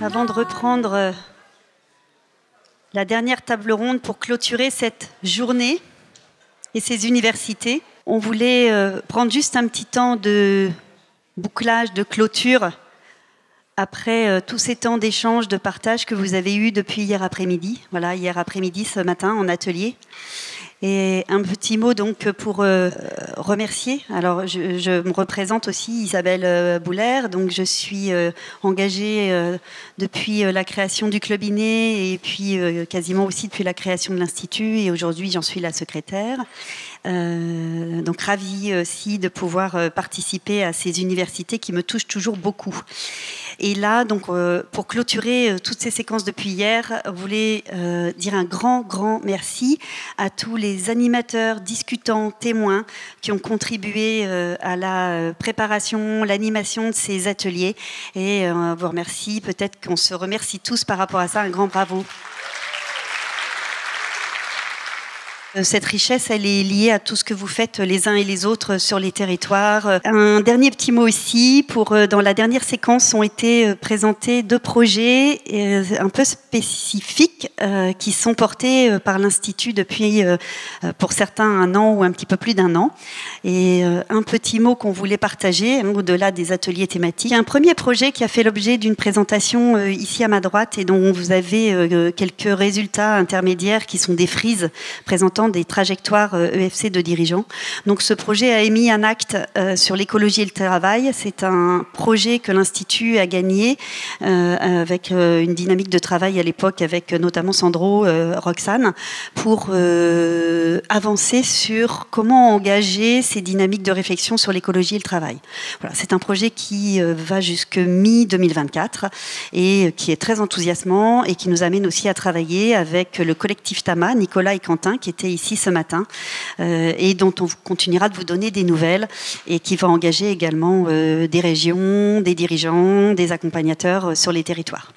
Avant de reprendre la dernière table ronde pour clôturer cette journée et ces universités, on voulait prendre juste un petit temps de bouclage, de clôture, après tous ces temps d'échange, de partage que vous avez eus depuis hier après-midi. Voilà, hier après-midi, ce matin, en atelier. Et un petit mot donc pour remercier. Alors je me représente aussi, Isabelle Bouler, donc je suis engagée depuis la création du Club Inné et puis quasiment aussi depuis la création de l'Institut, et aujourd'hui j'en suis la secrétaire. Donc ravie aussi de pouvoir participer à ces universités qui me touchent toujours beaucoup. Et là, donc, pour clôturer toutes ces séquences depuis hier, je voulais dire un grand merci à tous les animateurs, discutants, témoins qui ont contribué à la préparation, l'animation de ces ateliers. Et vous remercie, peut-être qu'on se remercie tous par rapport à ça. Un grand bravo. Cette richesse, elle est liée à tout ce que vous faites les uns et les autres sur les territoires. Un dernier petit mot aussi, dans la dernière séquence ont été présentés 2 projets un peu spécifiques qui sont portés par l'Institut depuis, pour certains, 1 an ou un petit peu plus d'1 an. Et un petit mot qu'on voulait partager, au-delà des ateliers thématiques. Un premier projet qui a fait l'objet d'une présentation ici à ma droite et dont vous avez quelques résultats intermédiaires qui sont des frises présentant des trajectoires EFC de dirigeants. Donc ce projet a émis un acte sur l'écologie et le travail. C'est un projet que l'Institut a gagné avec une dynamique de travail à l'époque avec notamment Sandro, Roxane, pour avancer sur comment engager ces dynamiques de réflexion sur l'écologie et le travail. Voilà, c'est un projet qui va jusque mi-2024 et qui est très enthousiasmant et qui nous amène aussi à travailler avec le collectif Tama, Nicolas et Quentin, qui étaient ici ce matin et dont on continuera de vous donner des nouvelles et qui va engager également des régions, des dirigeants, des accompagnateurs sur les territoires.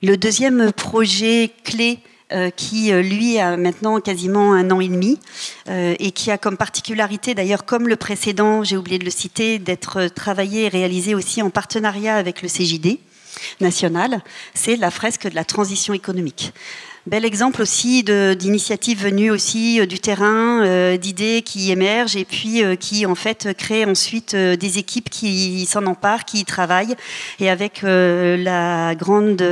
Le deuxième projet clé qui, lui, a maintenant quasiment 1 an et demi et qui a comme particularité, d'ailleurs, comme le précédent, j'ai oublié de le citer, d'être travaillé et réalisé aussi en partenariat avec le CJD national, c'est la fresque de la transition économique. Bel exemple aussi d'initiatives venues aussi du terrain, d'idées qui émergent et puis qui en fait créent ensuite des équipes qui s'en emparent, qui y travaillent, et avec la grande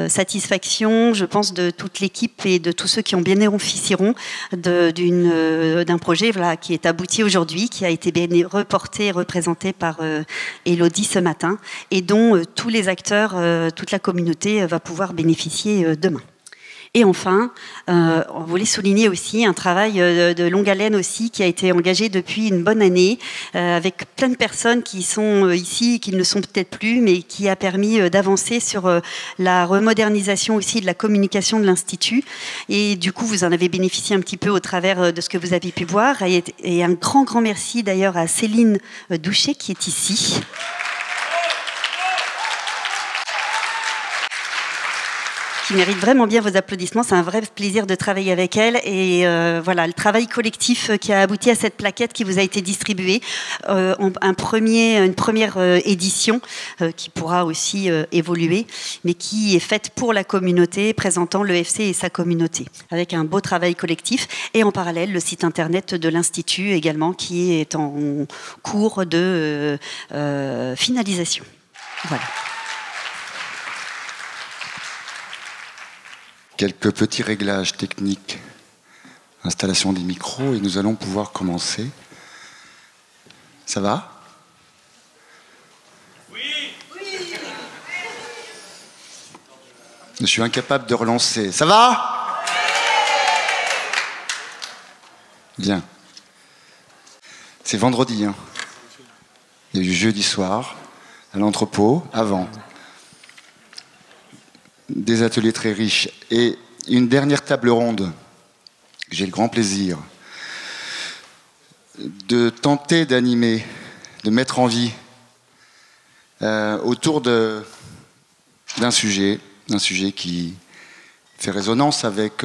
satisfaction, je pense, de toute l'équipe et de tous ceux qui en bénéficieront d'un projet voilà, qui est abouti aujourd'hui, qui a été bien reporté et représenté par Élodie ce matin, et dont tous les acteurs, toute la communauté va pouvoir bénéficier demain. Et enfin, on voulait souligner aussi un travail de longue haleine aussi qui a été engagé depuis une bonne année avec plein de personnes qui sont ici et qui ne le sont peut-être plus, mais qui a permis d'avancer sur la remodernisation aussi de la communication de l'Institut. Et du coup, vous en avez bénéficié un petit peu au travers de ce que vous avez pu voir. Et un grand merci d'ailleurs à Céline Douchet qui est ici. Qui mérite vraiment bien vos applaudissements. C'est un vrai plaisir de travailler avec elle. Et voilà, le travail collectif qui a abouti à cette plaquette qui vous a été distribuée, une première édition qui pourra aussi évoluer, mais qui est faite pour la communauté, présentant l'EFC et sa communauté, avec un beau travail collectif. Et en parallèle, le site internet de l'Institut également, qui est en cours de finalisation. Voilà. Quelques petits réglages techniques, installation des micros, et nous allons pouvoir commencer. Ça va ? Oui. Je suis incapable de relancer. Ça va ? Bien. C'est vendredi, hein. Il y a eu jeudi soir, à l'entrepôt, avant. Des ateliers très riches et une dernière table ronde que j'ai le grand plaisir de tenter d'animer, de mettre en vie autour d'un sujet qui fait résonance avec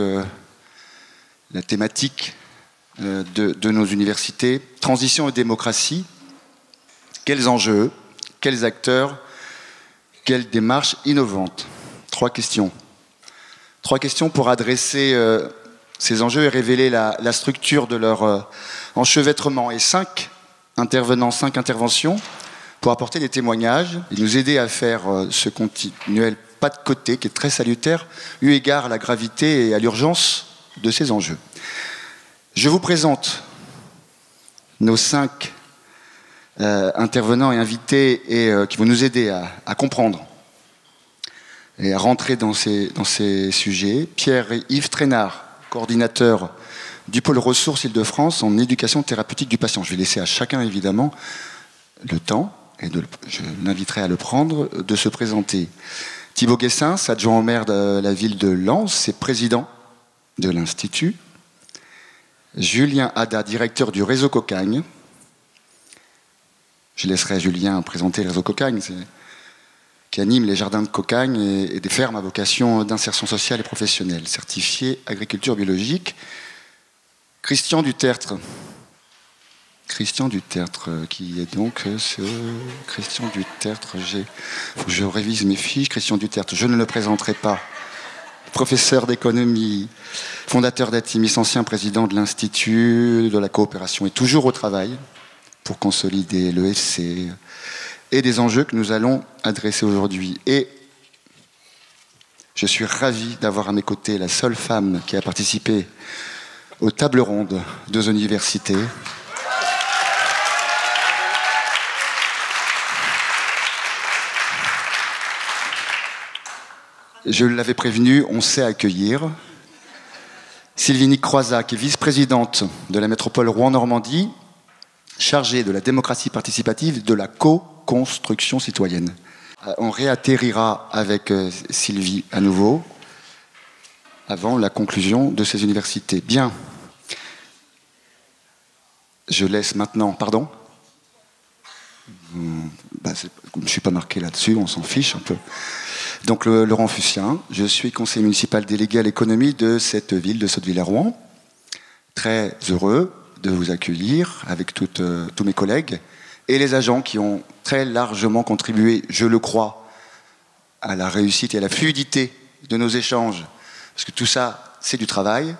la thématique de nos universités. Transition et démocratie, quels enjeux, quels acteurs, quelles démarches innovantes? Trois questions. Trois questions pour adresser ces enjeux et révéler la structure de leur enchevêtrement. Et 5 intervenants, 5 interventions pour apporter des témoignages et nous aider à faire ce continuel pas de côté qui est très salutaire, eu égard à la gravité et à l'urgence de ces enjeux. Je vous présente nos 5 intervenants et invités qui vont nous aider à comprendre et à rentrer dans ces sujets. Pierre-Yves Traînard, coordinateur du pôle ressources Île-de-France en éducation thérapeutique du patient. Je vais laisser à chacun évidemment le temps, et je l'inviterai à le prendre, de se présenter. Thibaut Guessens, adjoint au maire de la ville de Lens et président de l'Institut. Julien Ada, directeur du réseau Cocagne. Je laisserai Julien présenter le réseau Cocagne, qui anime les jardins de Cocagne et des fermes à vocation d'insertion sociale et professionnelle, certifié agriculture biologique. Christian Dutertre. Christian Dutertre, qui est donc ce Christian Dutertre. Il faut que je révise mes fiches. Christian Dutertre, je ne le présenterai pas. Professeur d'économie, fondateur d'Atimis, ancien président de l'Institut de la coopération et toujours au travail pour consolider l'EFC et des enjeux que nous allons adresser aujourd'hui. Et je suis ravi d'avoir à mes côtés la seule femme qui a participé aux tables rondes de universités. Je l'avais prévenu, on sait accueillir. Sylvie Croizat, qui est vice-présidente de la métropole Rouen-Normandie, chargée de la démocratie participative et de la co-construction citoyenne. On réatterrira avec Sylvie à nouveau, avant la conclusion de ces universités. Bien. Je laisse maintenant... Pardon ? Je ne suis pas marqué là-dessus, on s'en fiche un peu. Donc Laurent Fussien, je suis conseiller municipal délégué à l'économie de cette ville, de Sotteville-à-Rouen. Très heureux de vous accueillir avec tous mes collègues et les agents qui ont très largement contribué, je le crois, à la réussite et à la fluidité de nos échanges. Parce que tout ça, c'est du travail.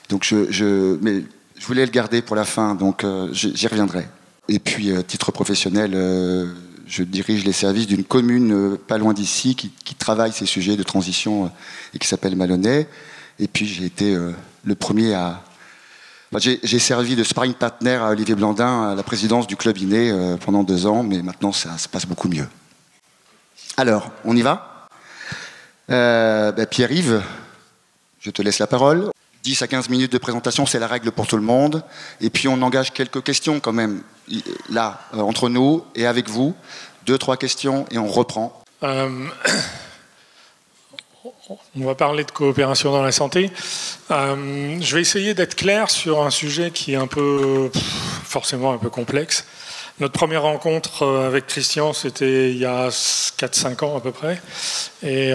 Donc mais je voulais le garder pour la fin, donc j'y reviendrai. Et puis, titre professionnel, je dirige les services d'une commune pas loin d'ici qui travaille ces sujets de transition et qui s'appelle Malonnais. Et puis, j'ai été le premier à... j'ai servi de sparring partner à Olivier Blandin à la présidence du Club Inné pendant 2 ans, mais maintenant, ça se passe beaucoup mieux. Alors, on y va ? Pierre-Yves, je te laisse la parole. 10 à 15 minutes de présentation, c'est la règle pour tout le monde. Et puis on engage quelques questions quand même, là, entre nous et avec vous. 2-3 questions et on reprend. On va parler de coopération dans la santé. Je vais essayer d'être clair sur un sujet qui est forcément un peu complexe. Notre première rencontre avec Christian, c'était il y a 4-5 ans à peu près. Et...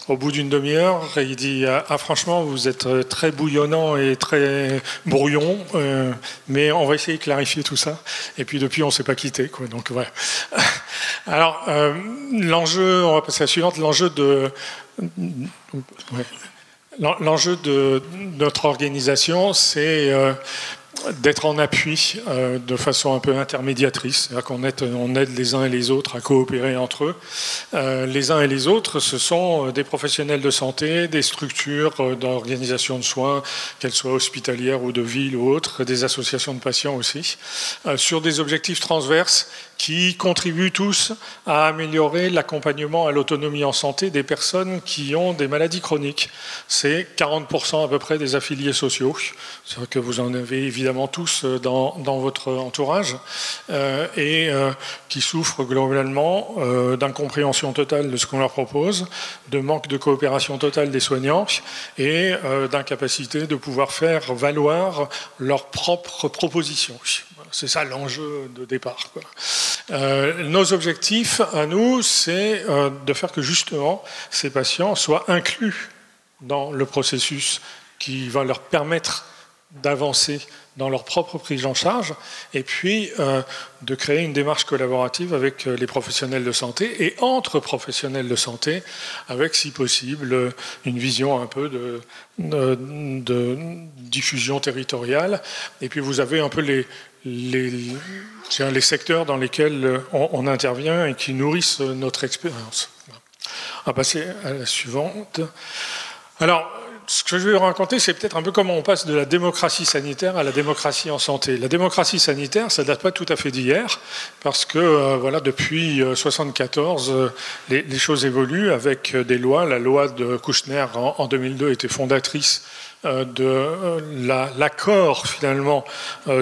au bout d'une demi-heure, il dit franchement, vous êtes très bouillonnant et très brouillon, mais on va essayer de clarifier tout ça. Et puis depuis, on ne s'est pas quitté, quoi. Donc voilà. Alors l'enjeu, on va passer à la suivante. L'enjeu de notre organisation, c'est d'être en appui de façon un peu intermédiatrice, c'est-à-dire qu'on aide les uns et les autres à coopérer entre eux. Les uns et les autres, ce sont des professionnels de santé, des structures d'organisation de soins, qu'elles soient hospitalières ou de ville ou autres, des associations de patients aussi, sur des objectifs transverses qui contribuent tous à améliorer l'accompagnement à l'autonomie en santé des personnes qui ont des maladies chroniques. C'est 40% à peu près des affiliés sociaux. C'est vrai que vous en avez évidemment tous dans votre entourage et qui souffrent globalement d'incompréhension totale de ce qu'on leur propose, de manque de coopération totale des soignants et d'incapacité de pouvoir faire valoir leurs propres propositions. C'est ça l'enjeu de départ, quoi. Nos objectifs à nous, c'est de faire que justement ces patients soient inclus dans le processus qui va leur permettre d'avancer dans leur propre prise en charge, et puis de créer une démarche collaborative avec les professionnels de santé et entre professionnels de santé, avec, si possible, une vision un peu de diffusion territoriale. Et puis vous avez un peu les secteurs dans lesquels on intervient et qui nourrissent notre expérience. On va passer à la suivante. Alors, ce que je vais vous raconter, c'est peut-être un peu comment on passe de la démocratie sanitaire à la démocratie en santé. La démocratie sanitaire, ça ne date pas tout à fait d'hier, parce que voilà, depuis 1974, les choses évoluent avec des lois. La loi de Kouchner en 2002 était fondatrice de l'accord finalement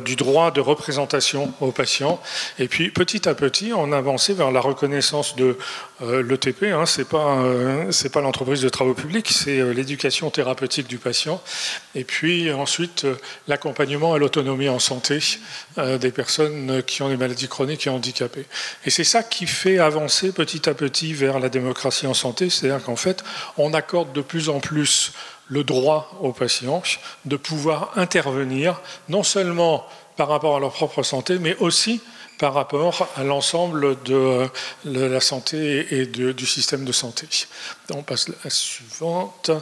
du droit de représentation aux patients. Et puis petit à petit, on a avancé vers la reconnaissance de l'ETP. Hein, c'est pas l'entreprise de travaux publics, c'est l'éducation thérapeutique du patient. Et puis ensuite, l'accompagnement à l'autonomie en santé des personnes qui ont des maladies chroniques et handicapées. Et c'est ça qui fait avancer petit à petit vers la démocratie en santé. C'est-à-dire qu'en fait, on accorde de plus en plus le droit aux patients de pouvoir intervenir, non seulement par rapport à leur propre santé, mais aussi par rapport à l'ensemble de la santé et du système de santé. On passe à la suivante.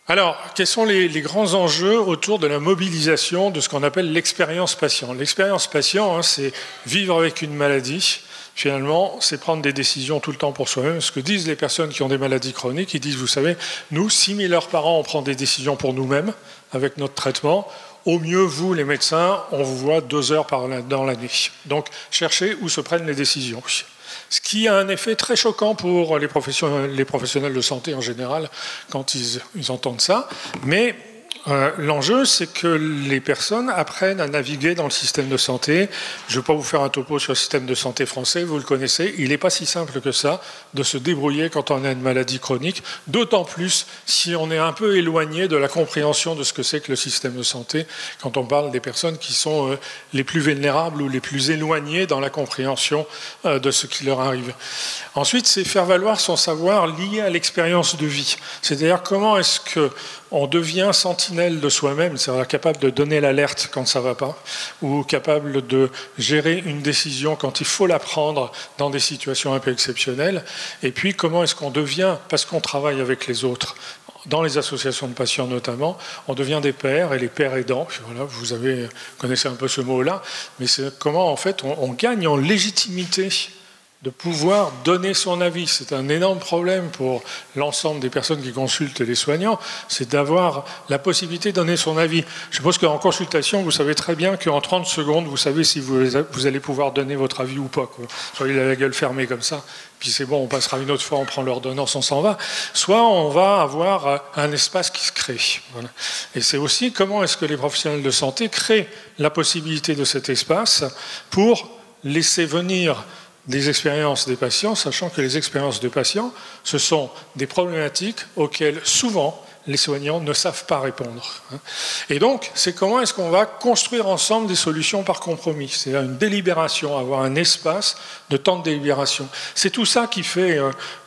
Alors, quels sont les grands enjeux autour de la mobilisation de ce qu'on appelle l'expérience patient? L'expérience patient, hein, c'est vivre avec une maladie. Finalement, c'est prendre des décisions tout le temps pour soi-même. Ce que disent les personnes qui ont des maladies chroniques, ils disent, vous savez, nous, 6 000 heures par an, on prend des décisions pour nous-mêmes avec notre traitement. Au mieux, vous, les médecins, on vous voit 2 heures dans l'année. Donc, cherchez où se prennent les décisions. Ce qui a un effet très choquant pour les professionnels de santé en général quand ils entendent ça. Mais l'enjeu, c'est que les personnes apprennent à naviguer dans le système de santé. Je ne vais pas vous faire un topo sur le système de santé français, vous le connaissez. Il n'est pas si simple que ça de se débrouiller quand on a une maladie chronique, d'autant plus si on est un peu éloigné de la compréhension de ce que c'est que le système de santé, quand on parle des personnes qui sont les plus vulnérables ou les plus éloignées dans la compréhension de ce qui leur arrive. Ensuite, c'est faire valoir son savoir lié à l'expérience de vie. C'est-à-dire comment est-ce qu'on devient sentinelle de soi-même, c'est-à-dire capable de donner l'alerte quand ça ne va pas, ou capable de gérer une décision quand il faut la prendre dans des situations un peu exceptionnelles. Et puis, comment est-ce qu'on devient, parce qu'on travaille avec les autres, dans les associations de patients notamment, on devient des pairs, et les pairs aidants, voilà, vous connaissez un peu ce mot-là, mais c'est comment en fait on gagne en légitimité de pouvoir donner son avis. C'est un énorme problème pour l'ensemble des personnes qui consultent les soignants, c'est d'avoir la possibilité de donner son avis. Je suppose qu'en consultation, vous savez très bien qu'en 30 secondes, vous savez si vous allez pouvoir donner votre avis ou pas, quoi. Soit il a la gueule fermée comme ça, puis c'est bon, on passera une autre fois, on prend l'ordonnance, on s'en va. Soit on va avoir un espace qui se crée. Voilà. Et c'est aussi comment est-ce que les professionnels de santé créent la possibilité de cet espace pour laisser venir des expériences des patients, sachant que les expériences des patients, ce sont des problématiques auxquelles souvent les soignants ne savent pas répondre. Et donc, c'est comment est-ce qu'on va construire ensemble des solutions par compromis. C'est-à-dire une délibération, avoir un espace de temps de délibération. C'est tout ça qui fait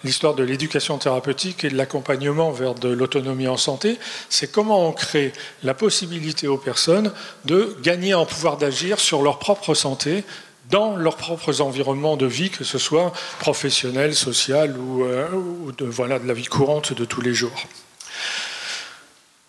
l'histoire de l'éducation thérapeutique et de l'accompagnement vers de l'autonomie en santé. C'est comment on crée la possibilité aux personnes de gagner en pouvoir d'agir sur leur propre santé, dans leurs propres environnements de vie, que ce soit professionnel, social ou de la vie courante de tous les jours.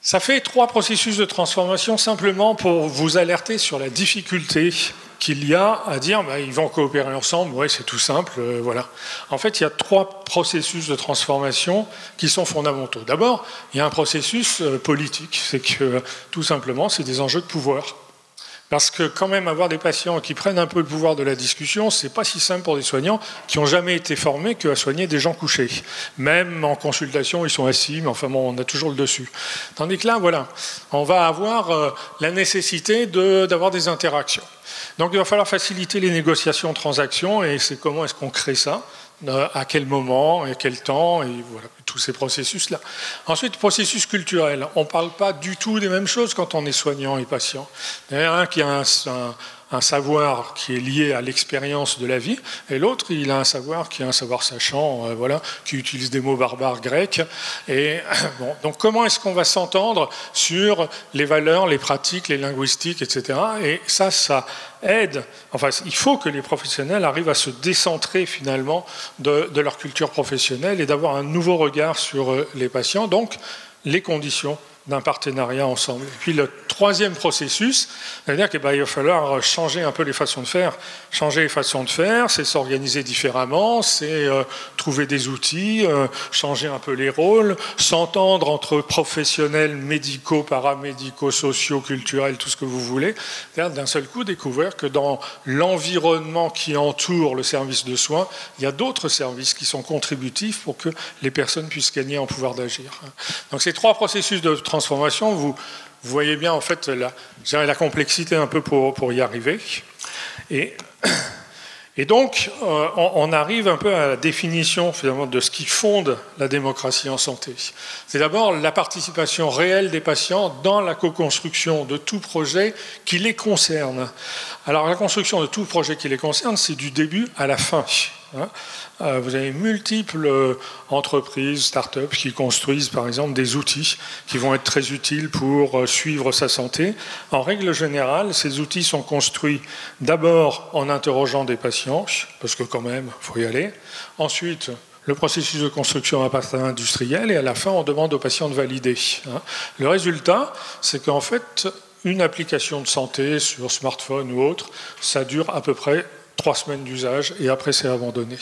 Ça fait 3 processus de transformation simplement pour vous alerter sur la difficulté qu'il y a à dire ils vont coopérer ensemble, ouais, c'est tout simple, voilà. En fait, il y a 3 processus de transformation qui sont fondamentaux. D'abord, il y a un processus politique, c'est que tout simplement, c'est des enjeux de pouvoir. Parce que quand même avoir des patients qui prennent un peu le pouvoir de la discussion, c'est pas si simple pour des soignants qui n'ont jamais été formés qu'à soigner des gens couchés. Même en consultation, ils sont assis, mais enfin bon, on a toujours le dessus. Tandis que là, voilà, on va avoir la nécessité d'avoir des interactions. Donc il va falloir faciliter les négociations, transactions, et c'est comment est-ce qu'on crée ça, à quel moment, à quel temps, et voilà, tous ces processus-là. Ensuite, processus culturel. On ne parle pas du tout des mêmes choses quand on est soignant et patient. Il y en a un qui a un savoir qui est lié à l'expérience de la vie, et l'autre, il a un savoir qui est un savoir sachant, voilà, qui utilise des mots barbares grecs. Et bon, donc comment est-ce qu'on va s'entendre sur les valeurs, les pratiques, les linguistiques, etc. Et ça aide, enfin, il faut que les professionnels arrivent à se décentrer finalement de leur culture professionnelle et d'avoir un nouveau regard sur les patients, donc les conditions d'un partenariat ensemble. Et puis le troisième processus, c'est-à-dire qu'il va falloir changer un peu les façons de faire. Changer les façons de faire, c'est s'organiser différemment, c'est trouver des outils, changer un peu les rôles, s'entendre entre professionnels médicaux, paramédicaux, sociaux, culturels, tout ce que vous voulez. C'est-à-dire d'un seul coup découvrir que dans l'environnement qui entoure le service de soins, il y a d'autres services qui sont contributifs pour que les personnes puissent gagner en pouvoir d'agir. Donc ces trois processus de transformation, vous voyez bien en fait la complexité un peu pour y arriver. Et donc, on arrive un peu à la définition finalement de ce qui fonde la démocratie en santé. C'est d'abord la participation réelle des patients dans la co-construction de tout projet qui les concerne. Alors la construction de tout projet qui les concerne, c'est du début à la fin. Vous avez multiples entreprises, start-up qui construisent par exemple des outils qui vont être très utiles pour suivre sa santé. En règle générale, ces outils sont construits d'abord en interrogeant des patients, parce que quand même, il faut y aller. Ensuite, le processus de construction à partir industriel, et à la fin, on demande aux patients de valider. Le résultat, c'est qu'en fait, une application de santé sur smartphone ou autre, ça dure à peu près 3 semaines d'usage et après c'est abandonné.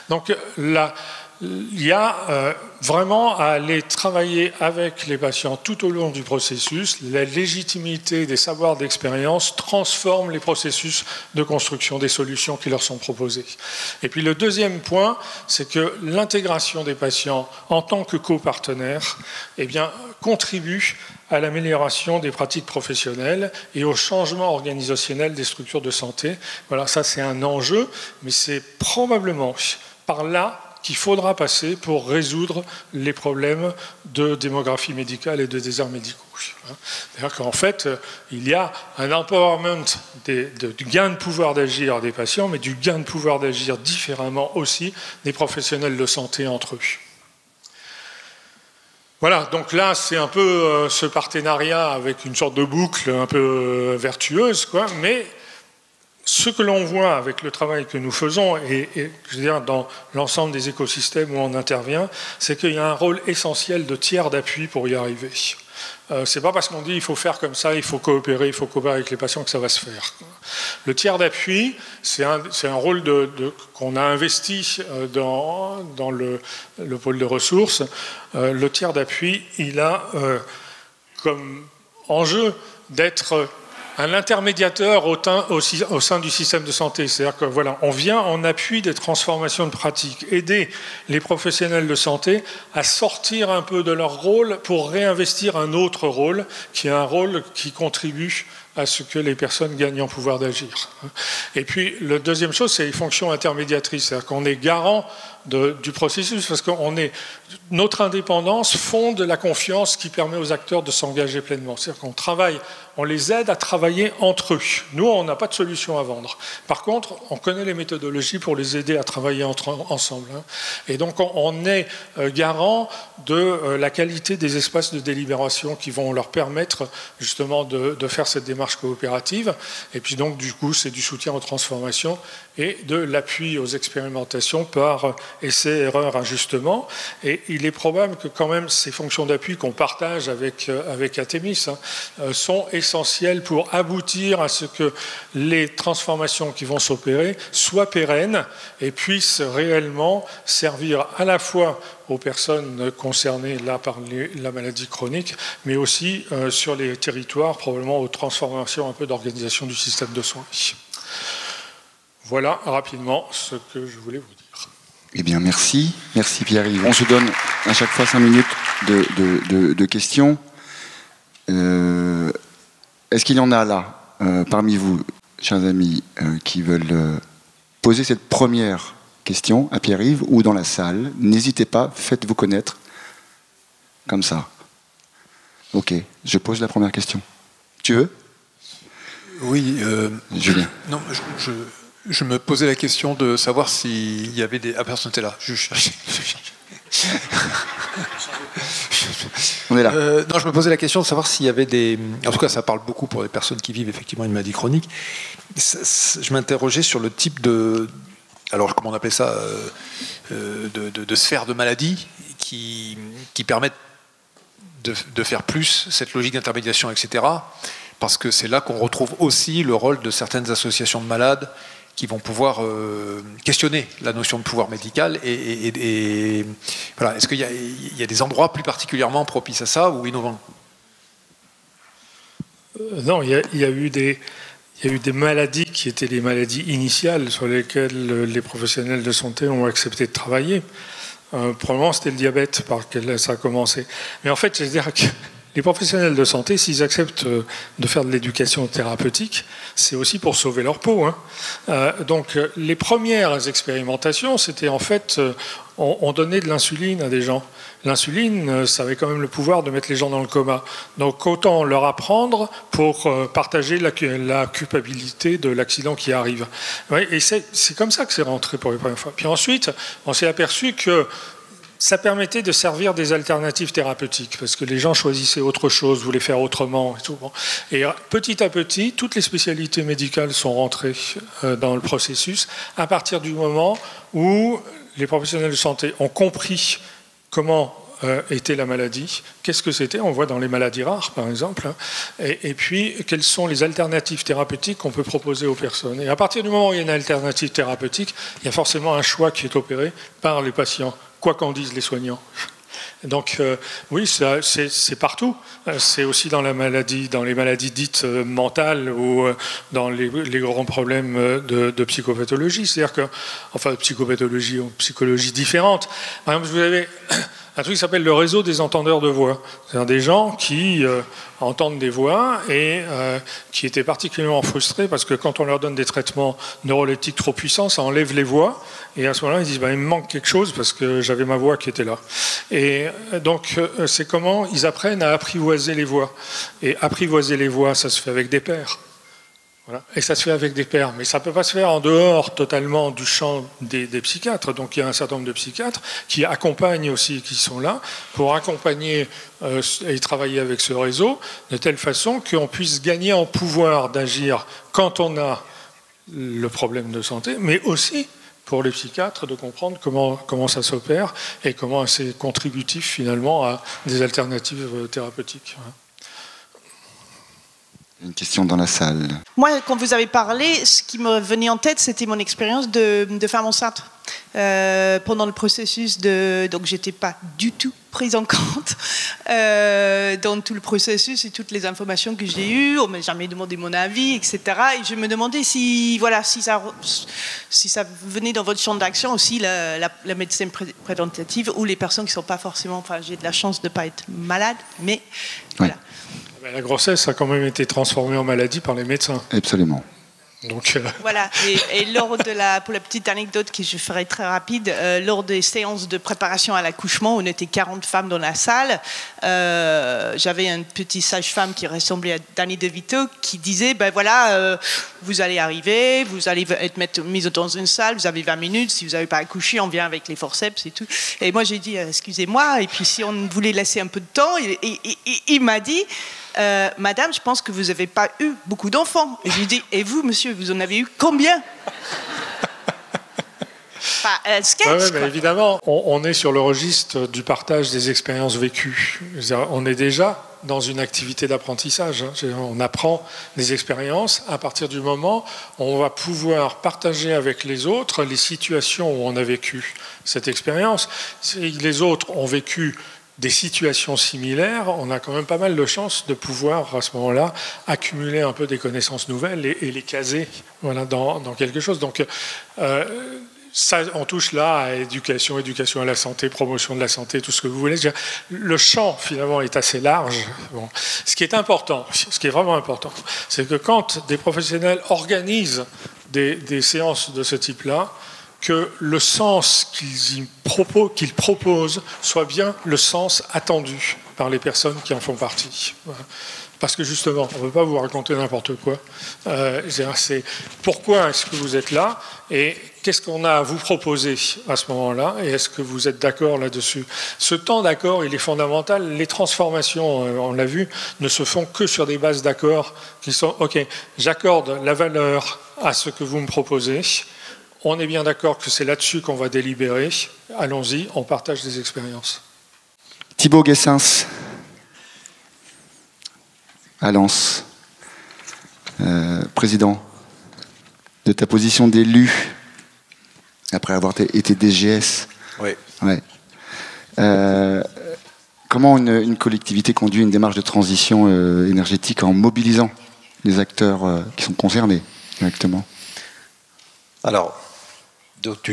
Donc là, il y a vraiment à aller travailler avec les patients tout au long du processus. La légitimité des savoirs d'expérience transforme les processus de construction des solutions qui leur sont proposées. Et puis le deuxième point, c'est que l'intégration des patients en tant que copartenaires, eh bien, contribue à l'amélioration des pratiques professionnelles et au changement organisationnel des structures de santé. Voilà, ça c'est un enjeu, mais c'est probablement par là qu'il faudra passer pour résoudre les problèmes de démographie médicale et de déserts médicaux. C'est-à-dire qu'en fait, il y a un empowerment du gain de pouvoir d'agir des patients, mais du gain de pouvoir d'agir différemment aussi des professionnels de santé entre eux. Voilà, donc là, c'est un peu ce partenariat avec une sorte de boucle un peu vertueuse, quoi, mais ce que l'on voit avec le travail que nous faisons, et je veux dire, dans l'ensemble des écosystèmes où on intervient, c'est qu'il y a un rôle essentiel de tiers d'appui pour y arriver. C'est pas parce qu'on dit il faut faire comme ça, il faut coopérer avec les patients que ça va se faire. Le tiers d'appui, c'est un rôle qu'on a investi dans le pôle de ressources. Le tiers d'appui, il a comme enjeu d'être un intermédiateur au sein du système de santé. C'est-à-dire que voilà, on vient en appui des transformations de pratiques, aider les professionnels de santé à sortir un peu de leur rôle pour réinvestir un autre rôle, qui est un rôle qui contribue à ce que les personnes gagnent en pouvoir d'agir. Et puis, la deuxième chose, c'est les fonctions intermédiatrices. C'est-à-dire qu'on est garant du processus, parce que notre indépendance fonde la confiance qui permet aux acteurs de s'engager pleinement. C'est-à-dire qu'on travaille, on les aide à travailler entre eux. Nous, on n'a pas de solution à vendre. Par contre, on connaît les méthodologies pour les aider à travailler ensemble. Et donc, on est garant de la qualité des espaces de délibération qui vont leur permettre justement de faire cette démarche coopérative. Et puis donc, du coup, c'est du soutien aux transformations et de l'appui aux expérimentations par essai, erreur, ajustement. Et il est probable que quand même ces fonctions d'appui qu'on partage avec Athemis sont essentielles pour aboutir à ce que les transformations qui vont s'opérer soient pérennes et puissent réellement servir à la fois aux personnes concernées là par la maladie chronique, mais aussi sur les territoires, probablement aux transformations un peu d'organisation du système de soins. Voilà rapidement ce que je voulais vous dire. Eh bien, merci. Merci Pierre-Yves. On se donne à chaque fois 5 minutes de questions. Est-ce qu'il y en a là, parmi vous, chers amis, qui veulent poser cette première question à Pierre-Yves ou dans la salle? N'hésitez pas, faites-vous connaître. Comme ça. Ok, je pose la première question. Tu veux? Oui, Julien. non, je me posais la question de savoir s'il y avait des... Ah, personne n'était là, je cherchais. On est là. Non, je me posais la question de savoir s'il y avait des... En tout cas, ça parle beaucoup pour les personnes qui vivent effectivement une maladie chronique. Je m'interrogeais sur le type de... Alors, comment on appelait ça de sphère de maladie qui permettent de faire plus cette logique d'intermédiation, etc. Parce que c'est là qu'on retrouve aussi le rôle de certaines associations de malades qui vont pouvoir questionner la notion de pouvoir médical. Et voilà. Est-ce qu'il y a des endroits plus particulièrement propices à ça ou innovants? Non, il y a eu des maladies qui étaient les maladies initiales sur lesquelles les professionnels de santé ont accepté de travailler. Probablement, c'était le diabète par lequel ça a commencé. Mais en fait, c'est-à-dire que les professionnels de santé, s'ils acceptent de faire de l'éducation thérapeutique, c'est aussi pour sauver leur peau. Donc, les premières expérimentations, c'était en fait, on donnait de l'insuline à des gens. L'insuline, ça avait quand même le pouvoir de mettre les gens dans le coma. Donc, autant leur apprendre pour partager la culpabilité de l'accident qui arrive. Ouais, et c'est comme ça que c'est rentré pour les premières fois. Puis ensuite, on s'est aperçu que ça permettait de servir des alternatives thérapeutiques, parce que les gens choisissaient autre chose, voulaient faire autrement. Et tout. Et petit à petit, toutes les spécialités médicales sont rentrées dans le processus, à partir du moment où les professionnels de santé ont compris comment était la maladie, qu'est-ce que c'était, on voit dans les maladies rares par exemple, et puis quelles sont les alternatives thérapeutiques qu'on peut proposer aux personnes. Et à partir du moment où il y a une alternative thérapeutique, il y a forcément un choix qui est opéré par les patients, quoi qu'en disent les soignants. Donc oui, c'est partout. C'est aussi dans les maladies dites mentales ou dans les grands problèmes de psychopathologie. C'est-à-dire que, enfin, de psychopathologie ou psychologie différente. Par exemple, vous avez un truc qui s'appelle le réseau des entendeurs de voix. C'est-à-dire des gens qui entendent des voix et qui étaient particulièrement frustrés parce que quand on leur donne des traitements neuroleptiques trop puissants, ça enlève les voix. Et à ce moment-là, ils disent il me manque quelque chose parce que j'avais ma voix qui était là. Et donc, c'est comment ils apprennent à apprivoiser les voix. Et apprivoiser les voix, ça se fait avec des pairs. Voilà. Et ça se fait avec des pairs, mais ça ne peut pas se faire en dehors totalement du champ des psychiatres. Donc il y a un certain nombre de psychiatres qui accompagnent aussi, qui sont là, pour accompagner et travailler avec ce réseau, de telle façon qu'on puisse gagner en pouvoir d'agir quand on a le problème de santé, mais aussi pour les psychiatres de comprendre comment ça s'opère et comment c'est contributif finalement à des alternatives thérapeutiques. Une question dans la salle. Moi, quand vous avez parlé, ce qui me venait en tête, c'était mon expérience de femme enceinte. Pendant le processus donc j'étais pas du tout prise en compte dans tout le processus et toutes les informations que j'ai eues. On m'a jamais demandé mon avis, etc. Et je me demandais si ça venait dans votre champ d'action aussi, la médecine préventative ou les personnes qui sont pas forcément. Enfin, j'ai de la chance de pas être malade, mais voilà. La grossesse a quand même été transformée en maladie par les médecins. Absolument. Donc, voilà, et lors pour la petite anecdote que je ferai très rapide, lors des séances de préparation à l'accouchement, on était 40 femmes dans la salle, j'avais une petite sage-femme qui ressemblait à Danny DeVito qui disait, ben voilà, vous allez arriver, vous allez être mise dans une salle, vous avez 20 minutes, si vous n'avez pas accouché, on vient avec les forceps et tout. Et moi j'ai dit, excusez-moi, et puis si on voulait laisser un peu de temps, il m'a dit, Madame, je pense que vous n'avez pas eu beaucoup d'enfants. Et je lui dis, et vous, monsieur, vous en avez eu combien? Sketch, ouais, évidemment, on est sur le registre du partage des expériences vécues. On est déjà dans une activité d'apprentissage. On apprend des expériences à partir du moment où on va pouvoir partager avec les autres les situations où on a vécu cette expérience. Si les autres ont vécu des situations similaires, on a quand même pas mal de chances de pouvoir, à ce moment-là, accumuler un peu des connaissances nouvelles et les caser dans quelque chose. Donc, ça, on touche là à éducation à la santé, promotion de la santé, tout ce que vous voulez. Le champ, finalement, est assez large. Bon. Ce qui est important, ce qui est vraiment important, c'est que quand des professionnels organisent des séances de ce type-là, que le sens qu'ils proposent soit bien le sens attendu par les personnes qui en font partie. Voilà. Parce que justement, on ne peut pas vous raconter n'importe quoi. C'est pourquoi est-ce que vous êtes là et qu'est-ce qu'on a à vous proposer à ce moment-là et est-ce que vous êtes d'accord là-dessus? Ce temps d'accord, il est fondamental. Les transformations, on l'a vu, ne se font que sur des bases d'accord qui sont « Ok, j'accorde la valeur à ce que vous me proposez. On est bien d'accord que c'est là-dessus qu'on va délibérer. Allons-y, on partage des expériences. » Thibaut Guessens, à Lens, président de ta position d'élu après avoir été DGS. Oui. Ouais. Comment une collectivité conduit une démarche de transition énergétique en mobilisant les acteurs qui sont concernés directement? Alors, donc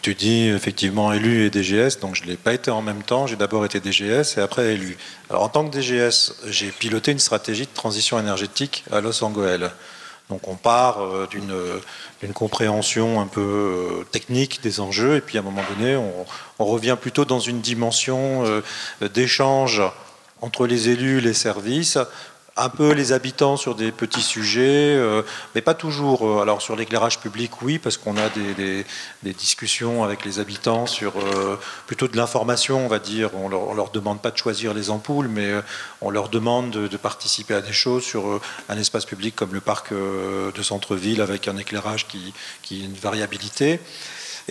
tu dis effectivement élu et DGS, donc je ne l'ai pas été en même temps, j'ai d'abord été DGS et après élu. Alors en tant que DGS, j'ai piloté une stratégie de transition énergétique à Los Angeles. Donc on part d'une compréhension un peu technique des enjeux et puis à un moment donné on revient plutôt dans une dimension d'échange entre les élus, les services, un peu les habitants sur des petits sujets, mais pas toujours. Alors sur l'éclairage public, oui, parce qu'on a des discussions avec les habitants sur plutôt de l'information, on va dire. On leur demande pas de choisir les ampoules, mais on leur demande de participer à des choses sur un espace public comme le parc de centre-ville avec un éclairage qui a une variabilité.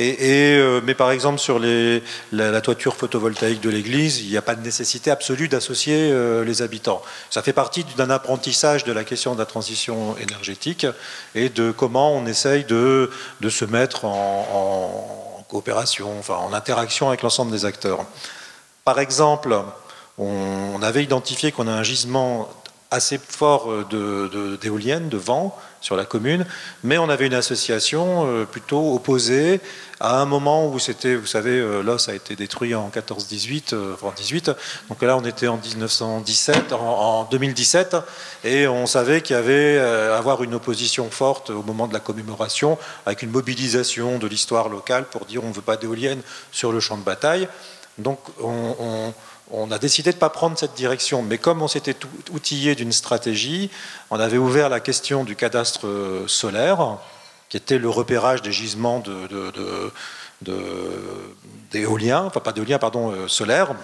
Mais par exemple, sur la toiture photovoltaïque de l'église, il n'y a pas de nécessité absolue d'associer les habitants. Ça fait partie d'un apprentissage de la question de la transition énergétique et de comment on essaye de se mettre en coopération, enfin en interaction avec l'ensemble des acteurs. Par exemple, on avait identifié qu'on a un gisement assez fort d'éoliennes, de vent sur la commune, mais on avait une association plutôt opposée à un moment où c'était, vous savez, l'os a été détruit en 14-18, enfin 18, donc là on était en 1917, en 2017, et on savait qu'il y avait avoir une opposition forte au moment de la commémoration, avec une mobilisation de l'histoire locale pour dire on ne veut pas d'éoliennes sur le champ de bataille. Donc on a décidé de ne pas prendre cette direction, mais comme on s'était outillé d'une stratégie, on avait ouvert la question du cadastre solaire, qui était le repérage des gisements d'éoliens, enfin pas d'éoliens, pardon, solaires.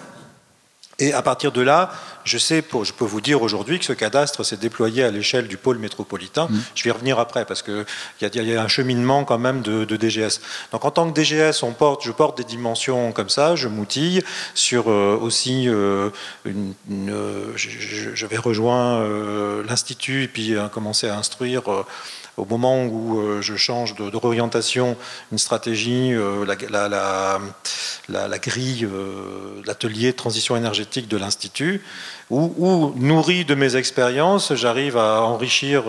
Et à partir de là, je peux vous dire aujourd'hui que ce cadastre s'est déployé à l'échelle du pôle métropolitain. Je vais y revenir après parce qu'il y a un cheminement quand même de DGS. Donc en tant que DGS, je porte des dimensions comme ça, je m'outille sur aussi j'avais rejoint l'Institut et puis commencé à instruire au moment où je change de réorientation, une stratégie, la grille, l'atelier de transition énergétique de l'Institut, où nourri de mes expériences, j'arrive à enrichir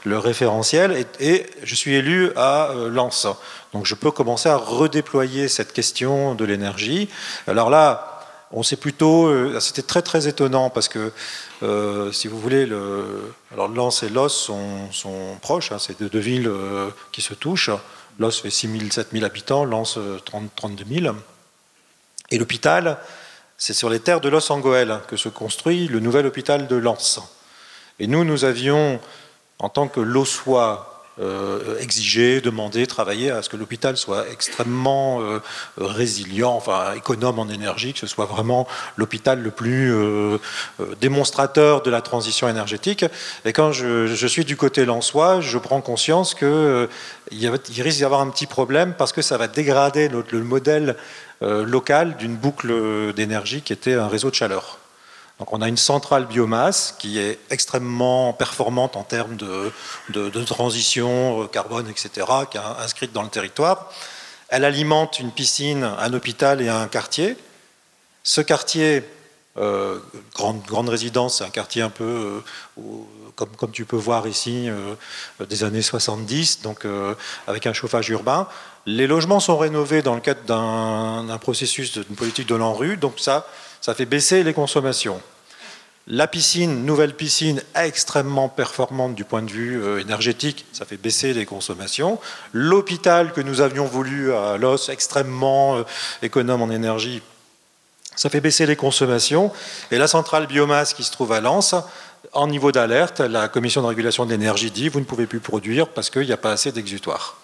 le référentiel et je suis élu à Lens. Donc je peux commencer à redéployer cette question de l'énergie. Alors là, on sait plutôt, c'était très très étonnant parce que si vous voulez, alors Lens et Los sont proches, hein, c'est deux villes qui se touchent. Los fait 6 000, 7 000 habitants, Lens 32 000. Et l'hôpital, c'est sur les terres de Los Angeles que se construit le nouvel hôpital de Lens. Et nous avions, en tant que Lossois, exiger, demander, travailler à ce que l'hôpital soit extrêmement résilient, enfin économe en énergie, que ce soit vraiment l'hôpital le plus démonstrateur de la transition énergétique. Et quand je suis du côté lensois, je prends conscience qu'il risque d'y avoir un petit problème parce que ça va dégrader le modèle local d'une boucle d'énergie qui était un réseau de chaleur. Donc on a une centrale biomasse qui est extrêmement performante en termes de transition, carbone, etc., qui est inscrite dans le territoire. Elle alimente une piscine, un hôpital et un quartier. Ce quartier, grande résidence, c'est un quartier un peu, comme tu peux voir ici, des années 70, donc avec un chauffage urbain. Les logements sont rénovés dans le cadre d'un processus d'une politique de l'ANRU, donc ça fait baisser les consommations. La piscine, nouvelle piscine, extrêmement performante du point de vue énergétique, ça fait baisser les consommations. L'hôpital que nous avions voulu à Los, extrêmement économe en énergie, ça fait baisser les consommations. Et la centrale biomasse qui se trouve à Lens, en niveau d'alerte, la commission de régulation de l'énergie dit vous ne pouvez plus produire parce qu'il n'y a pas assez d'exutoires.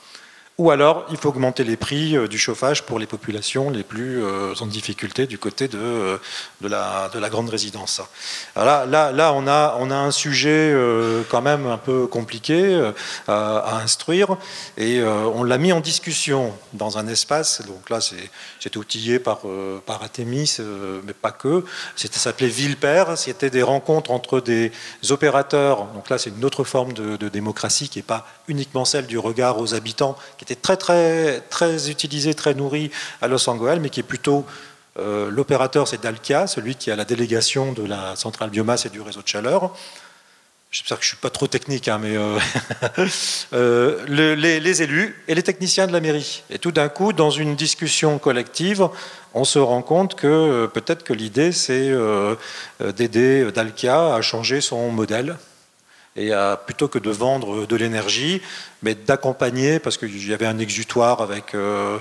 Ou alors, il faut augmenter les prix du chauffage pour les populations les plus en difficulté du côté de la grande résidence. Alors là, on a un sujet quand même un peu compliqué à instruire, et on l'a mis en discussion dans un espace. Donc là, j'étais outillé par Artemis, mais pas que. Ça s'appelait Ville-Pair. C'était des rencontres entre des opérateurs. Donc là, c'est une autre forme de démocratie qui n'est pas uniquement celle du regard aux habitants, qui était très utilisé, très nourri à Los Angeles, mais qui est plutôt l'opérateur, c'est Dalkia, celui qui a la délégation de la centrale biomasse et du réseau de chaleur. J'espère que je ne suis pas trop technique, hein, mais les élus et les techniciens de la mairie. Et tout d'un coup, dans une discussion collective, on se rend compte que peut-être que l'idée, c'est d'aider Dalkia à changer son modèle. Et plutôt que de vendre de l'énergie, mais d'accompagner, parce qu'il y avait un exutoire avec une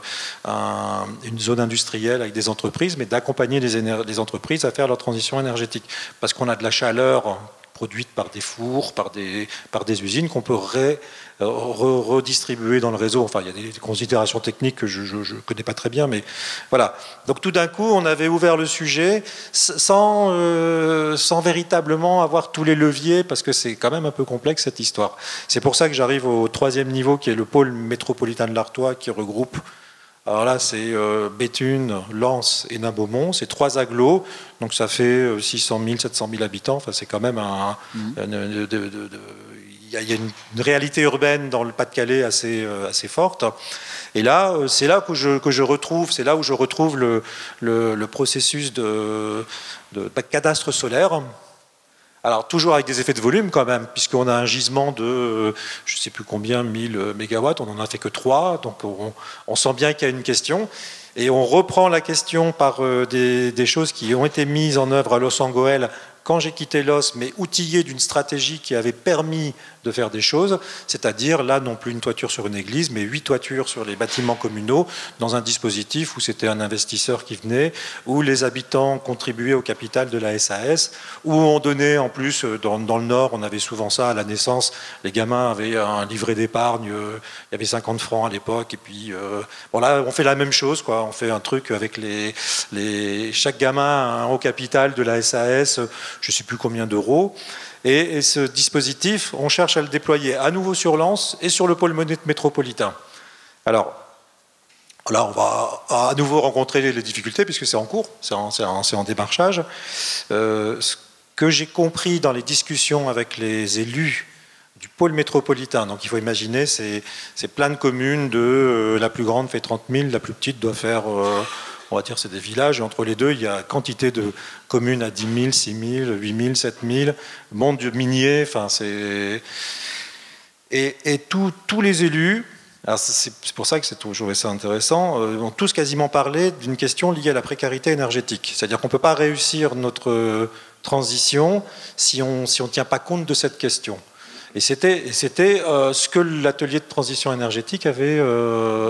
zone industrielle avec des entreprises, mais d'accompagner les entreprises à faire leur transition énergétique. Parce qu'on a de la chaleur produite par des fours, par des usines qu'on peut redistribuer dans le réseau. Enfin, il y a des considérations techniques que je ne connais pas très bien, mais voilà. Donc tout d'un coup, on avait ouvert le sujet sans véritablement avoir tous les leviers, parce que c'est quand même un peu complexe cette histoire. C'est pour ça que j'arrive au troisième niveau, qui est le pôle métropolitain de l'Artois, qui regroupe... Alors là, c'est Béthune, Lens et Nain-Beaumont. C'est 3 agglos, donc ça fait 600 000, 700 000 habitants. Enfin, c'est quand même il y a une réalité urbaine dans le Pas-de-Calais assez forte. Et là, c'est là où je retrouve le processus de cadastre solaire. Alors, toujours avec des effets de volume quand même, puisqu'on a un gisement de, je ne sais plus combien, 1000 mégawatts, on n'en a fait que 3, donc on sent bien qu'il y a une question. Et on reprend la question par des choses qui ont été mises en œuvre à Los Angeles quand j'ai quitté Los, mais outillé d'une stratégie qui avait permis de faire des choses, c'est-à-dire là non plus une toiture sur une église, mais 8 toitures sur les bâtiments communaux, dans un dispositif où c'était un investisseur qui venait, où les habitants contribuaient au capital de la SAS, où on donnait en plus, dans le Nord, on avait souvent ça à la naissance, les gamins avaient un livret d'épargne, il y avait 50 francs à l'époque, et puis bon là on fait la même chose, quoi. On fait un truc avec chaque gamin a un haut capital de la SAS, je ne sais plus combien d'euros. Et ce dispositif, on cherche à le déployer à nouveau sur Lens et sur le pôle métropolitain. Alors, là, on va à nouveau rencontrer les difficultés, puisque c'est en cours, c'est en démarchage. Ce que j'ai compris dans les discussions avec les élus du pôle métropolitain, donc il faut imaginer, c'est plein de communes, la plus grande fait 30 000, la plus petite doit faire... on va dire c'est des villages, et entre les deux, il y a quantité de communes à 10 000, 6 000, 8 000, 7 000, monde minier, enfin c'est... Et tous les élus, alors c'est pour ça que c'est toujours ça intéressant, ont tous quasiment parlé d'une question liée à la précarité énergétique. C'est-à-dire qu'on ne peut pas réussir notre transition si on ne tient pas compte de cette question. Et c'était ce que l'atelier de transition énergétique avait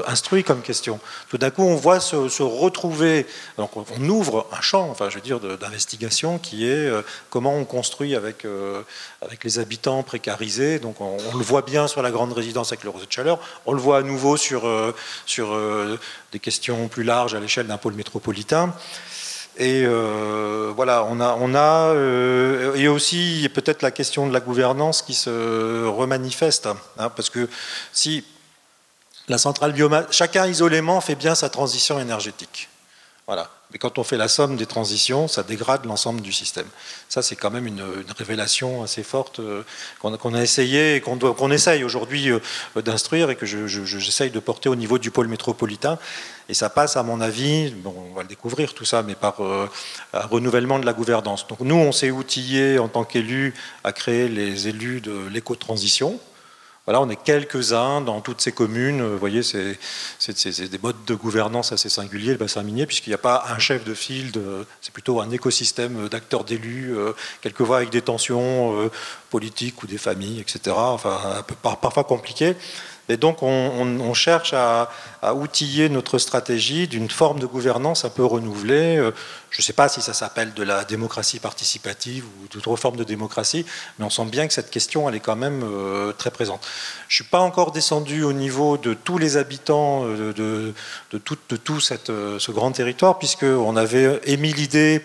instruit comme question. Tout d'un coup, on voit se retrouver, donc on ouvre un champ, enfin, je veux dire, d'investigation qui est comment on construit avec les habitants précarisés. Donc on le voit bien sur la grande résidence avec le réseau de chaleur, on le voit à nouveau sur des questions plus larges à l'échelle d'un pôle métropolitain. Et voilà, on a et aussi peut-être la question de la gouvernance qui se remanifeste, hein, parce que si la centrale biomasse, chacun isolément fait bien sa transition énergétique, voilà. Mais quand on fait la somme des transitions, ça dégrade l'ensemble du système. Ça, c'est quand même une révélation assez forte qu'on a essayé et qu'on essaye aujourd'hui d'instruire et que j'essaye de porter au niveau du pôle métropolitain. Et ça passe, à mon avis, bon, on va le découvrir tout ça, mais par un renouvellement de la gouvernance. Donc nous, on s'est outillés en tant qu'élus à créer les élus de l'éco-transition. Voilà, on est quelques-uns dans toutes ces communes. Vous voyez, c'est des modes de gouvernance assez singuliers, le bassin minier, puisqu'il n'y a pas un chef de file, c'est plutôt un écosystème d'acteurs d'élus, quelquefois avec des tensions politiques ou des familles, etc. Enfin, un peu, parfois compliquées. Et donc, on cherche à outiller notre stratégie d'une forme de gouvernance un peu renouvelée. Je ne sais pas si ça s'appelle de la démocratie participative ou d'autres formes de démocratie, mais on sent bien que cette question, elle est quand même très présente. Je ne suis pas encore descendu au niveau de tous les habitants de tout ce grand territoire, puisqu'on avait émis l'idée,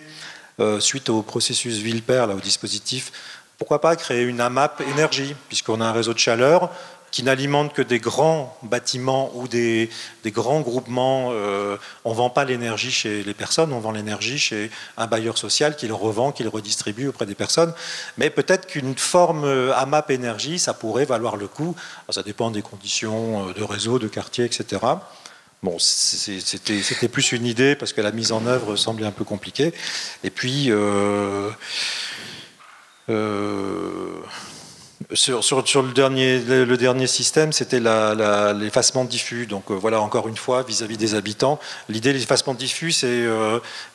suite au processus Villepert, là, au dispositif, pourquoi pas créer une AMAP énergie, puisqu'on a un réseau de chaleur qui n'alimente que des grands bâtiments ou des grands groupements. On ne vend pas l'énergie chez les personnes, on vend l'énergie chez un bailleur social qui le revend, qui le redistribue auprès des personnes. Mais peut-être qu'une forme AMAP énergie, ça pourrait valoir le coup. Alors, ça dépend des conditions de réseau, de quartier, etc. Bon, c'était plus une idée parce que la mise en œuvre semblait un peu compliquée. Et puis... Sur le dernier système, c'était l'effacement diffus. Donc voilà, encore une fois, vis-à-vis des habitants, l'idée de l'effacement diffus, c'est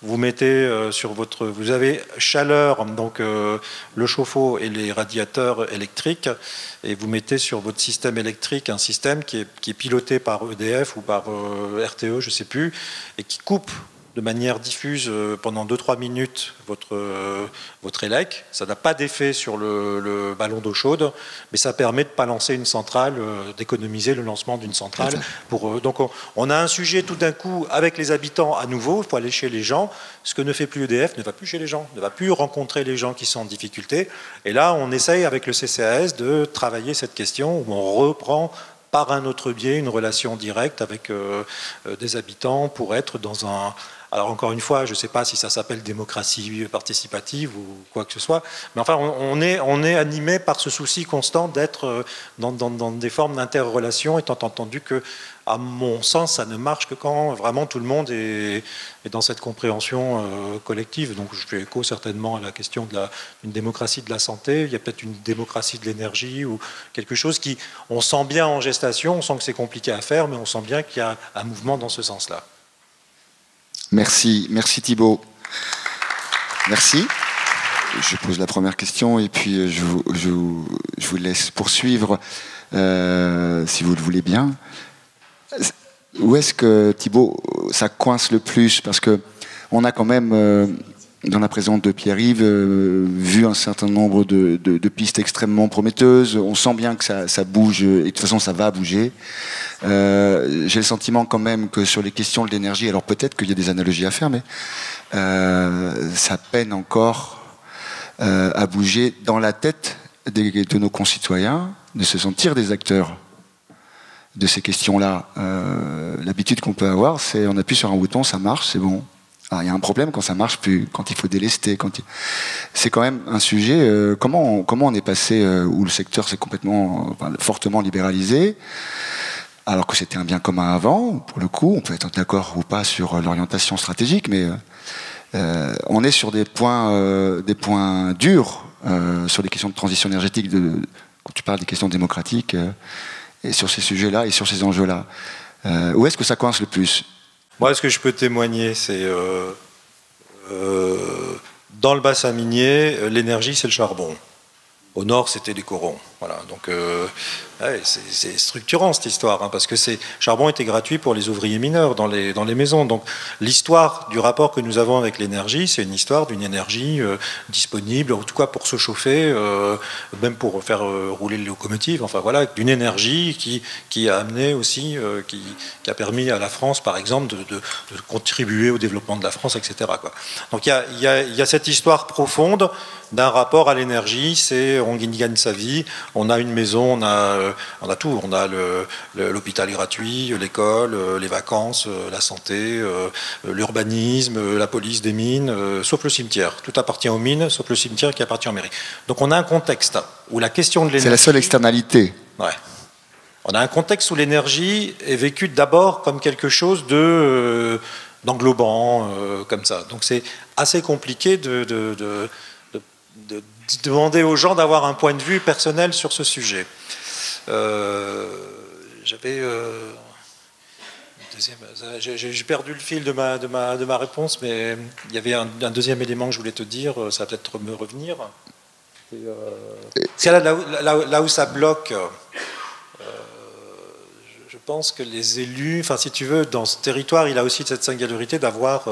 vous mettez vous avez chaleur, donc le chauffe-eau et les radiateurs électriques, et vous mettez sur votre système électrique un système qui est piloté par EDF ou par RTE, je ne sais plus, et qui coupe de manière diffuse pendant 2-3 minutes votre élec. Ça n'a pas d'effet sur le ballon d'eau chaude, mais ça permet de ne pas lancer une centrale, d'économiser le lancement d'une centrale. Donc on a un sujet tout d'un coup avec les habitants à nouveau, il faut aller chez les gens. Ce que ne fait plus EDF ne va plus chez les gens, ne va plus rencontrer les gens qui sont en difficulté. Et là, on essaye avec le CCAS de travailler cette question où on reprend par un autre biais une relation directe avec des habitants pour être dans un... Alors encore une fois, je ne sais pas si ça s'appelle démocratie participative ou quoi que ce soit, mais enfin on est animé par ce souci constant d'être dans des formes d'interrelation, étant entendu que, à mon sens, ça ne marche que quand vraiment tout le monde est dans cette compréhension collective. Donc je fais écho certainement à la question d'une démocratie de la santé. Il y a peut-être une démocratie de l'énergie ou quelque chose qui, on sent bien en gestation, on sent que c'est compliqué à faire, mais on sent bien qu'il y a un mouvement dans ce sens-là. Merci Thibault. Merci. Je pose la première question et puis je vous laisse poursuivre si vous le voulez bien. Où est-ce que, Thibault, ça coince le plus? Parce que on a quand même, dans la présence de Pierre-Yves, vu un certain nombre de pistes extrêmement prometteuses. On sent bien que ça bouge, et de toute façon ça va bouger. J'ai le sentiment quand même que sur les questions de l'énergie, alors peut-être qu'il y a des analogies à faire, mais ça peine encore à bouger dans la tête de nos concitoyens, de se sentir des acteurs de ces questions-là. L'habitude qu'on peut avoir, c'est on appuie sur un bouton, ça marche, c'est bon. Alors, il y a un problème quand ça marche plus, quand il faut délester. C'est quand même un sujet. Comment on est passé où le secteur s'est fortement libéralisé, alors que c'était un bien commun avant. Pour le coup, on peut être d'accord ou pas sur l'orientation stratégique, mais on est sur des points durs sur les questions de transition énergétique. Quand tu parles des questions démocratiques. Et sur ces sujets-là et sur ces enjeux-là. Où est-ce que ça coince le plus? Moi, ce que je peux témoigner, c'est dans le bassin minier, l'énergie, c'est le charbon. Au nord, c'était les corons. Voilà. Donc, c'est structurant cette histoire, hein, parce que le charbon était gratuit pour les ouvriers mineurs dans les maisons. Donc, l'histoire du rapport que nous avons avec l'énergie, c'est une histoire d'une énergie disponible, en tout cas pour se chauffer, même pour faire rouler les locomotives. Enfin voilà, d'une énergie qui a amené aussi, qui a permis à la France, par exemple, de contribuer au développement de la France, etc. quoi. Donc, il y a cette histoire profonde d'un rapport à l'énergie. On gagne sa vie, on a une maison, on a tout, on a l'hôpital gratuit, l'école, les vacances, la santé, l'urbanisme, la police des mines, sauf le cimetière. Tout appartient aux mines, sauf le cimetière qui appartient aux mairies. Donc on a un contexte où la question de l'énergie... C'est la seule externalité. Ouais. On a un contexte où l'énergie est vécue d'abord comme quelque chose d'englobant, comme ça. Donc c'est assez compliqué de demander aux gens d'avoir un point de vue personnel sur ce sujet. J'avais... J'ai perdu le fil de ma réponse, mais il y avait un deuxième élément que je voulais te dire, ça va peut-être me revenir. C'est là où ça bloque, je pense que les élus, enfin si tu veux, dans ce territoire, il a aussi cette singularité d'avoir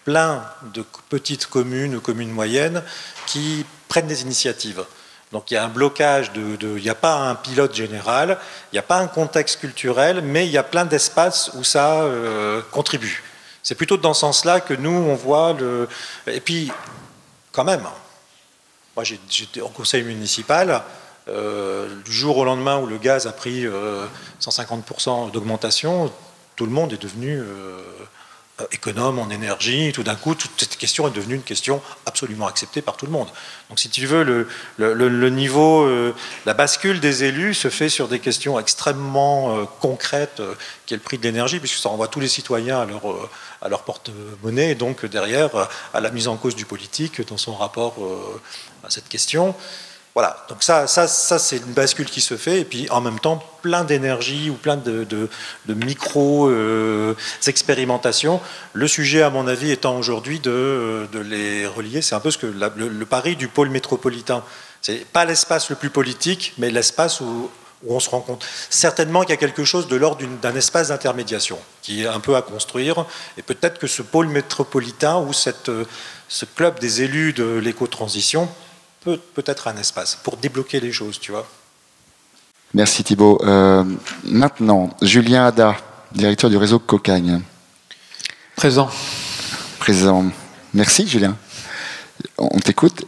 plein de petites communes ou communes moyennes qui prennent des initiatives. Donc il y a un blocage, il n'y a pas un pilote général, il n'y a pas un contexte culturel, mais il y a plein d'espaces où ça contribue. C'est plutôt dans ce sens-là que nous, on voit le... Et puis, quand même, moi j'étais au conseil municipal, du jour au lendemain où le gaz a pris 150% d'augmentation, tout le monde est devenu... économe en énergie, tout d'un coup, toute cette question est devenue une question absolument acceptée par tout le monde. Donc si tu veux, le niveau, la bascule des élus se fait sur des questions extrêmement concrètes, qui est le prix de l'énergie, puisque ça renvoie tous les citoyens à leur porte-monnaie, et donc derrière, à la mise en cause du politique dans son rapport à cette question. Voilà, donc ça c'est une bascule qui se fait, et puis en même temps, plein d'énergie ou plein de micro-expérimentations. Le sujet, à mon avis, étant aujourd'hui de les relier, c'est un peu ce que le pari du pôle métropolitain. C'est pas l'espace le plus politique, mais l'espace où on se rend compte. Certainement qu'il y a quelque chose de l'ordre d'un espace d'intermédiation, qui est un peu à construire, et peut-être que ce pôle métropolitain, ou ce club des élus de l'éco-transition, peut-être un espace pour débloquer les choses, tu vois. Merci Thibault. Maintenant, Julien Ada, directeur du réseau Cocagne. Présent. Présent. Merci Julien. On t'écoute.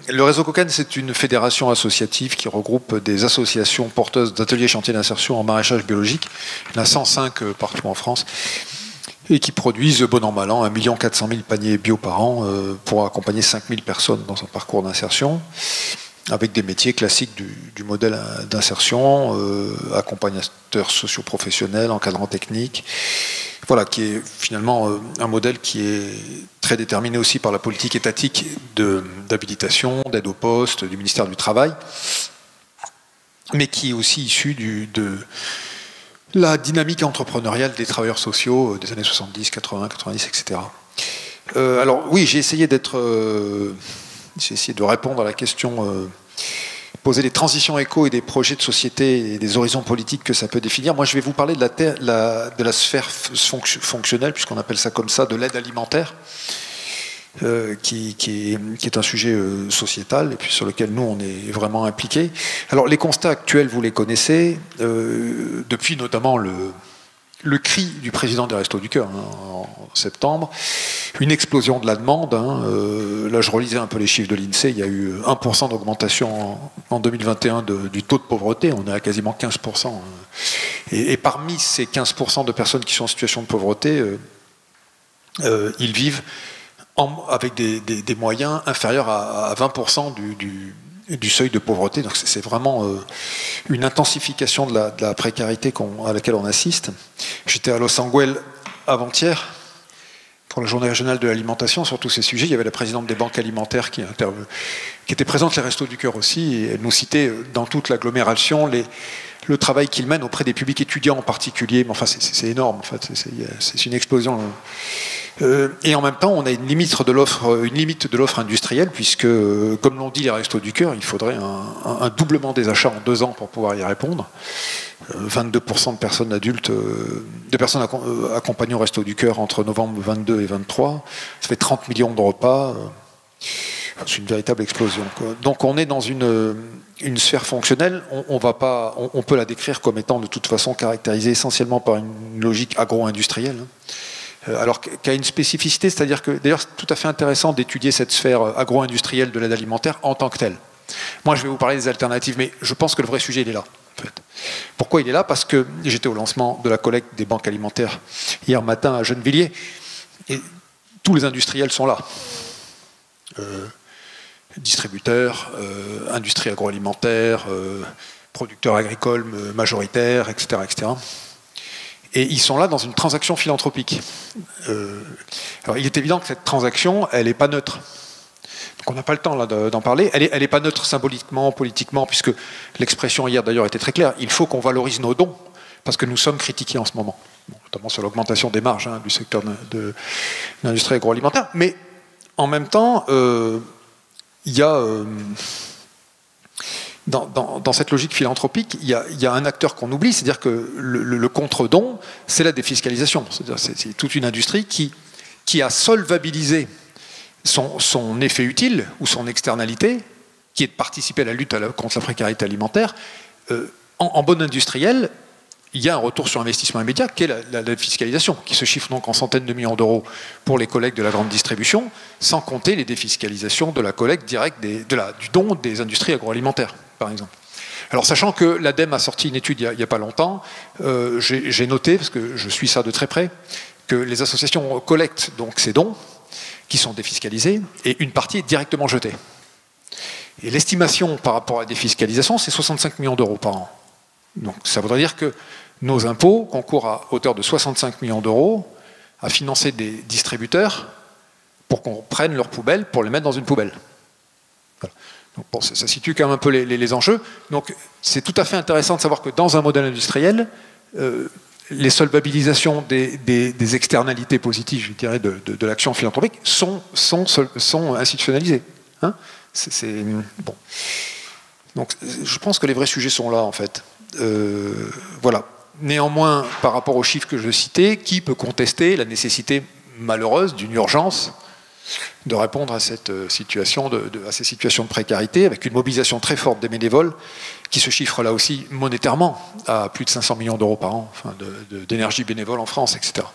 Le réseau Cocagne, c'est une fédération associative qui regroupe des associations porteuses d'ateliers chantiers d'insertion en maraîchage biologique. Il y en a 105 partout en France. Et qui produisent, bon an, mal an, 1 400 000 paniers bio par an pour accompagner 5 000 personnes dans un parcours d'insertion, avec des métiers classiques du modèle d'insertion, accompagnateur socio-professionnel, encadrant technique, voilà, qui est finalement un modèle qui est très déterminé aussi par la politique étatique d'habilitation, d'aide au poste, du ministère du Travail, mais qui est aussi issu de la dynamique entrepreneuriale des travailleurs sociaux des années 70, 80, 90, etc. Alors oui, j'ai essayé de répondre à la question poser des transitions éco et des projets de société et des horizons politiques que ça peut définir. Moi, je vais vous parler de la sphère fonctionnelle, puisqu'on appelle ça comme ça, de l'aide alimentaire, qui est un sujet sociétal et puis sur lequel nous on est vraiment impliqués. Alors les constats actuels, vous les connaissez, depuis notamment le cri du président des Restos du Cœur en septembre, une explosion de la demande. Là je relisais un peu les chiffres de l'INSEE, il y a eu 1% d'augmentation en 2021 du taux de pauvreté, on est à quasiment 15%. Et parmi ces 15% de personnes qui sont en situation de pauvreté, ils vivent avec des moyens inférieurs à 20% du seuil de pauvreté. Donc c'est vraiment une intensification de la précarité à laquelle on assiste. J'étais à Los Angeles avant-hier pour la journée régionale de l'alimentation sur tous ces sujets. Il y avait la présidente des banques alimentaires qui était présente, les Restos du Cœur aussi, et elle nous citait dans toute l'agglomération le travail qu'ils mènent auprès des publics étudiants en particulier. Mais enfin, c'est énorme. En fait. C'est une explosion. Et en même temps, on a une limite de l'offre industrielle, puisque, comme l'ont dit les Restos du Cœur, il faudrait un doublement des achats en 2 ans pour pouvoir y répondre. 22% de personnes adultes, de personnes accompagnées au Restos du Cœur entre novembre 22 et 23. Ça fait 30 millions de repas. C'est une véritable explosion, quoi. Donc on est dans une sphère fonctionnelle. On peut la décrire comme étant de toute façon caractérisée essentiellement par une logique agro-industrielle. Alors qu'il y a une spécificité, c'est-à-dire que d'ailleurs c'est tout à fait intéressant d'étudier cette sphère agro-industrielle de l'aide alimentaire en tant que telle. Moi je vais vous parler des alternatives, mais je pense que le vrai sujet il est là. En fait. Pourquoi il est là? Parce que j'étais au lancement de la collecte des banques alimentaires hier matin à Gennevilliers, et tous les industriels sont là. Distributeurs, industrie agroalimentaire, producteurs agricoles majoritaires, etc., etc. Et ils sont là dans une transaction philanthropique. Alors il est évident que cette transaction, elle n'est pas neutre. Donc on n'a pas le temps là d'en parler. Elle n'est pas neutre symboliquement, politiquement, puisque l'expression hier d'ailleurs était très claire. Il faut qu'on valorise nos dons, parce que nous sommes critiqués en ce moment, notamment sur l'augmentation des marges du secteur de l'industrie agroalimentaire. Mais en même temps, il y a... Dans cette logique philanthropique, il y a un acteur qu'on oublie, c'est-à-dire que le contre-don, c'est la défiscalisation. C'est toute une industrie qui a solvabilisé son effet utile ou son externalité, qui est de participer à la lutte contre la précarité alimentaire. En bon industriel, il y a un retour sur investissement immédiat qui est la défiscalisation, qui se chiffre donc en centaines de millions d'euros pour les collègues de la grande distribution, sans compter les défiscalisations de la collecte directe du don des industries agroalimentaires, par exemple. Alors, sachant que l'ADEME a sorti une étude il n'y a pas longtemps, j'ai noté, parce que je suis ça de très près, que les associations collectent donc ces dons, qui sont défiscalisés, et une partie est directement jetée. Et l'estimation par rapport à la défiscalisation, c'est 65 millions d'euros par an. Donc ça voudrait dire que nos impôts concourent à hauteur de 65 millions d'euros à financer des distributeurs pour qu'on prenne leurs poubelles pour les mettre dans une poubelle. Voilà. Donc, bon, ça situe quand même un peu les enjeux. Donc c'est tout à fait intéressant de savoir que dans un modèle industriel, les solvabilisations des externalités positives, je dirais, de l'action philanthropique sont institutionnalisées. Hein, bon. Donc je pense que les vrais sujets sont là, en fait. Voilà. Néanmoins, par rapport aux chiffres que je citais, qui peut contester la nécessité malheureuse d'une urgence de répondre à cette situation à ces situations de précarité, avec une mobilisation très forte des bénévoles, qui se chiffre là aussi monétairement à plus de 500 millions d'euros par an, enfin d'énergie bénévole en France, etc.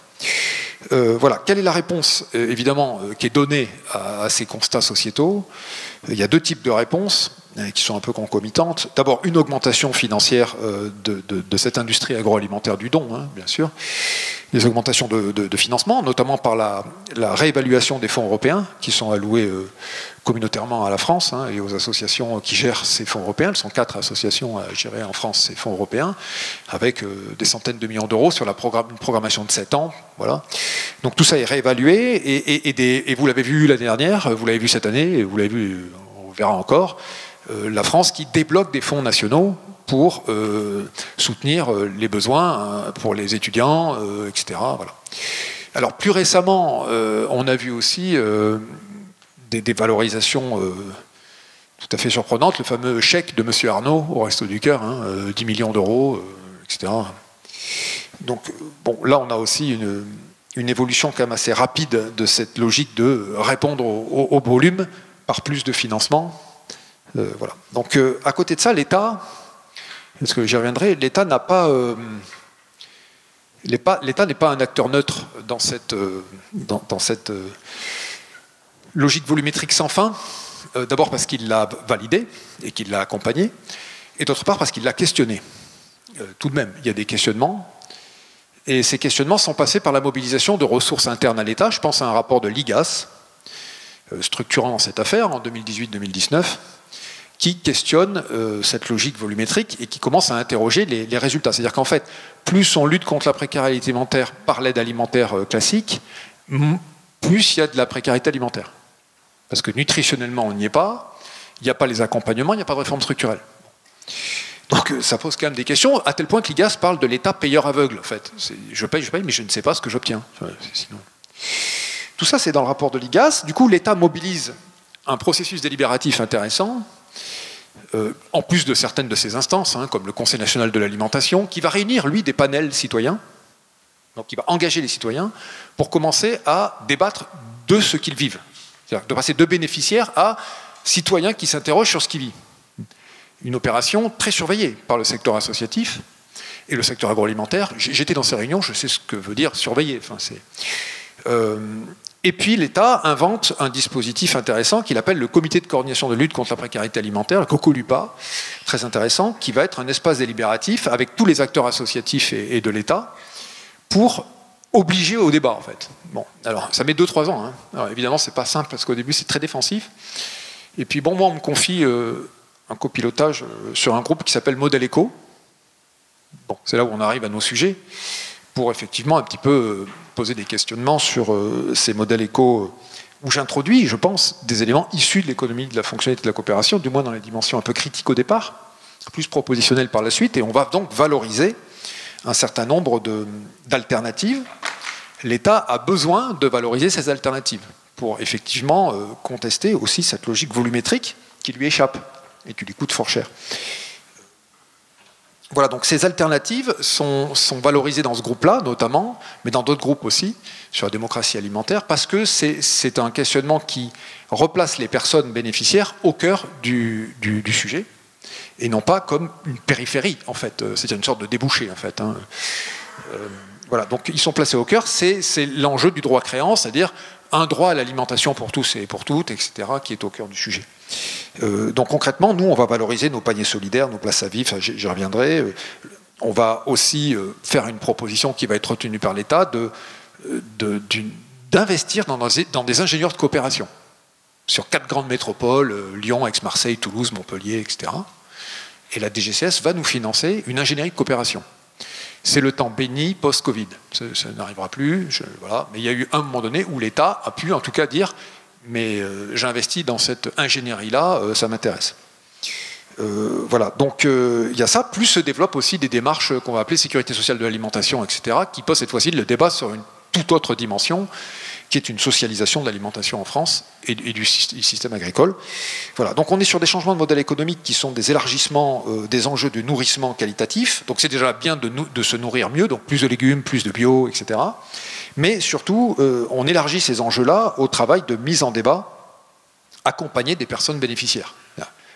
Voilà. Quelle est la réponse, évidemment, qui est donnée à ces constats sociétaux? Il y a deux types de réponses qui sont un peu concomitantes. D'abord, une augmentation financière de cette industrie agroalimentaire du don, hein, bien sûr. Des augmentations de financement, notamment par la réévaluation des fonds européens qui sont alloués communautairement à la France, hein, et aux associations qui gèrent ces fonds européens. Elles sont 4 associations à gérer en France ces fonds européens, avec des centaines de millions d'euros sur une programmation de 7 ans. Voilà. Donc tout ça est réévalué, et vous l'avez vu l'année dernière, vous l'avez vu cette année, et vous l'avez vu, on verra encore, la France qui débloque des fonds nationaux pour soutenir les besoins pour les étudiants, etc. Voilà. Alors plus récemment, on a vu aussi des valorisations tout à fait surprenantes, le fameux chèque de M. Arnaud au Resto du Cœur, hein, 10 millions d'euros, etc. Donc bon, là on a aussi une évolution quand même assez rapide de cette logique de répondre au volume par plus de financement. Voilà. Donc à côté de ça, l'État, parce que j'y reviendrai, l'État n'a pas, l'État n'est pas un acteur neutre dans cette logique volumétrique sans fin. D'abord parce qu'il l'a validé et qu'il l'a accompagné, et d'autre part parce qu'il l'a questionné. Tout de même, il y a des questionnements, et ces questionnements sont passés par la mobilisation de ressources internes à l'État. Je pense à un rapport de l'IGAS, structurant dans cette affaire en 2018-2019, qui questionne cette logique volumétrique et qui commence à interroger les résultats. C'est-à-dire qu'en fait, plus on lutte contre la précarité alimentaire par l'aide alimentaire classique, plus il y a de la précarité alimentaire. Parce que nutritionnellement, on n'y est pas, il n'y a pas les accompagnements, il n'y a pas de réforme structurelle. Donc ça pose quand même des questions, à tel point que l'IGAS parle de l'État payeur aveugle, en fait. Je paye, mais je ne sais pas ce que j'obtiens. Sinon. Tout ça, c'est dans le rapport de l'IGAS. Du coup, l'État mobilise un processus délibératif intéressant, en plus de certaines de ces instances, hein, comme le Conseil national de l'alimentation, qui va réunir, lui, des panels citoyens, donc qui va engager les citoyens pour commencer à débattre de ce qu'ils vivent. C'est-à-dire de passer de bénéficiaires à citoyens qui s'interrogent sur ce qu'ils vivent. Une opération très surveillée par le secteur associatif et le secteur agroalimentaire. J'étais dans ces réunions, je sais ce que veut dire surveiller. Enfin, et puis l'État invente un dispositif intéressant qu'il appelle le comité de coordination de lutte contre la précarité alimentaire, le COCOLUPA, très intéressant, qui va être un espace délibératif avec tous les acteurs associatifs et de l'État pour obliger au débat, en fait. Bon, alors ça met 2-3 ans. Hein. Alors, évidemment, c'est pas simple parce qu'au début c'est très défensif. Et puis bon, moi on me confie un copilotage sur un groupe qui s'appelle Modèle Éco. Bon, c'est là où on arrive à nos sujets. pour effectivement un petit peu poser des questionnements sur ces modèles éco, où j'introduis, je pense, des éléments issus de l'économie de la fonctionnalité de la coopération, du moins dans les dimensions un peu critiques au départ, plus propositionnelles par la suite, et on va donc valoriser un certain nombre d'alternatives. L'État a besoin de valoriser ces alternatives pour effectivement contester aussi cette logique volumétrique qui lui échappe et qui lui coûte fort cher. Voilà, donc ces alternatives sont valorisées dans ce groupe-là, notamment, mais dans d'autres groupes aussi, sur la démocratie alimentaire, parce que c'est un questionnement qui replace les personnes bénéficiaires au cœur du sujet, et non pas comme une périphérie, en fait. C'est une sorte de débouché, en fait. Hein. Voilà, donc ils sont placés au cœur, c'est l'enjeu du droit créant, c'est-à-dire un droit à l'alimentation pour tous et pour toutes, etc., qui est au cœur du sujet. Donc concrètement, nous, on va valoriser nos paniers solidaires, nos places à vivre, enfin, j'y reviendrai. On va aussi faire une proposition qui va être retenue par l'État d'investir dans des ingénieurs de coopération sur 4 grandes métropoles, Lyon, Aix-Marseille, Toulouse, Montpellier, etc. Et la DGCS va nous financer une ingénierie de coopération. C'est le temps béni post-Covid. Ça n'arrivera plus, voilà. Mais il y a eu un moment donné où l'État a pu en tout cas dire mais j'investis dans cette ingénierie-là, ça m'intéresse. Voilà, donc il y a ça, plus se développent aussi des démarches qu'on va appeler sécurité sociale de l'alimentation, etc., qui posent cette fois-ci le débat sur une toute autre dimension, qui est une socialisation de l'alimentation en France et du système agricole. Voilà, donc on est sur des changements de modèle économique qui sont des élargissements des enjeux de nourrissement qualitatif, donc c'est déjà bien de se nourrir mieux, donc plus de légumes, plus de bio, etc., mais surtout, on élargit ces enjeux-là au travail de mise en débat accompagné des personnes bénéficiaires.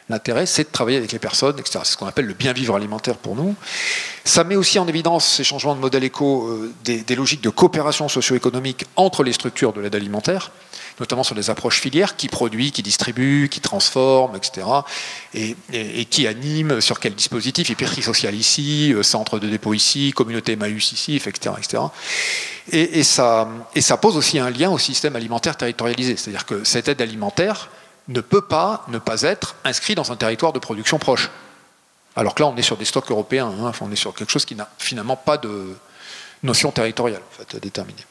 L'intérêt, c'est de travailler avec les personnes, etc. C'est ce qu'on appelle le bien-vivre alimentaire pour nous. Ça met aussi en évidence ces changements de modèle éco, des logiques de coopération socio-économique entre les structures de l'aide alimentaire, notamment sur des approches filières, qui produit, qui distribue, qui transforme, etc. Et qui anime, sur quel dispositif, épicerie sociale ici, centre de dépôt ici, communauté Emmaüs ici, etc. etc. Et ça pose aussi un lien au système alimentaire territorialisé. C'est-à-dire que cette aide alimentaire ne peut pas ne pas être inscrit dans un territoire de production proche. Alors que là, on est sur des stocks européens, hein, on est sur quelque chose qui n'a finalement pas de notion territoriale en fait, à déterminer.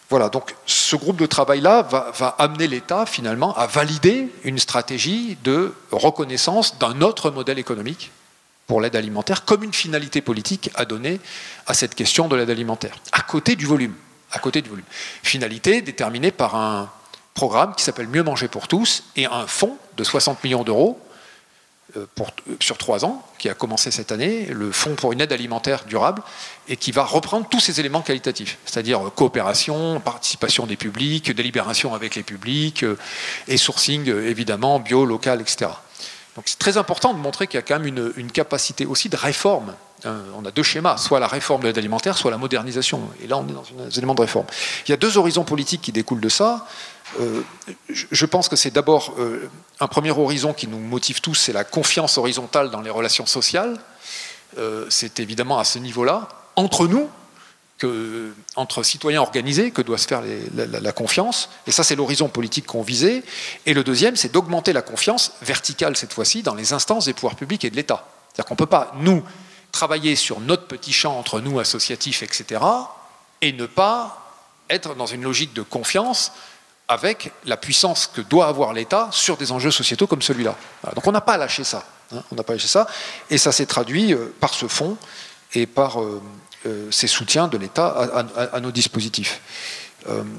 Voilà, donc ce groupe de travail-là va amener l'État finalement à valider une stratégie de reconnaissance d'un autre modèle économique pour l'aide alimentaire comme une finalité politique à donner à cette question de l'aide alimentaire, à côté du volume. Finalité déterminée par un programme qui s'appelle Mieux manger pour tous et un fonds de 60 millions d'euros sur 3 ans, qui a commencé cette année, le fonds pour une aide alimentaire durable, et qui va reprendre tous ces éléments qualitatifs, c'est-à-dire coopération, participation des publics, délibération avec les publics, et sourcing évidemment, bio, local, etc. Donc c'est très important de montrer qu'il y a quand même une capacité aussi de réforme. On a 2 schémas, soit la réforme de l'aide alimentaire, soit la modernisation. Et là, on est dans un élément de réforme. Il y a 2 horizons politiques qui découlent de ça. Je pense que c'est d'abord un premier horizon qui nous motive tous, c'est la confiance horizontale dans les relations sociales. C'est évidemment à ce niveau-là, entre nous, entre citoyens organisés, que doit se faire la confiance. Et ça, c'est l'horizon politique qu'on visait. Et le deuxième, c'est d'augmenter la confiance verticale, cette fois-ci, dans les instances des pouvoirs publics et de l'État. C'est-à-dire qu'on ne peut pas, nous, travailler sur notre petit champ entre nous, associatifs, etc., et ne pas être dans une logique de confiance avec la puissance que doit avoir l'État sur des enjeux sociétaux comme celui-là. Voilà. Donc on n'a pas lâché ça. Hein, on n'a pas lâché ça. Et ça s'est traduit par ce fonds et par ces soutiens de l'État à nos dispositifs.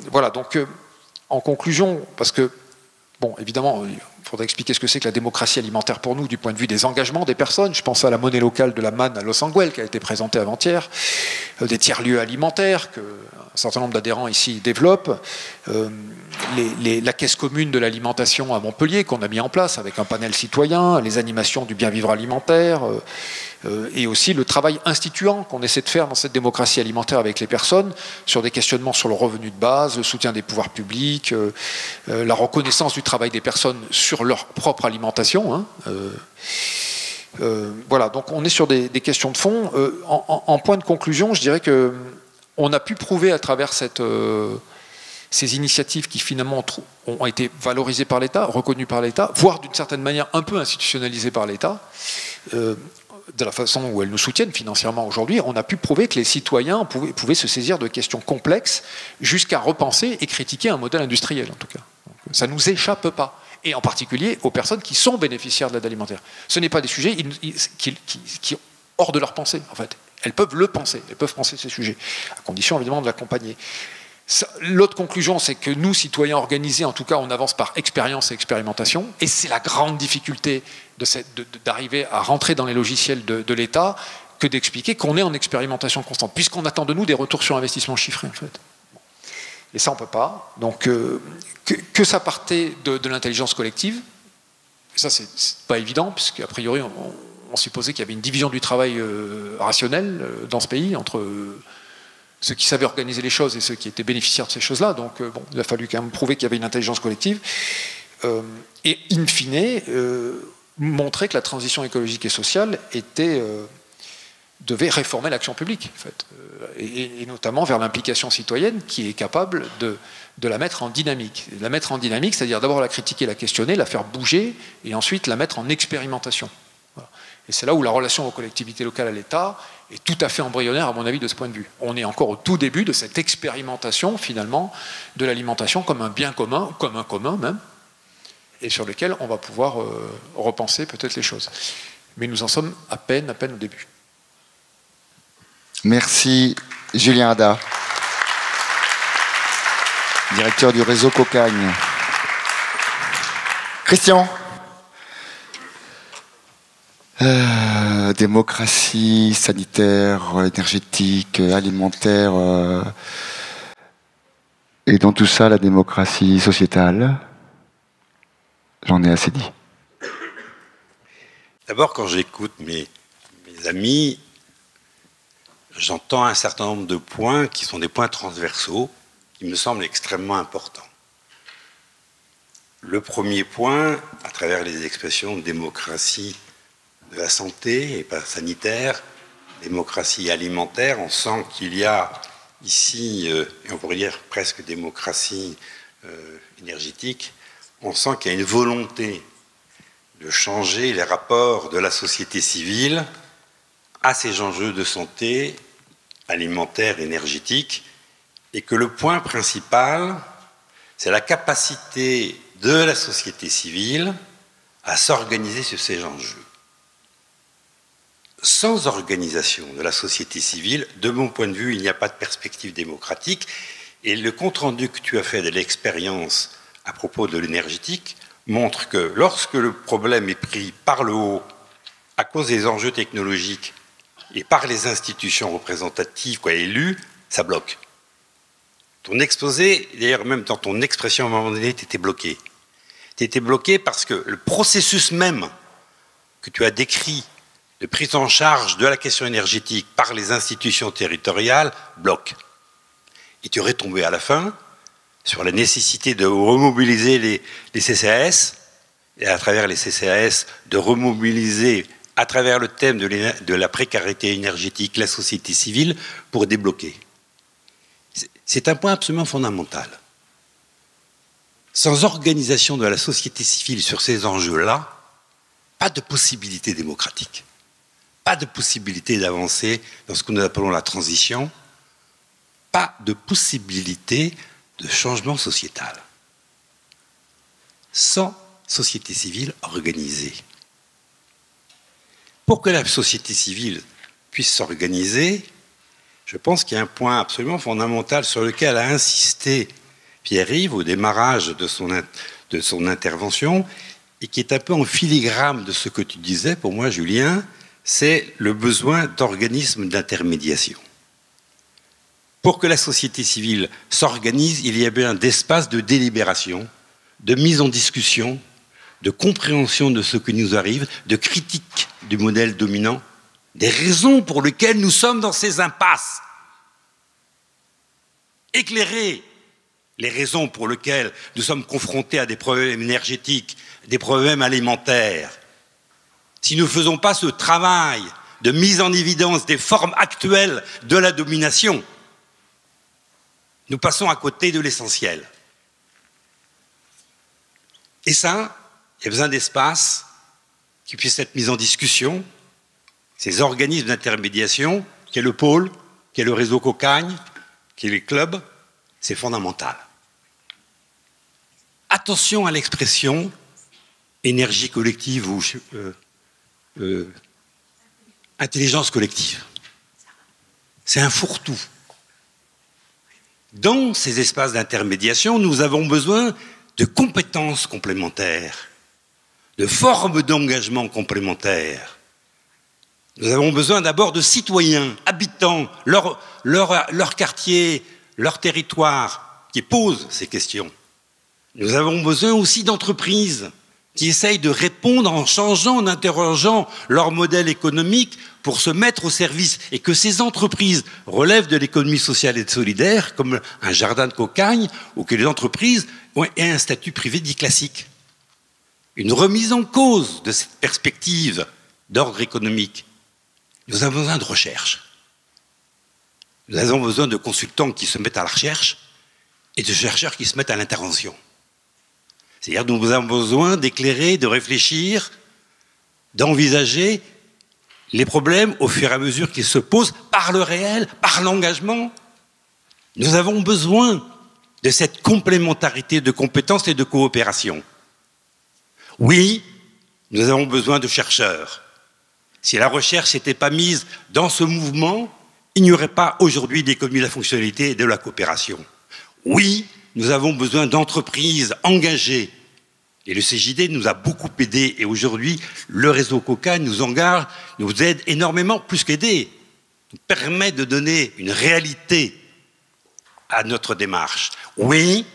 Voilà, donc en conclusion, parce que, bon, évidemment, il faudrait expliquer ce que c'est que la démocratie alimentaire pour nous du point de vue des engagements des personnes. Je pense à la monnaie locale de la manne à Los Angeles qui a été présentée avant-hier, des tiers-lieux alimentaires qu'un certain nombre d'adhérents ici développent, la caisse commune de l'alimentation à Montpellier qu'on a mis en place avec un panel citoyen, les animations du bien-vivre alimentaire, et aussi le travail instituant qu'on essaie de faire dans cette démocratie alimentaire avec les personnes sur des questionnements sur le revenu de base, le soutien des pouvoirs publics, la reconnaissance du travail des personnes sur leur propre alimentation. Hein, voilà, donc on est sur des questions de fond. En point de conclusion, je dirais qu'on a pu prouver à travers ces initiatives qui finalement ont été valorisées par l'État, reconnues par l'État, voire d'une certaine manière un peu institutionnalisées par l'État, de la façon où elles nous soutiennent financièrement aujourd'hui, on a pu prouver que les citoyens pouvaient se saisir de questions complexes jusqu'à repenser et critiquer un modèle industriel, en tout cas. Donc, ça ne nous échappe pas. Et en particulier aux personnes qui sont bénéficiaires de l'aide alimentaire. Ce n'est pas des sujets qui sont hors de leur pensée, en fait. Elles peuvent le penser, elles peuvent penser ces sujets, à condition évidemment de l'accompagner. L'autre conclusion, c'est que nous, citoyens organisés, en tout cas, on avance par expérience et expérimentation, et c'est la grande difficulté d'arriver à rentrer dans les logiciels de l'État que d'expliquer qu'on est en expérimentation constante, puisqu'on attend de nous des retours sur investissement chiffrés, en fait. Et ça, on ne peut pas. Donc, que ça partait de l'intelligence collective, ça, c'est pas évident, puisqu'a priori, on supposait qu'il y avait une division du travail rationnel dans ce pays, entre ceux qui savaient organiser les choses et ceux qui étaient bénéficiaires de ces choses-là. Donc, bon, il a fallu quand même prouver qu'il y avait une intelligence collective. Et, in fine, montrer que la transition écologique et sociale devait réformer l'action publique, en fait, et notamment vers l'implication citoyenne qui est capable de la mettre en dynamique. La mettre en dynamique, c'est-à-dire d'abord la critiquer, la questionner, la faire bouger, et ensuite la mettre en expérimentation. Voilà. Et c'est là où la relation aux collectivités locales à l'État est tout à fait embryonnaire, à mon avis, de ce point de vue. On est encore au tout début de cette expérimentation, finalement, de l'alimentation comme un bien commun, comme un commun même, et sur lequel on va pouvoir repenser peut-être les choses. Mais nous en sommes à peine au début. Merci Julien Ada, directeur du réseau Cocagne. Christian. Démocratie sanitaire, énergétique, alimentaire, et dans tout ça, la démocratie sociétale. J'en ai assez dit. D'abord, quand j'écoute mes amis, j'entends un certain nombre de points qui sont des points transversaux, qui me semblent extrêmement importants. Le premier point, à travers les expressions de démocratie de la santé et pas sanitaire, démocratie alimentaire, on sent qu'il y a ici, et on pourrait dire presque démocratie énergétique, on sent qu'il y a une volonté de changer les rapports de la société civile à ces enjeux de santé alimentaire, énergétique, et que le point principal, c'est la capacité de la société civile à s'organiser sur ces enjeux. Sans organisation de la société civile, de mon point de vue, il n'y a pas de perspective démocratique, et le compte-rendu que tu as fait de l'expérience à propos de l'énergétique montre que lorsque le problème est pris par le haut, à cause des enjeux technologiques, et par les institutions représentatives, élues, ça bloque. Ton exposé, d'ailleurs même dans ton expression à un moment donné, tu étais bloqué. Tu étais bloqué parce que le processus même que tu as décrit de prise en charge de la question énergétique par les institutions territoriales bloque. Et tu aurais tombé à la fin sur la nécessité de remobiliser les CCAS, et à travers les CCAS, de remobiliser à travers le thème de la précarité énergétique, la société civile, pour débloquer. C'est un point absolument fondamental. Sans organisation de la société civile sur ces enjeux-là, pas de possibilité démocratique, pas de possibilité d'avancer dans ce que nous appelons la transition, pas de possibilité de changement sociétal. Sans société civile organisée. Pour que la société civile puisse s'organiser, je pense qu'il y a un point absolument fondamental sur lequel a insisté Pierre-Yves au démarrage de son intervention, et qui est un peu en filigrane de ce que tu disais, pour moi, Julien, c'est le besoin d'organismes d'intermédiation. Pour que la société civile s'organise, il y a bien d'espace de délibération, de mise en discussion, de compréhension de ce qui nous arrive, de critique du modèle dominant, des raisons pour lesquelles nous sommes dans ces impasses. Éclairer les raisons pour lesquelles nous sommes confrontés à des problèmes énergétiques, des problèmes alimentaires. Si nous ne faisons pas ce travail de mise en évidence des formes actuelles de la domination, nous passons à côté de l'essentiel. Et ça, il y a besoin d'espace qui puisse être mis en discussion, ces organismes d'intermédiation, qu'est le pôle, qu'est le réseau Cocagne, qu'est les clubs, c'est fondamental. Attention à l'expression énergie collective ou intelligence collective. C'est un fourre-tout. Dans ces espaces d'intermédiation, nous avons besoin de compétences complémentaires, de formes d'engagement complémentaires. Nous avons besoin d'abord de citoyens, habitants, leur quartier, leur territoire, qui posent ces questions. Nous avons besoin aussi d'entreprises qui essayent de répondre en changeant, en interrogeant leur modèle économique pour se mettre au service, et que ces entreprises relèvent de l'économie sociale et solidaire, comme un jardin de Cocagne, ou que les entreprises aient un statut privé dit classique. Une remise en cause de cette perspective d'ordre économique. Nous avons besoin de recherche. Nous avons besoin de consultants qui se mettent à la recherche et de chercheurs qui se mettent à l'intervention. C'est-à-dire que nous avons besoin d'éclairer, de réfléchir, d'envisager les problèmes au fur et à mesure qu'ils se posent par le réel, par l'engagement. Nous avons besoin de cette complémentarité de compétences et de coopération. Oui, nous avons besoin de chercheurs. Si la recherche n'était pas mise dans ce mouvement, il n'y aurait pas aujourd'hui d'économie de la fonctionnalité et de la coopération. Oui, nous avons besoin d'entreprises engagées. Et le CJD nous a beaucoup aidé. Et aujourd'hui, le réseau Cocagne nous engage, nous aide énormément, plus qu'aider. Nous permet de donner une réalité à notre démarche. Oui,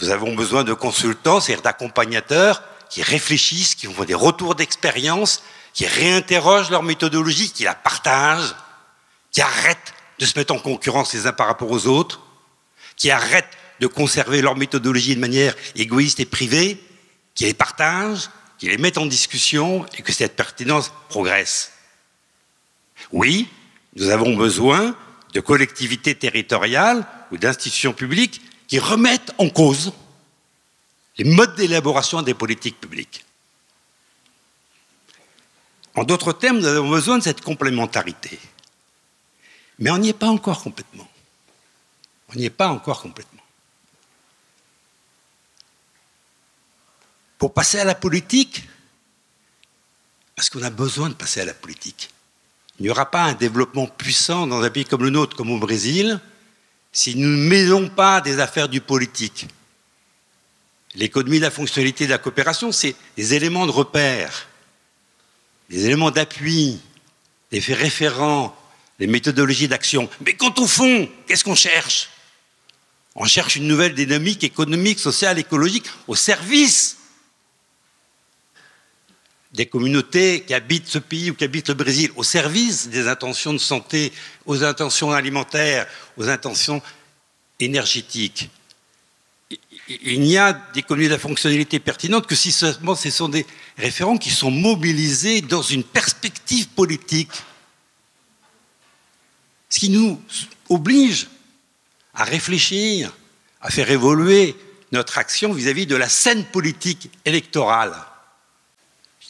nous avons besoin de consultants, c'est-à-dire d'accompagnateurs qui réfléchissent, qui font des retours d'expérience, qui réinterrogent leur méthodologie, qui la partagent, qui arrêtent de se mettre en concurrence les uns par rapport aux autres, qui arrêtent de conserver leur méthodologie de manière égoïste et privée, qui les partagent, qui les mettent en discussion et que cette pertinence progresse. Oui, nous avons besoin de collectivités territoriales ou d'institutions publiques qui remettent en cause les modes d'élaboration des politiques publiques. En d'autres termes, nous avons besoin de cette complémentarité. Mais on n'y est pas encore complètement. On n'y est pas encore complètement. Pour passer à la politique, parce qu'on a besoin de passer à la politique, il n'y aura pas un développement puissant dans un pays comme le nôtre, comme au Brésil, si nous ne mêlons pas des affaires du politique. L'économie de la fonctionnalité de la coopération, c'est des éléments de repère, des éléments d'appui, des faits référents, des méthodologies d'action. Mais quand au fond, qu'est-ce qu'on cherche? On cherche une nouvelle dynamique économique, sociale, écologique au service des communautés qui habitent ce pays ou qui habitent le Brésil, au service des intentions de santé, aux intentions alimentaires, aux intentions énergétiques. Il n'y a d'économie de la fonctionnalité pertinente que si seulement ce sont des référents qui sont mobilisés dans une perspective politique. Ce qui nous oblige à réfléchir, à faire évoluer notre action vis-à-vis de la scène politique électorale.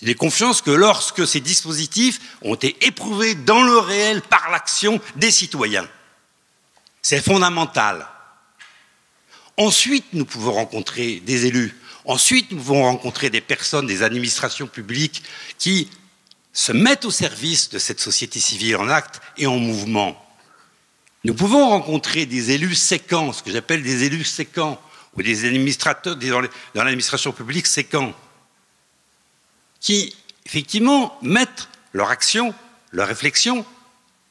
J'ai confiance que lorsque ces dispositifs ont été éprouvés dans le réel par l'action des citoyens, c'est fondamental. Ensuite, nous pouvons rencontrer des élus. Ensuite, nous pouvons rencontrer des personnes, des administrations publiques qui se mettent au service de cette société civile en acte et en mouvement. Nous pouvons rencontrer des élus séquents, ce que j'appelle des élus séquents, ou des administrateurs dans l'administration publique séquents, qui, effectivement, mettent leur action, leur réflexion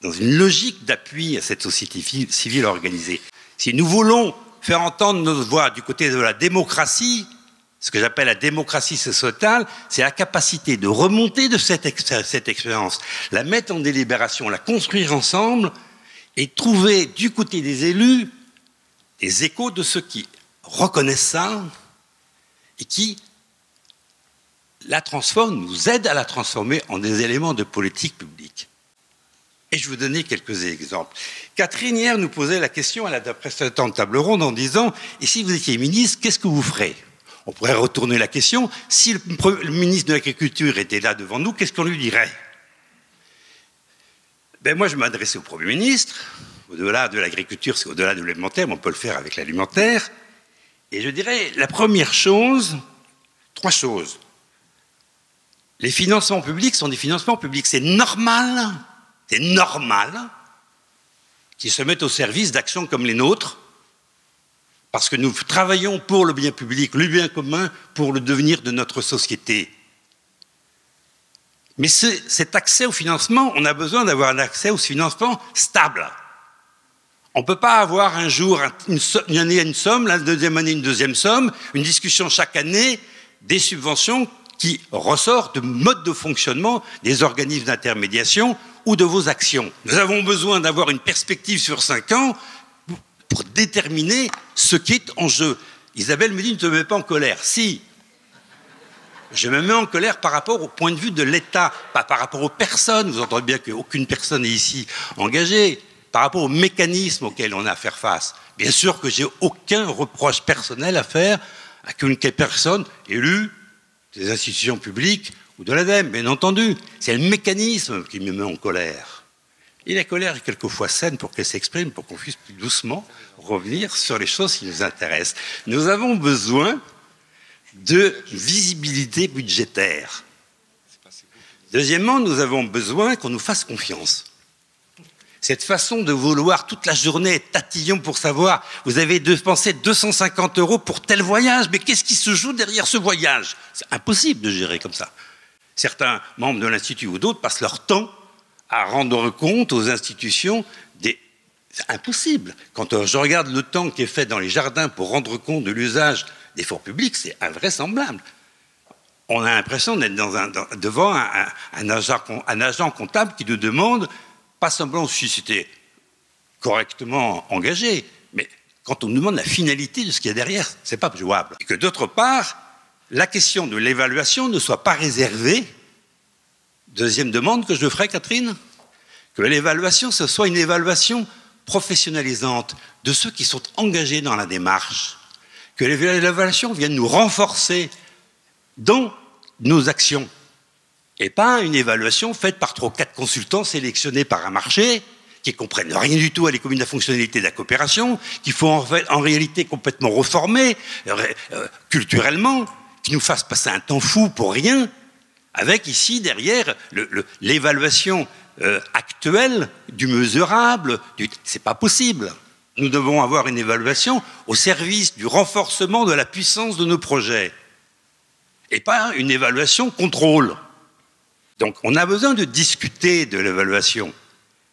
dans une logique d'appui à cette société civile organisée. Si nous voulons faire entendre notre voix du côté de la démocratie, ce que j'appelle la démocratie sociétale, c'est la capacité de remonter de cette expérience, la mettre en délibération, la construire ensemble et trouver du côté des élus des échos de ceux qui reconnaissent ça et qui la transforment, nous aident à la transformer en des éléments de politique publique. Et je vais vous donner quelques exemples. Catherine, hier, nous posait la question à la précédente table ronde en disant « Et si vous étiez ministre, qu'est-ce que vous ferez ?» On pourrait retourner la question. Si le ministre de l'Agriculture était là devant nous, qu'est-ce qu'on lui dirait? Ben moi, je m'adressais au Premier ministre. Au-delà de l'agriculture, c'est au-delà de l'alimentaire, mais on peut le faire avec l'alimentaire. Et je dirais, la première chose, 3 choses. Les financements publics sont des financements publics. C'est normal qu'ils se mettent au service d'actions comme les nôtres, parce que nous travaillons pour le bien public, le bien commun, pour le devenir de notre société. Mais cet accès au financement, on a besoin d'avoir un accès au financement stable. On ne peut pas avoir un jour, une année une somme, la deuxième année une deuxième somme, une discussion chaque année des subventions qui ressortent de mode de fonctionnement des organismes d'intermédiation ou de vos actions. Nous avons besoin d'avoir une perspective sur 5 ans pour déterminer ce qui est en jeu. Isabelle me dit, ne te mets pas en colère. Si, je me mets en colère par rapport au point de vue de l'État, pas par rapport aux personnes. Vous entendez bien qu'aucune personne n'est ici engagée. Par rapport aux mécanismes auxquels on a à faire face. Bien sûr que j'ai aucun reproche personnel à faire à qu'une personne élue des institutions publiques ou de l'ADEME, bien entendu. C'est le mécanisme qui me met en colère. Et la colère est quelquefois saine pour qu'elle s'exprime, pour qu'on puisse plus doucement revenir sur les choses qui nous intéressent. Nous avons besoin de visibilité budgétaire. Deuxièmement, nous avons besoin qu'on nous fasse confiance. Cette façon de vouloir toute la journée être tatillon pour savoir, vous avez dépensé 250 € pour tel voyage, mais qu'est-ce qui se joue derrière ce voyage? C'est impossible de gérer comme ça. Certains membres de l'Institut ou d'autres passent leur temps à rendre compte aux institutions des... C'est impossible. Quand je regarde le temps qui est fait dans les jardins pour rendre compte de l'usage des fonds publics, c'est invraisemblable. On a l'impression d'être devant un agent comptable qui nous demande pas simplement si c'était correctement engagé, mais quand on nous demande la finalité de ce qu'il y a derrière, c'est pas jouable. Et que d'autre part, la question de l'évaluation ne soit pas réservée. Deuxième demande que je ferai, Catherine, que l'évaluation, ce soit une évaluation professionnalisante de ceux qui sont engagés dans la démarche. Que l'évaluation vienne nous renforcer dans nos actions. Et pas une évaluation faite par 3 ou 4 consultants sélectionnés par un marché, qui ne comprennent rien du tout à l'économie de la fonctionnalité de la coopération, qu'il faut en réalité complètement reformer culturellement, qui nous fassent passer un temps fou pour rien, avec ici derrière l'évaluation actuelle du mesurable. C'est pas possible. Nous devons avoir une évaluation au service du renforcement de la puissance de nos projets, et pas une évaluation contrôle. Donc on a besoin de discuter de l'évaluation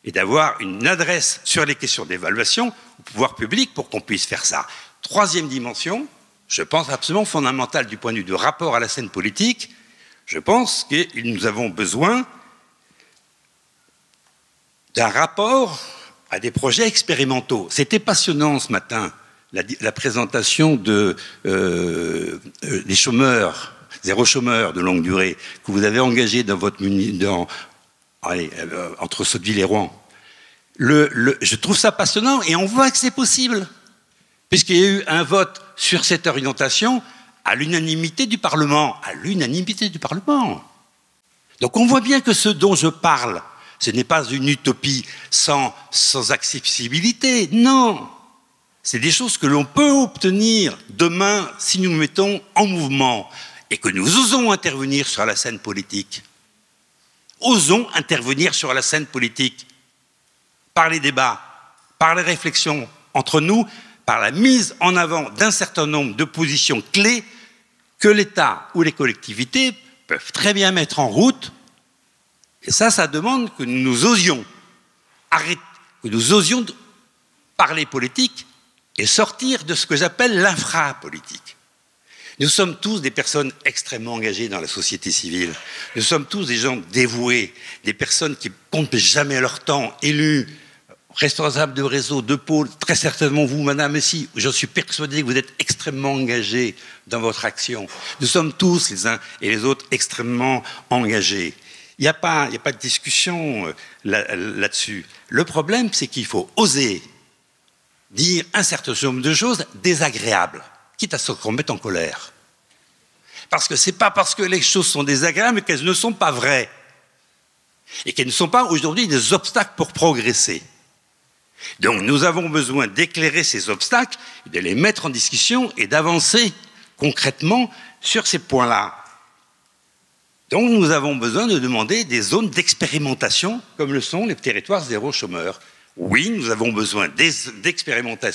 et d'avoir une adresse sur les questions d'évaluation au pouvoir public pour qu'on puisse faire ça. Troisième dimension, je pense absolument fondamentale du point de vue du rapport à la scène politique, je pense que nous avons besoin d'un rapport à des projets expérimentaux. C'était passionnant ce matin, la présentation des chômeurs, 0 chômeurs de longue durée, que vous avez engagé dans votre entre Sotteville et Rouen. Je trouve ça passionnant et on voit que c'est possible, puisqu'il y a eu un vote sur cette orientation à l'unanimité du Parlement. À l'unanimité du Parlement. Donc on voit bien que ce dont je parle, ce n'est pas une utopie sans accessibilité, non. C'est des choses que l'on peut obtenir demain si nous nous mettons en mouvement. Et que nous osons intervenir sur la scène politique. Osons intervenir sur la scène politique par les débats, par les réflexions entre nous, par la mise en avant d'un certain nombre de positions clés que l'État ou les collectivités peuvent très bien mettre en route. Et ça demande que nous osions arrêter, que nous osions parler politique et sortir de ce que j'appelle l'infrapolitique. Nous sommes tous des personnes extrêmement engagées dans la société civile. Nous sommes tous des gens dévoués, des personnes qui ne comptent jamais leur temps, élus, responsables de réseaux, de pôles, très certainement vous, madame, aussi. Je suis persuadé que vous êtes extrêmement engagés dans votre action. Nous sommes tous, les uns et les autres, extrêmement engagés. Il n'y a pas de discussion là-dessus. Le problème, c'est qu'il faut oser dire un certain nombre de choses désagréables, quitte à se remettre en colère. Parce que ce n'est pas parce que les choses sont désagréables qu'elles ne sont pas vraies. et qui ne sont pas aujourd'hui des obstacles pour progresser. Donc nous avons besoin d'éclairer ces obstacles, de les mettre en discussion et d'avancer concrètement sur ces points-là. Donc nous avons besoin de demander des zones d'expérimentation, comme le sont les territoires zéro chômeur. Oui, nous avons besoin d'expérimenter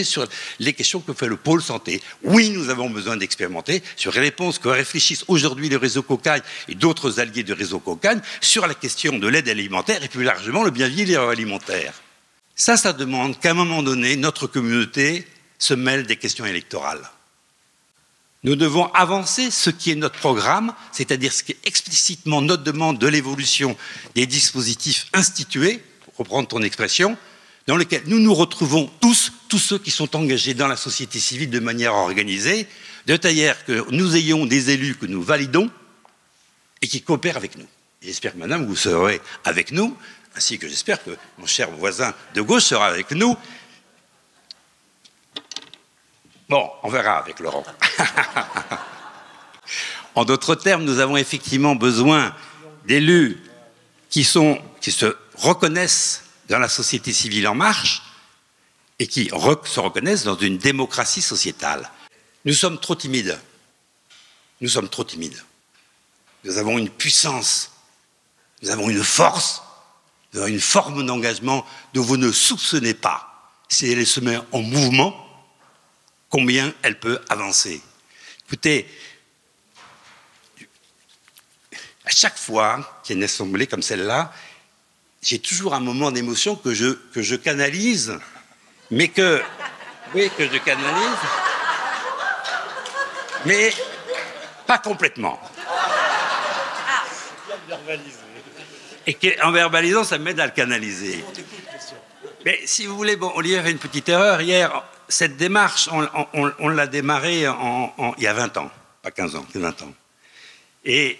sur les questions que fait le pôle santé. Oui, nous avons besoin d'expérimenter sur les réponses que réfléchissent aujourd'hui le réseau Cocagne et d'autres alliés du réseau Cocagne sur la question de l'aide alimentaire et plus largement le bien-vivre alimentaire. Ça demande qu'à un moment donné, notre communauté se mêle des questions électorales. Nous devons avancer ce qui est notre programme, c'est-à-dire ce qui est explicitement notre demande de l'évolution des dispositifs institués, pour reprendre ton expression, dans lesquels nous nous retrouvons tous ceux qui sont engagés dans la société civile de manière organisée, de manière que nous ayons des élus que nous validons et qui coopèrent avec nous. J'espère que madame, vous serez avec nous, ainsi que j'espère que mon cher voisin de gauche sera avec nous. Bon, on verra avec Laurent. En d'autres termes, nous avons effectivement besoin d'élus qui se reconnaissent dans la société civile en marche et qui se reconnaissent dans une démocratie sociétale. Nous sommes trop timides. Nous sommes trop timides. Nous avons une puissance, nous avons une force, nous avons une forme d'engagement dont vous ne soupçonnez pas, si elle se met en mouvement, combien elle peut avancer. Écoutez, à chaque fois qu'il y a une assemblée comme celle-là, j'ai toujours un moment d'émotion que je canalise, mais que je canalise, mais pas complètement. Et en verbalisant, ça m'aide à le canaliser. Mais si vous voulez, bon, Olivier a fait une petite erreur hier. Cette démarche, on l'a démarrée il y a 20 ans, pas 15 ans, 20 ans. Et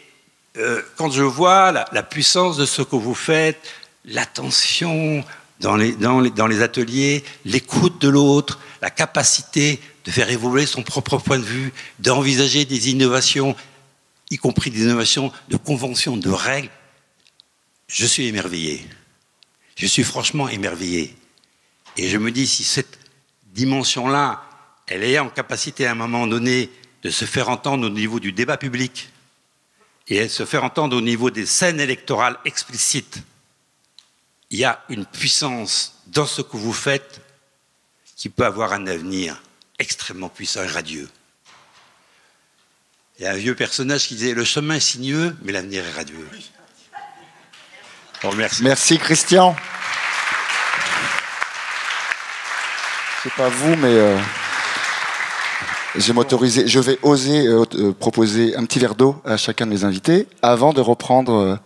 quand je vois la puissance de ce que vous faites, l'attention dans les ateliers, l'écoute de l'autre, la capacité de faire évoluer son propre point de vue, d'envisager des innovations, y compris des innovations de conventions, de règles, je suis émerveillé. Je suis franchement émerveillé. Et je me dis, si cette dimension-là, elle est en capacité à un moment donné de se faire entendre au niveau du débat public et de se faire entendre au niveau des scènes électorales explicites, il y a une puissance dans ce que vous faites qui peut avoir un avenir extrêmement puissant et radieux. Il y a un vieux personnage qui disait « Le chemin est sinueux, mais l'avenir est radieux ». Bon, merci. Merci Christian. C'est pas vous, mais je vais oser proposer un petit verre d'eau à chacun de mes invités avant de reprendre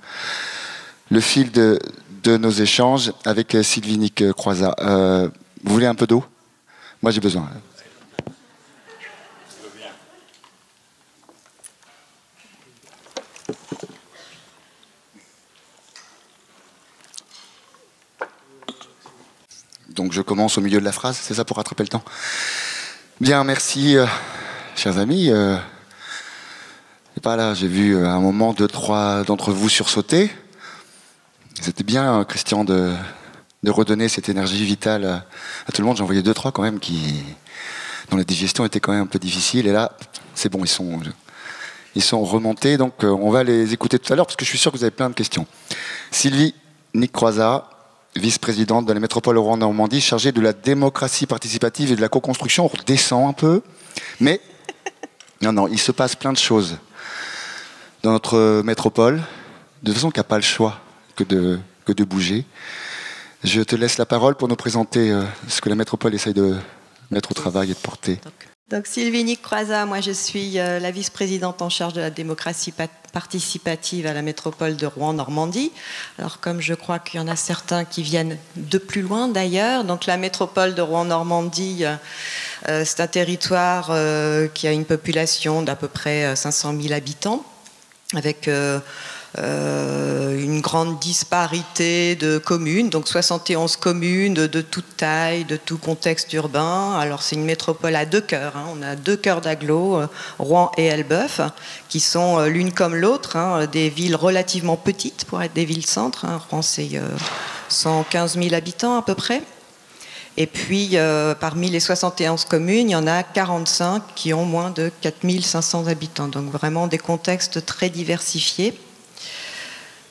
le fil de nos échanges avec Sylvie Nick Croizat. Vous voulez un peu d'eau? Moi, j'ai besoin. Donc je commence au milieu de la phrase, c'est ça pour rattraper le temps? Bien, merci, chers amis. Là, j'ai vu à un moment 2-3 d'entre vous sursauter. C'était bien, Christian, de redonner cette énergie vitale à tout le monde. J'en voyais 2-3 quand même dont la digestion était quand même un peu difficile. Et là, c'est bon, ils sont remontés. Donc on va les écouter tout à l'heure parce que je suis sûr que vous avez plein de questions. Sylvie Nick Croizat, vice-présidente de la métropole Rouen-Normandie, chargée de la démocratie participative et de la co-construction. On redescend un peu, mais non, il se passe plein de choses dans notre métropole, de façon qu'il n'y a pas le choix que de bouger. Je te laisse la parole pour nous présenter ce que la métropole essaye de mettre au travail et de porter. Donc Sylvie Nick Croizat, moi je suis la vice-présidente en charge de la démocratie participative à la métropole de Rouen-Normandie. Alors comme je crois qu'il y en a certains qui viennent de plus loin d'ailleurs, donc la métropole de Rouen-Normandie, c'est un territoire qui a une population d'à peu près 500 000 habitants, avec une grande disparité de communes, donc 71 communes de toute taille, de tout contexte urbain. Alors c'est une métropole à deux cœurs, hein. On a deux cœurs d'agglo, Rouen et Elbeuf, qui sont l'une comme l'autre, hein, des villes relativement petites pour être des villes-centres, hein. Rouen c'est 115 000 habitants à peu près. Et puis, parmi les 71 communes, il y en a 45 qui ont moins de 4 500 habitants. Donc, vraiment des contextes très diversifiés.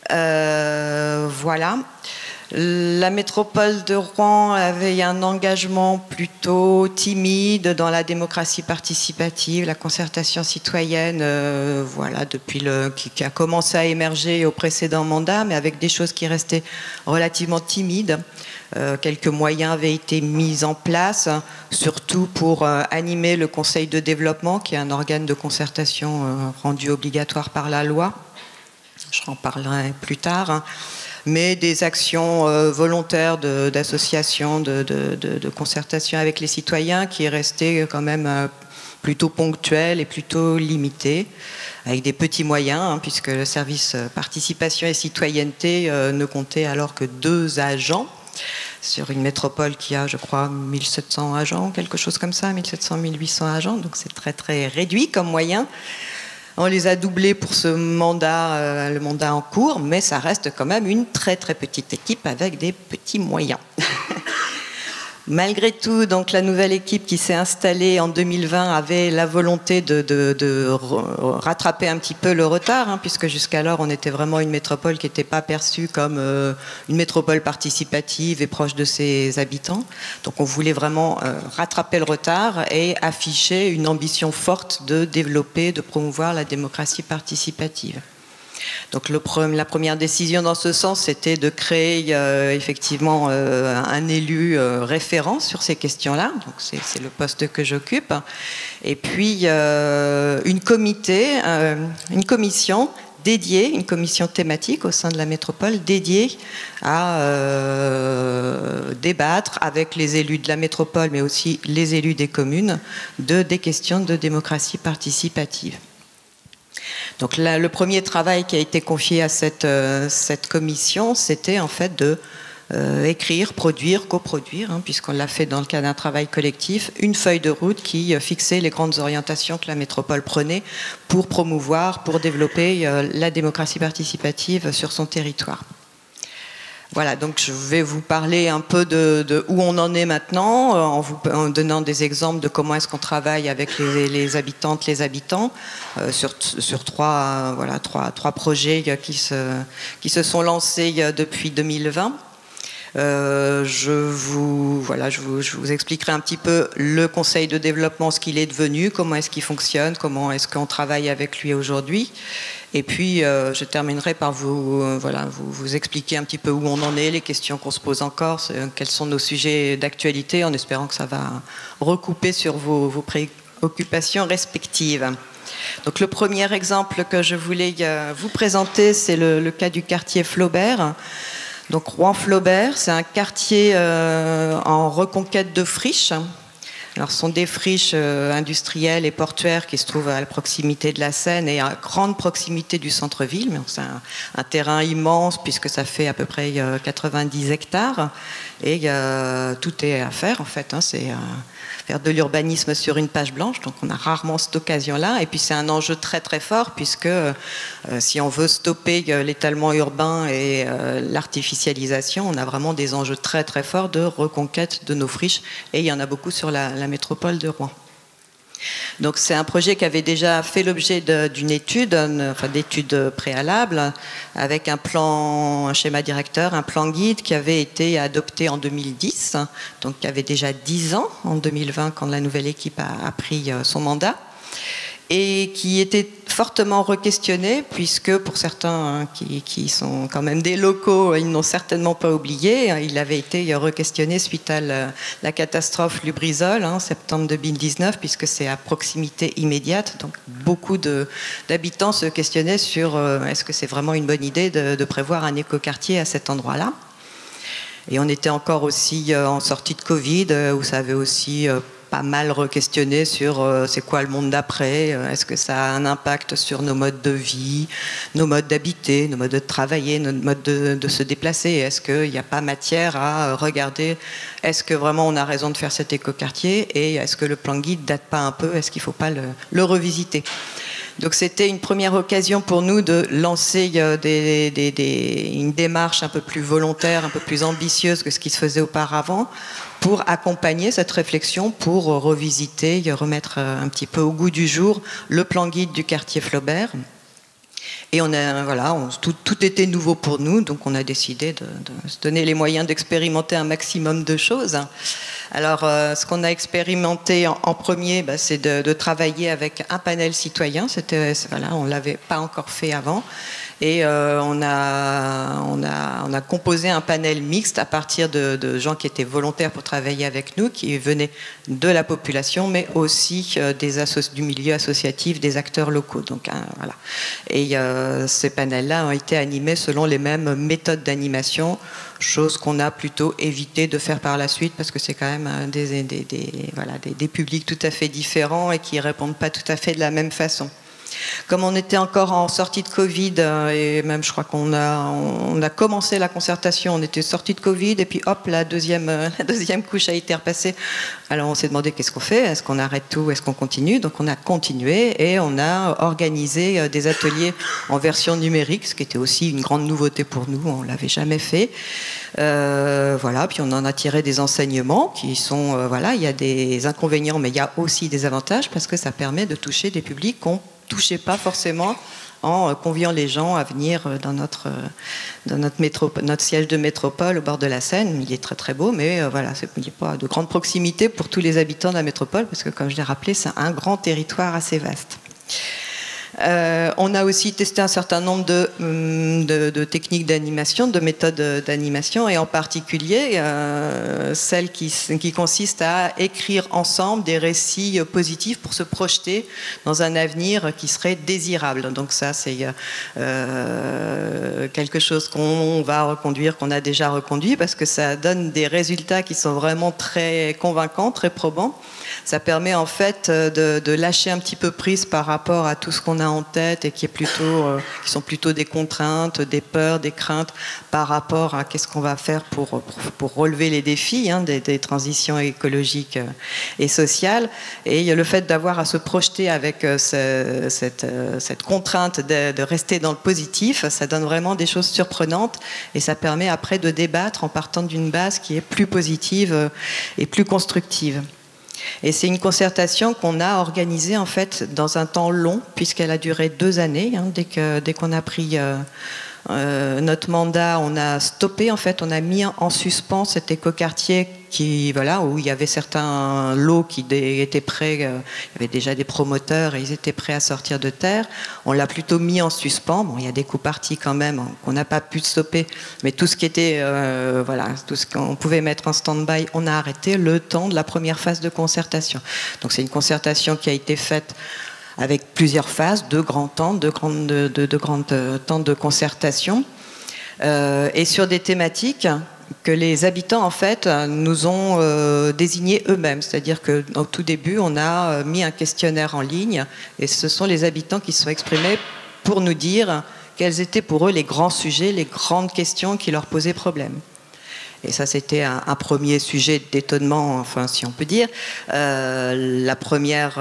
Voilà. La métropole de Rouen avait un engagement plutôt timide dans la démocratie participative, la concertation citoyenne, voilà, qui a commencé à émerger au précédent mandat, mais avec des choses qui restaient relativement timides. Quelques moyens avaient été mis en place, surtout pour animer le Conseil de développement, qui est un organe de concertation rendu obligatoire par la loi. J'en parlerai plus tard. Mais des actions volontaires d'associations, de concertation avec les citoyens qui restaient quand même plutôt ponctuelles et plutôt limitées, avec des petits moyens, hein, puisque le service participation et citoyenneté ne comptait alors que 2 agents, sur une métropole qui a, je crois, 1700 agents, quelque chose comme ça, 1700, 1800 agents, donc c'est très très réduit comme moyen. On les a doublés pour ce mandat, le mandat en cours, mais ça reste quand même une très très petite équipe avec des petits moyens. Malgré tout, donc, la nouvelle équipe qui s'est installée en 2020 avait la volonté de rattraper un petit peu le retard, hein, puisque jusqu'alors on était vraiment une métropole qui n'était pas perçue comme une métropole participative et proche de ses habitants. Donc on voulait vraiment rattraper le retard et afficher une ambition forte de développer, de promouvoir la démocratie participative. Donc la première décision dans ce sens, c'était de créer effectivement un élu référent sur ces questions-là. Donc c'est le poste que j'occupe. Et puis une commission dédiée, une commission thématique au sein de la métropole dédiée à débattre avec les élus de la métropole, mais aussi les élus des communes, des questions de démocratie participative. Donc là, le premier travail qui a été confié à cette commission, c'était en fait de écrire, produire, coproduire, hein, puisqu'on l'a fait dans le cadre d'un travail collectif, une feuille de route qui fixait les grandes orientations que la métropole prenait pour promouvoir, pour développer la démocratie participative sur son territoire. Voilà, donc je vais vous parler un peu de où on en est maintenant, en donnant des exemples de comment est-ce qu'on travaille avec les habitantes, les habitants, sur trois projets qui se sont lancés depuis 2020. Je vous expliquerai un petit peu le conseil de développement, ce qu'il est devenu, comment est-ce qu'il fonctionne, comment est-ce qu'on travaille avec lui aujourd'hui. Et puis, je terminerai par vous expliquer un petit peu où on en est, les questions qu'on se pose encore, quels sont nos sujets d'actualité, en espérant que ça va recouper sur vos préoccupations respectives. Donc, le premier exemple que je voulais vous présenter, c'est le cas du quartier Flaubert. Donc, Rouen-Flaubert, c'est un quartier en reconquête de friches. Alors, ce sont des friches industrielles et portuaires qui se trouvent à la proximité de la Seine et à grande proximité du centre-ville. Mais c'est un terrain immense puisque ça fait à peu près 90 hectares. Et tout est à faire, en fait. Hein, c'est faire de l'urbanisme sur une page blanche. Donc, on a rarement cette occasion-là. Et puis, c'est un enjeu très, très fort puisque si on veut stopper l'étalement urbain et l'artificialisation, on a vraiment des enjeux très, très forts de reconquête de nos friches. Et il y en a beaucoup sur la métropole de Rouen. Donc c'est un projet qui avait déjà fait l'objet d'une étude, d'études préalables, avec un schéma directeur, un plan guide qui avait été adopté en 2010, donc qui avait déjà 10 ans en 2020 quand la nouvelle équipe a pris son mandat, et qui était fortement re-questionné, puisque pour certains qui sont quand même des locaux, ils n'ont certainement pas oublié, il avait été re-questionné suite à la catastrophe Lubrizol, septembre 2019, puisque c'est à proximité immédiate. Donc beaucoup d'habitants se questionnaient sur est-ce que c'est vraiment une bonne idée de prévoir un écoquartier à cet endroit-là. Et on était encore aussi en sortie de Covid, où ça avait aussi pas mal re-questionné sur c'est quoi le monde d'après, est-ce que ça a un impact sur nos modes de vie, nos modes d'habiter, nos modes de travailler, nos modes de se déplacer, est-ce qu'il n'y a pas matière à regarder, est-ce que vraiment on a raison de faire cet écoquartier et est-ce que le plan guide date pas un peu, est-ce qu'il ne faut pas le revisiter. Donc c'était une première occasion pour nous de lancer une démarche un peu plus volontaire, un peu plus ambitieuse que ce qui se faisait auparavant, pour accompagner cette réflexion, pour revisiter, remettre un petit peu au goût du jour le plan guide du quartier Flaubert. Et tout était nouveau pour nous, donc on a décidé de se donner les moyens d'expérimenter un maximum de choses. Alors, ce qu'on a expérimenté en premier, c'est de travailler avec un panel citoyen. On ne l'avait pas encore fait avant. Et on a composé un panel mixte à partir de gens qui étaient volontaires pour travailler avec nous, qui venaient de la population, mais aussi du milieu associatif, des acteurs locaux. Donc, voilà. Et ces panels-là ont été animés selon les mêmes méthodes d'animation, chose qu'on a plutôt évité de faire par la suite, parce que c'est quand même des publics tout à fait différents et qui ne répondent pas tout à fait de la même façon. Comme on était encore en sortie de Covid, et même je crois qu'on a commencé la concertation, on était sorti de Covid, et puis hop, la deuxième couche a été repassée. Alors on s'est demandé qu'est-ce qu'on fait, est-ce qu'on arrête tout, est-ce qu'on continue? Donc on a continué et on a organisé des ateliers en version numérique, ce qui était aussi une grande nouveauté pour nous, on ne l'avait jamais fait. Puis on en a tiré des enseignements qui sont, il y a des inconvénients, mais il y a aussi des avantages parce que ça permet de toucher des publics qu'on ne touchait pas forcément en conviant les gens à venir dans notre siège de métropole au bord de la Seine. Il est très très beau, mais il n'y a pas de grande proximité pour tous les habitants de la métropole parce que, comme je l'ai rappelé, c'est un grand territoire assez vaste. On a aussi testé un certain nombre de techniques d'animation, de méthodes d'animation, et en particulier celle qui consiste à écrire ensemble des récits positifs pour se projeter dans un avenir qui serait désirable. Donc ça, c'est quelque chose qu'on va reconduire, qu'on a déjà reconduit, parce que ça donne des résultats qui sont vraiment très convaincants, très probants. Ça permet en fait de lâcher un petit peu prise par rapport à tout ce qu'on a en tête et qui sont plutôt des contraintes, des peurs, des craintes par rapport à qu'est-ce qu'on va faire pour relever les défis des transitions écologiques et sociales. Et le fait d'avoir à se projeter avec cette contrainte de rester dans le positif, ça donne vraiment des choses surprenantes et ça permet après de débattre en partant d'une base qui est plus positive et plus constructive. Et c'est une concertation qu'on a organisée en fait dans un temps long, puisqu'elle a duré 2 années. Dès qu'on a pris notre mandat, on a stoppé, en fait, on a mis en suspens cet écoquartier où il y avait certains lots qui étaient prêts, il y avait déjà des promoteurs et ils étaient prêts à sortir de terre. On l'a plutôt mis en suspens. Bon, il y a des coups partis quand même qu'on n'a pas pu stopper, mais tout ce qui était, tout ce qu'on pouvait mettre en stand-by, on a arrêté le temps de la première phase de concertation. Donc c'est une concertation qui a été faite avec plusieurs phases, 2 grands temps, 2 grands temps de concertation, et sur des thématiques que les habitants en fait nous ont désignées eux-mêmes. C'est-à-dire qu'au tout début, on a mis un questionnaire en ligne, et ce sont les habitants qui se sont exprimés pour nous dire quels étaient pour eux les grands sujets, les grandes questions qui leur posaient problème. Et ça, c'était un premier sujet d'étonnement, enfin, si on peut dire. La première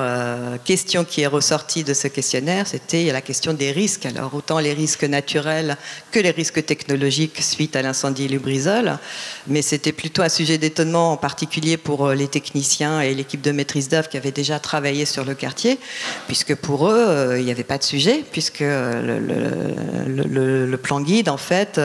question qui est ressortie de ce questionnaire, c'était la question des risques. Alors, autant les risques naturels que les risques technologiques suite à l'incendie Lubrizol. Mais c'était plutôt un sujet d'étonnement, en particulier pour les techniciens et l'équipe de maîtrise d'œuvre qui avaient déjà travaillé sur le quartier, puisque pour eux, il n'y avait pas de sujet, puisque le plan guide, en fait,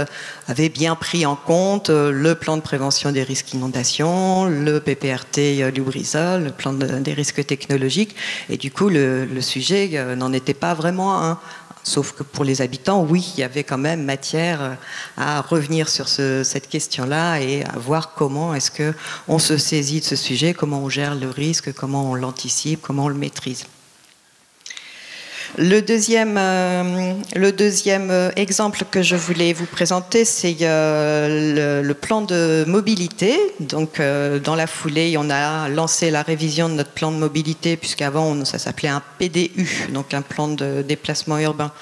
avait bien pris en compte le plan de prévention des risques d'inondation, le PPRT Lubrizol, le plan des risques technologiques, et du coup le sujet n'en était pas vraiment un. Sauf que pour les habitants, oui, il y avait quand même matière à revenir sur cette question-là et à voir comment est-ce qu'on se saisit de ce sujet, comment on gère le risque, comment on l'anticipe, comment on le maîtrise. Le deuxième exemple que je voulais vous présenter, c'est le plan de mobilité. Donc, dans la foulée, on a lancé la révision de notre plan de mobilité, puisqu'avant, ça s'appelait un PDU, donc un plan de déplacement urbain.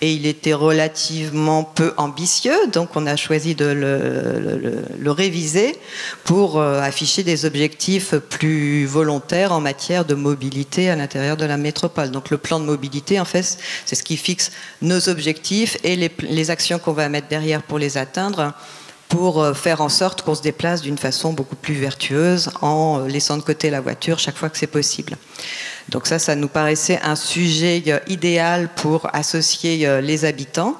Et il était relativement peu ambitieux, donc on a choisi de le réviser pour afficher des objectifs plus volontaires en matière de mobilité à l'intérieur de la métropole. Donc, le plan de mobilité, en fait, c'est ce qui fixe nos objectifs et les actions qu'on va mettre derrière pour les atteindre, pour faire en sorte qu'on se déplace d'une façon beaucoup plus vertueuse en laissant de côté la voiture chaque fois que c'est possible. Donc ça nous paraissait un sujet idéal pour associer les habitants.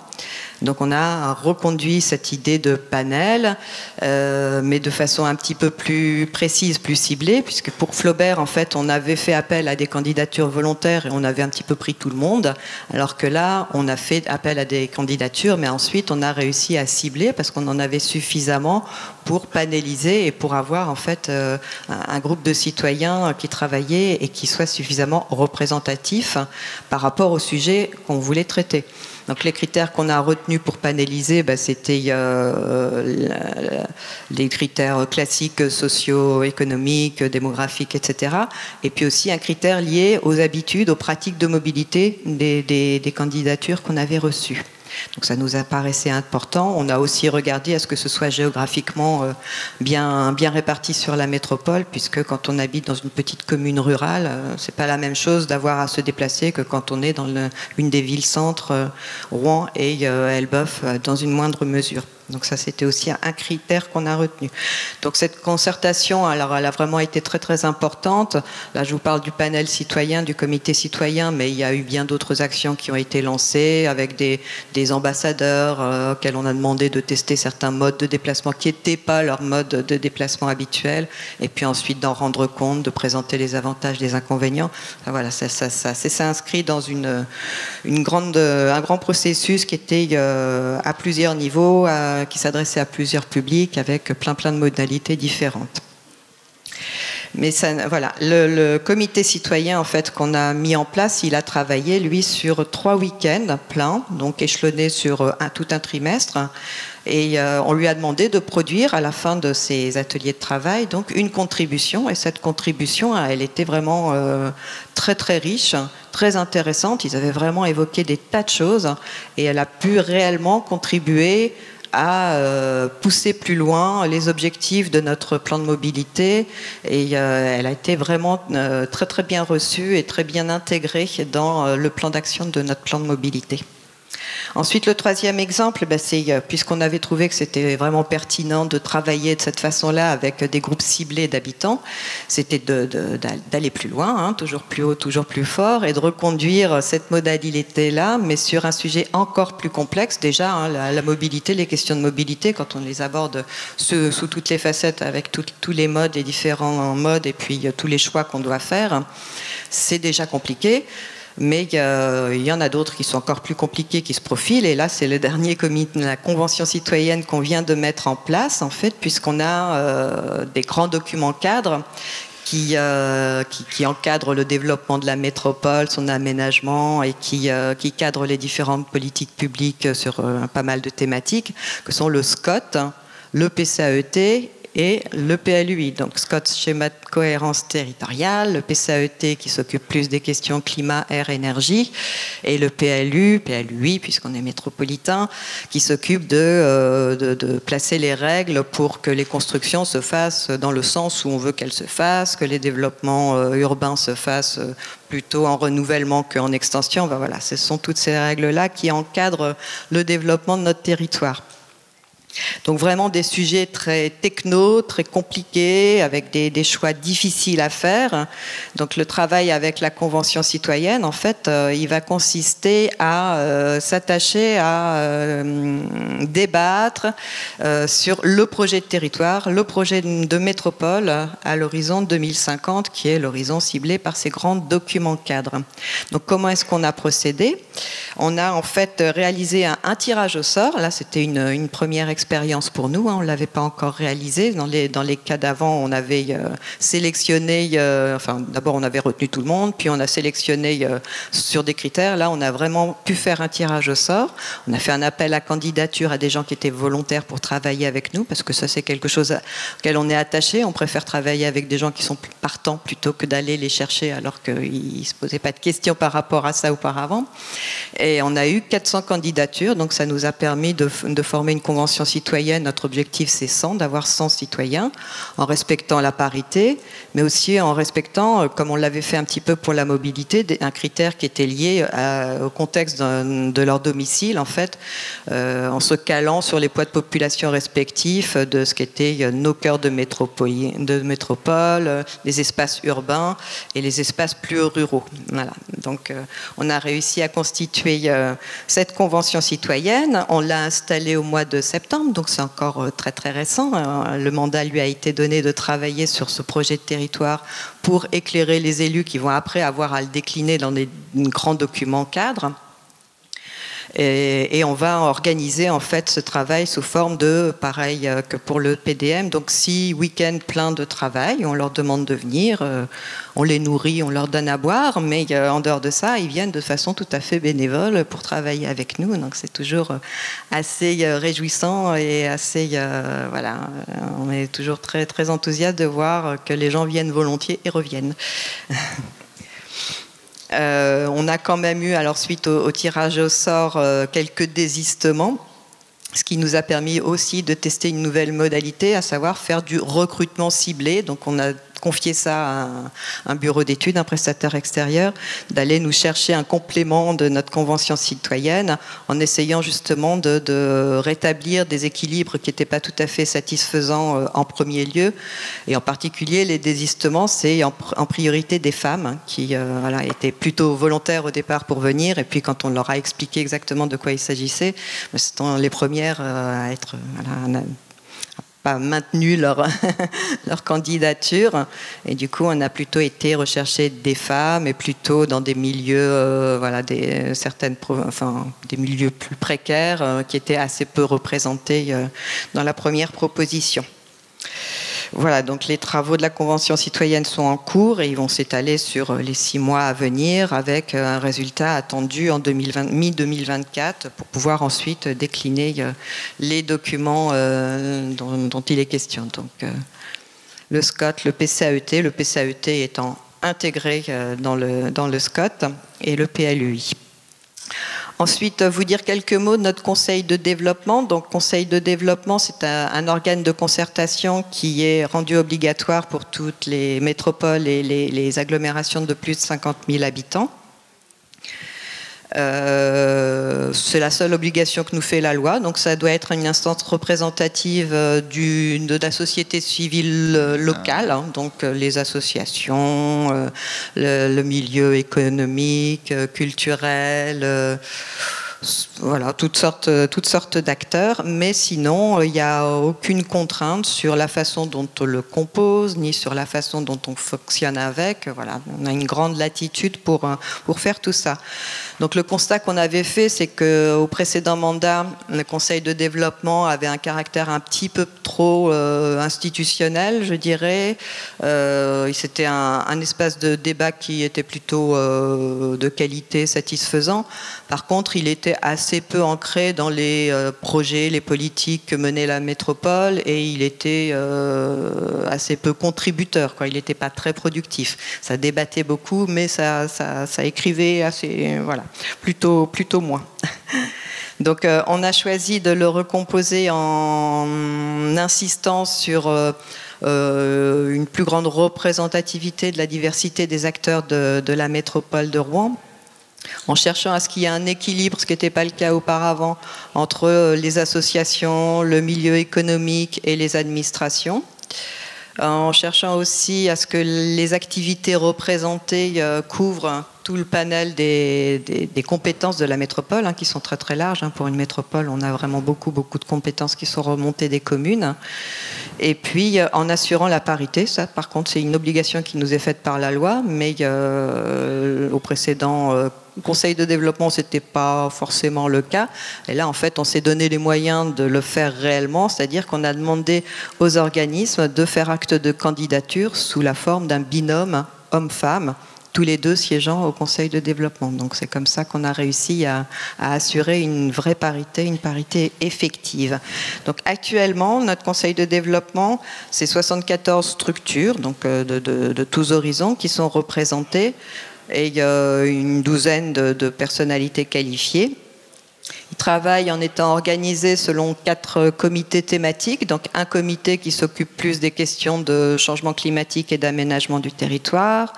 Donc on a reconduit cette idée de panel, mais de façon un petit peu plus précise, plus ciblée, puisque pour Flaubert, en fait, on avait fait appel à des candidatures volontaires et on avait un petit peu pris tout le monde, alors que là, on a fait appel à des candidatures, mais ensuite on a réussi à cibler parce qu'on en avait suffisamment pour panéliser et pour avoir en fait un groupe de citoyens qui travaillaient et qui soit suffisamment représentatif par rapport au sujet qu'on voulait traiter. Donc les critères qu'on a retenus pour panéliser, c'était les critères classiques socio-économiques, démographiques, etc. Et puis aussi un critère lié aux habitudes, aux pratiques de mobilité des candidatures qu'on avait reçues. Donc ça nous apparaissait important. On a aussi regardé à ce que ce soit géographiquement bien réparti sur la métropole, puisque quand on habite dans une petite commune rurale, c'est pas la même chose d'avoir à se déplacer que quand on est dans une des villes-centres, Rouen et Elbeuf, dans une moindre mesure. Donc ça, c'était aussi un critère qu'on a retenu. Donc cette concertation, alors elle a vraiment été très très importante. Là, je vous parle du panel citoyen, du comité citoyen, mais il y a eu bien d'autres actions qui ont été lancées avec des ambassadeurs auxquels on a demandé de tester certains modes de déplacement qui n'étaient pas leur mode de déplacement habituel, et puis ensuite d'en rendre compte, de présenter les avantages, les inconvénients. Enfin, voilà, ça s'est inscrit dans un grand processus qui était à plusieurs niveaux, qui s'adressait à plusieurs publics avec plein de modalités différentes. Mais ça, voilà, le comité citoyen en fait qu'on a mis en place, il a travaillé lui sur 3 week-ends pleins, donc échelonnés sur tout un trimestre. Et on lui a demandé de produire à la fin de ces ateliers de travail donc une contribution. Et cette contribution, elle était vraiment très très riche, très intéressante. Ils avaient vraiment évoqué des tas de choses et elle a pu réellement contribuer à pousser plus loin les objectifs de notre plan de mobilité, et elle a été vraiment très très bien reçue et très bien intégrée dans le plan d'action de notre plan de mobilité. Ensuite, le troisième exemple, c'est puisqu'on avait trouvé que c'était vraiment pertinent de travailler de cette façon-là avec des groupes ciblés d'habitants, c'était d'aller plus loin, toujours plus haut, toujours plus fort, et de reconduire cette modalité-là, mais sur un sujet encore plus complexe. Déjà, la mobilité, les questions de mobilité, quand on les aborde sous toutes les facettes, avec tous les modes, les différents modes, et puis tous les choix qu'on doit faire, c'est déjà compliqué. Mais il y en a d'autres qui sont encore plus compliqués, qui se profilent. Et là, c'est le dernier comité, la convention citoyenne qu'on vient de mettre en place, en fait, puisqu'on a des grands documents cadres qui encadrent le développement de la métropole, son aménagement, et qui cadrent les différentes politiques publiques sur pas mal de thématiques, que sont le SCOT, le PCAET et le PLUI, donc SCOT, schéma de cohérence territoriale, le PCAET qui s'occupe plus des questions climat, air, énergie, et le PLUI, puisqu'on est métropolitain, qui s'occupe de placer les règles pour que les constructions se fassent dans le sens où on veut qu'elles se fassent, que les développements urbains se fassent plutôt en renouvellement qu'en extension. Ben voilà, ce sont toutes ces règles-là qui encadrent le développement de notre territoire. Donc vraiment des sujets très techno, très compliqués, avec des choix difficiles à faire. Donc le travail avec la Convention citoyenne, en fait, il va consister à s'attacher à débattre sur le projet de territoire, le projet de métropole à l'horizon 2050, qui est l'horizon ciblé par ces grands documents cadres. Donc comment est-ce qu'on a procédé ? On a en fait réalisé un tirage au sort. Là, c'était une première expérience expérience pour nous, hein, on ne l'avait pas encore réalisé. Dans les cas d'avant, on avait sélectionné, d'abord on avait retenu tout le monde, puis on a sélectionné sur des critères. Là, on a vraiment pu faire un tirage au sort. On a fait un appel à candidature à des gens qui étaient volontaires pour travailler avec nous, parce que ça c'est quelque chose auquel on est attaché. On préfère travailler avec des gens qui sont partants plutôt que d'aller les chercher alors qu'ils ne se posaient pas de questions par rapport à ça auparavant. Et on a eu 400 candidatures, donc ça nous a permis de former une convention citoyenne. Notre objectif, c'est 100, d'avoir 100 citoyens, en respectant la parité, mais aussi en respectant, comme on l'avait fait un petit peu pour la mobilité, un critère qui était lié au contexte de leur domicile, en fait, en se calant sur les poids de population respectifs de ce qu'étaient nos cœurs de métropole, les espaces urbains et les espaces plus ruraux. Voilà. Donc, on a réussi à constituer cette convention citoyenne. On l'a installée au mois de septembre, donc c'est encore très très récent. Le mandat lui a été donné de travailler sur ce projet de territoire pour éclairer les élus qui vont après avoir à le décliner dans des grands documents cadres. Et on va organiser en fait ce travail sous forme de, pareil que pour le PDM, donc 6 week-ends pleins de travail. On leur demande de venir, on les nourrit, on leur donne à boire, mais en dehors de ça, ils viennent de façon tout à fait bénévole pour travailler avec nous. Donc c'est toujours assez réjouissant et assez, voilà, on est toujours très très enthousiaste de voir que les gens viennent volontiers et reviennent. On a quand même eu, alors suite au tirage au sort, quelques désistements, ce qui nous a permis aussi de tester une nouvelle modalité, à savoir faire du recrutement ciblé. Donc on a confié ça à un bureau d'études, un prestataire extérieur, d'aller nous chercher un complément de notre convention citoyenne en essayant justement de rétablir des équilibres qui n'étaient pas tout à fait satisfaisants en premier lieu. Et en particulier, les désistements, c'est en priorité des femmes qui voilà, étaient plutôt volontaires au départ pour venir. Et puis quand on leur a expliqué exactement de quoi il s'agissait, c'était les premières à être... Voilà, pas maintenu leur candidature, et du coup on a plutôt été rechercher des femmes et plutôt dans des milieux voilà, des milieux plus précaires qui étaient assez peu représentés dans la première proposition. Voilà, donc les travaux de la Convention citoyenne sont en cours et ils vont s'étaler sur les 6 mois à venir avec un résultat attendu en mi-2024 pour pouvoir ensuite décliner les documents dont il est question. Donc le SCOT, le PCAET étant intégré dans le SCOT et le PLUI. Ensuite, vous dire quelques mots de notre conseil de développement. Donc, conseil de développement, c'est un organe de concertation qui est rendu obligatoire pour toutes les métropoles et les agglomérations de plus de 50 000 habitants. C'est la seule obligation que nous fait la loi, donc ça doit être une instance représentative de la société civile locale, hein, donc les associations, le milieu économique, culturel, voilà, toutes sortes d'acteurs, mais sinon il n'y a aucune contrainte sur la façon dont on le compose, ni sur la façon dont on fonctionne avec. Voilà, on a une grande latitude pour faire tout ça. Donc le constat qu'on avait fait, c'est qu'au précédent mandat, le conseil de développement avait un caractère un petit peu trop institutionnel, je dirais. C'était un espace de débat qui était plutôt de qualité, satisfaisant. Par contre, il était assez peu ancré dans les projets, les politiques que menait la métropole, et il était assez peu contributeur, quoi. Il n'était pas très productif. Ça débattait beaucoup, mais ça écrivait assez, voilà, plutôt moins. Donc on a choisi de le recomposer en insistant sur une plus grande représentativité de la diversité des acteurs de la métropole de Rouen, en cherchant à ce qu'il y ait un équilibre, ce qui n'était pas le cas auparavant, entre les associations, le milieu économique et les administrations, en cherchant aussi à ce que les activités représentées couvrent tout le panel des compétences de la métropole, hein, qui sont très très larges. Hein. Pour une métropole, on a vraiment beaucoup de compétences qui sont remontées des communes. Et puis en assurant la parité, ça par contre c'est une obligation qui nous est faite par la loi, mais au précédent Conseil de développement, ce n'était pas forcément le cas. Et là, en fait, on s'est donné les moyens de le faire réellement, c'est-à-dire qu'on a demandé aux organismes de faire acte de candidature sous la forme d'un binôme homme-femme, tous les deux siégeant au Conseil de développement. Donc c'est comme ça qu'on a réussi à assurer une vraie parité, une parité effective. Donc actuellement, notre Conseil de développement, c'est 74 structures, donc de tous horizons, qui sont représentées, et il y a une douzaine de personnalités qualifiées. Ils travaillent en étant organisés selon 4 comités thématiques, donc un comité qui s'occupe plus des questions de changement climatique et d'aménagement du territoire,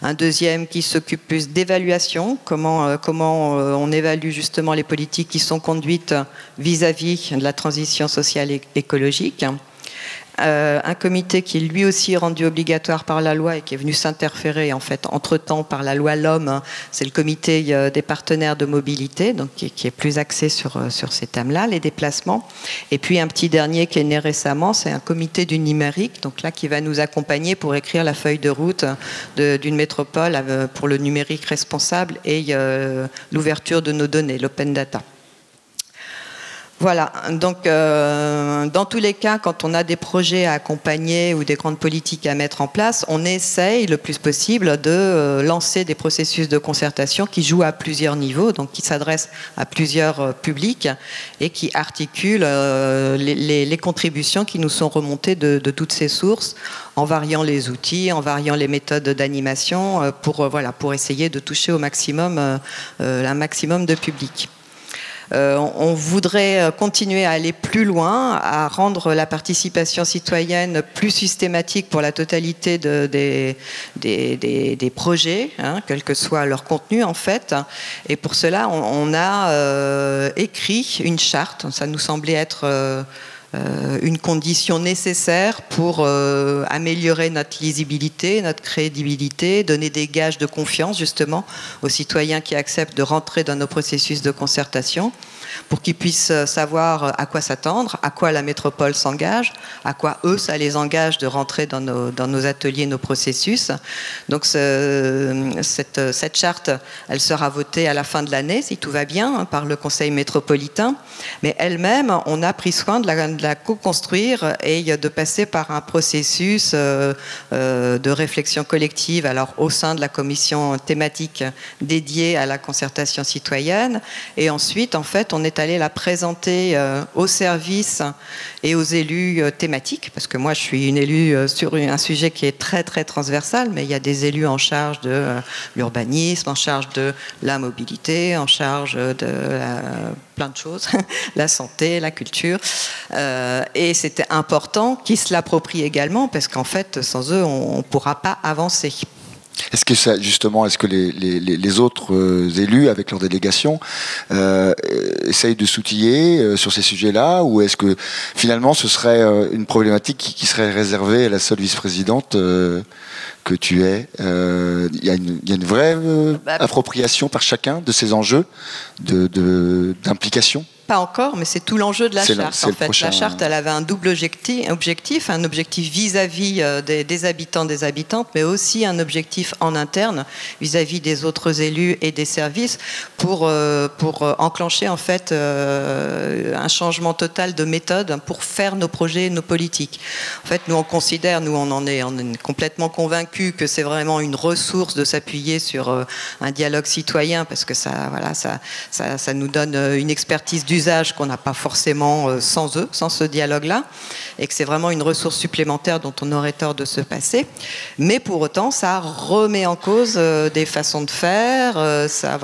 un deuxième qui s'occupe plus d'évaluation, comment on évalue justement les politiques qui sont conduites vis-à-vis de la transition sociale et écologique. Un comité qui est lui aussi rendu obligatoire par la loi et qui est venu s'interférer en fait entre-temps par la loi LOM, c'est le comité des partenaires de mobilité, donc qui est plus axé sur ces thèmes-là, les déplacements. Et puis un petit dernier qui est né récemment, c'est un comité du numérique, donc là qui va nous accompagner pour écrire la feuille de route d'une métropole pour le numérique responsable et l'ouverture de nos données, l'open data. Voilà, donc dans tous les cas, quand on a des projets à accompagner ou des grandes politiques à mettre en place, on essaye le plus possible de lancer des processus de concertation qui jouent à plusieurs niveaux, donc qui s'adressent à plusieurs publics et qui articulent les contributions qui nous sont remontées de toutes ces sources, en variant les outils, en variant les méthodes d'animation pour essayer de toucher au maximum, un maximum de public. On voudrait continuer à aller plus loin, à rendre la participation citoyenne plus systématique pour la totalité des projets, hein, quel que soit leur contenu en fait. Et pour cela, on a écrit une charte. Ça nous semblait être une condition nécessaire pour améliorer notre lisibilité, notre crédibilité, donner des gages de confiance justement aux citoyens qui acceptent de rentrer dans nos processus de concertation, pour qu'ils puissent savoir à quoi s'attendre, à quoi la métropole s'engage, à quoi eux ça les engage de rentrer dans nos ateliers, nos processus. Donc cette charte, elle sera votée à la fin de l'année, si tout va bien, hein, par le Conseil métropolitain, mais elle-même, on a pris soin de la co-construire et de passer par un processus de réflexion collective, alors au sein de la commission thématique dédiée à la concertation citoyenne, et ensuite en fait on est allé la présenter aux services et aux élus thématiques, parce que moi je suis une élue sur un sujet qui est très très transversal, mais il y a des élus en charge de l'urbanisme, en charge de la mobilité, en charge de plein de choses, la santé, la culture, et c'était important qu'ils se l'approprient également, parce qu'en fait sans eux on ne pourra pas avancer. Est-ce que ça, justement, est-ce que les autres élus, avec leur délégation, essayent de s'outiller sur ces sujets-là, ou est-ce que finalement ce serait une problématique qui serait réservée à la seule vice-présidente que tu es? Il y a une vraie appropriation par chacun de ces enjeux d'implication? Pas encore, mais c'est tout l'enjeu de la charte. En fait, prochain... La charte, elle avait un double objectif, un objectif vis-à-vis des habitants, des habitantes, mais aussi un objectif en interne vis-à-vis des autres élus et des services pour enclencher en fait un changement total de méthode pour faire nos projets, nos politiques. En fait, nous on considère, on est complètement convaincus que c'est vraiment une ressource de s'appuyer sur un dialogue citoyen, parce que ça nous donne une expertise d'usage qu'on n'a pas forcément sans eux, sans ce dialogue-là, et que c'est vraiment une ressource supplémentaire dont on aurait tort de se passer. Mais pour autant, ça remet en cause des façons de faire, ça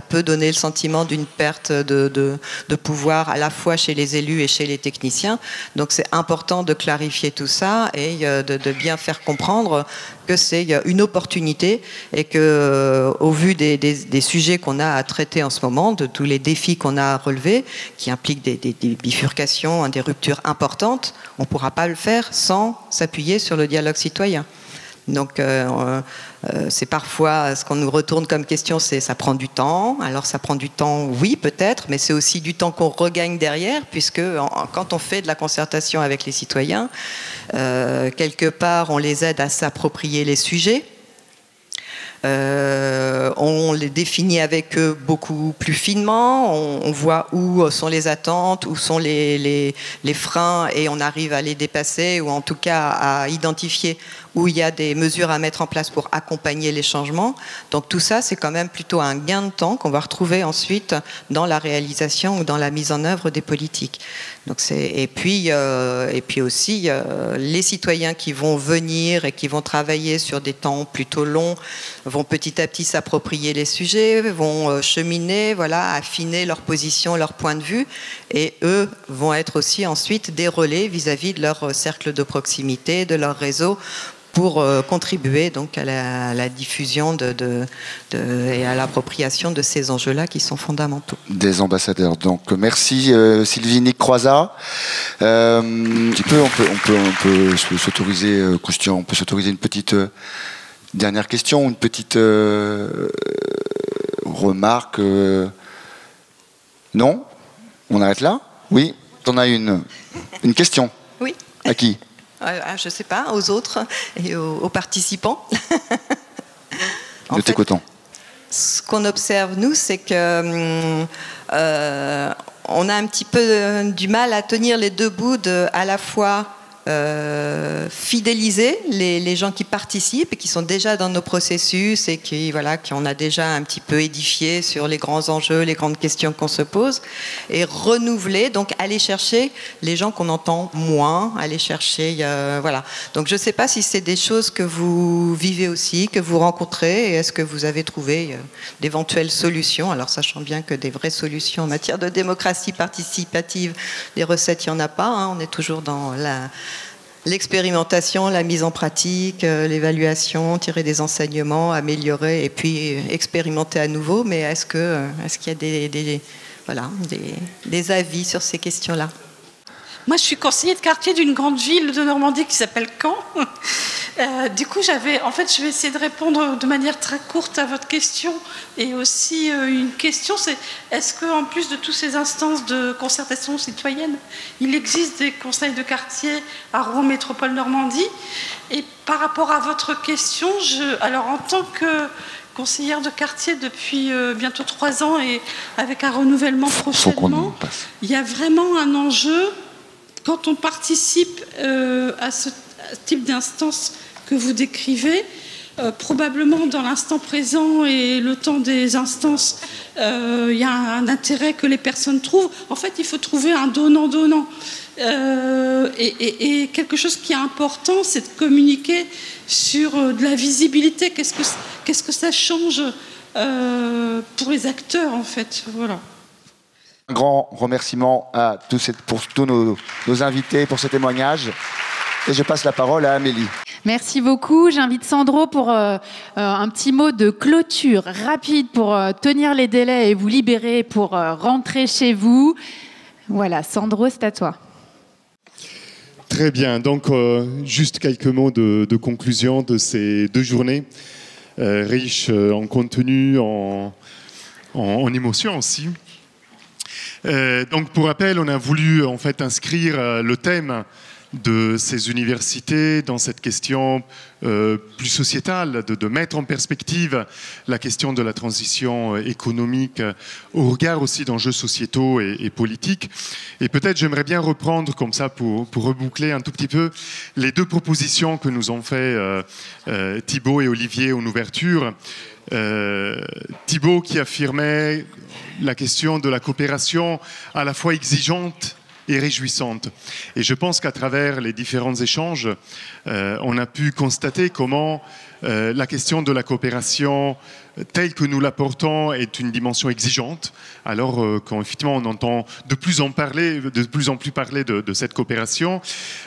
peut donner le sentiment d'une perte de pouvoir à la fois chez les élus et chez les techniciens. Donc c'est important de clarifier tout ça et de bien faire comprendre que c'est une opportunité et que, au vu des sujets qu'on a à traiter en ce moment, de tous les défis qu'on a à relever, qui impliquent des bifurcations, des ruptures importantes, on ne pourra pas le faire sans s'appuyer sur le dialogue citoyen. Donc c'est parfois ce qu'on nous retourne comme question, c'est ça prend du temps. Alors ça prend du temps, oui peut-être, mais c'est aussi du temps qu'on regagne derrière, puisque quand on fait de la concertation avec les citoyens, quelque part on les aide à s'approprier les sujets. On les définit avec eux beaucoup plus finement, on voit où sont les attentes, où sont les freins, et on arrive à les dépasser, ou en tout cas à identifier où il y a des mesures à mettre en place pour accompagner les changements. Donc tout ça, c'est quand même plutôt un gain de temps qu'on va retrouver ensuite dans la réalisation ou dans la mise en œuvre des politiques. Donc et puis aussi, les citoyens qui vont venir et qui vont travailler sur des temps plutôt longs vont petit à petit s'approprier les sujets, vont cheminer, voilà, affiner leur position, leur point de vue, et eux vont être aussi ensuite des relais vis-à-vis de leur cercle de proximité, de leur réseau, pour contribuer donc à la diffusion et à l'appropriation de ces enjeux-là qui sont fondamentaux. Des ambassadeurs. Donc merci Sylvie Nick Croizat. Un petit peu, on peut s'autoriser, Christian, on peut s'autoriser une petite dernière question, une petite remarque. Non? On arrête là? Oui. T'en as une question? Oui. À qui? Je ne sais pas, aux autres et aux participants. Nous t'écoutons. Ce qu'on observe, nous, c'est que on a un petit peu du mal à tenir les deux bouts à la fois fidéliser les gens qui participent et qui sont déjà dans nos processus et qu'on a déjà un petit peu édifié sur les grands enjeux, les grandes questions qu'on se pose, et renouveler, donc aller chercher les gens qu'on entend moins, aller chercher, voilà. Donc je ne sais pas si c'est des choses que vous vivez aussi, que vous rencontrez, et est-ce que vous avez trouvé d'éventuelles solutions, alors sachant bien que des vraies solutions en matière de démocratie participative, des recettes, il n'y en a pas, hein, on est toujours dans l'expérimentation, la mise en pratique, l'évaluation, tirer des enseignements, améliorer et puis expérimenter à nouveau. Mais est-ce qu'il y a des avis sur ces questions-là? Moi, je suis conseillère de quartier d'une grande ville de Normandie qui s'appelle Caen. Du coup, je vais essayer de répondre de manière très courte à votre question. Et aussi, une question, c'est est-ce qu'en plus de toutes ces instances de concertation citoyenne, il existe des conseils de quartier à Rouen Métropole Normandie? Et par rapport à votre question, alors en tant que conseillère de quartier depuis bientôt 3 ans et avec un renouvellement prochainement, il y a vraiment un enjeu quand on participe à ce type d'instance que vous décrivez, probablement dans l'instant présent et le temps des instances, il y a un intérêt que les personnes trouvent. En fait, il faut trouver un donnant-donnant. Et quelque chose qui est important, c'est de communiquer sur de la visibilité. Qu'est-ce que ça change pour les acteurs, en fait, voilà. Un grand remerciement pour tous nos invités pour ce témoignage. Et je passe la parole à Amélie. Merci beaucoup. J'invite Sandro pour un petit mot de clôture rapide pour tenir les délais et vous libérer pour rentrer chez vous. Voilà, Sandro, c'est à toi. Très bien. Donc, juste quelques mots de conclusion de ces 2 journées riches en contenu, en émotions aussi. Donc, pour rappel, on a voulu en fait inscrire le thème de ces universités dans cette question plus sociétale, de mettre en perspective la question de la transition économique au regard aussi d'enjeux sociétaux et politiques. Et peut-être j'aimerais bien reprendre comme ça pour reboucler un tout petit peu les 2 propositions que nous ont fait Thibaut et Olivier en ouverture. Thibaut qui affirmait la question de la coopération à la fois exigeante et réjouissante. Et je pense qu'à travers les différents échanges, on a pu constater comment la question de la coopération telle que nous l'apportons est une dimension exigeante, alors qu'effectivement on entend de plus en plus parler de cette coopération,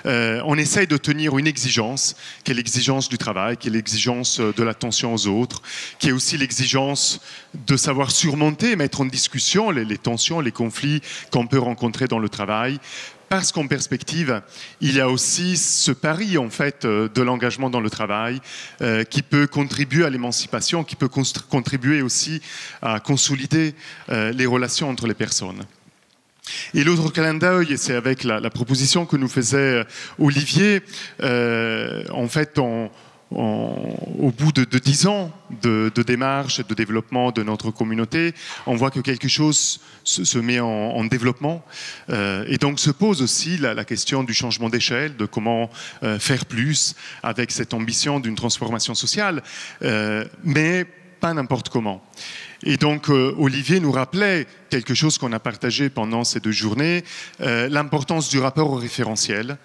on essaye de tenir une exigence, qui est l'exigence du travail, qui est l'exigence de l'attention aux autres, qui est aussi l'exigence de savoir surmonter, mettre en discussion les tensions, les conflits qu'on peut rencontrer dans le travail, travail, parce qu'en perspective, il y a aussi ce pari en fait de l'engagement dans le travail qui peut contribuer à l'émancipation, qui peut contribuer aussi à consolider les relations entre les personnes. Et l'autre clin d'œil, c'est avec la proposition que nous faisait Olivier, en fait, au bout de 10 ans de démarche, de développement de notre communauté, on voit que quelque chose se met en développement. Et donc se pose aussi la question du changement d'échelle, de comment faire plus avec cette ambition d'une transformation sociale, mais pas n'importe comment. Et donc, Olivier nous rappelait quelque chose qu'on a partagé pendant ces 2 journées, l'importance du rapport au référentiel.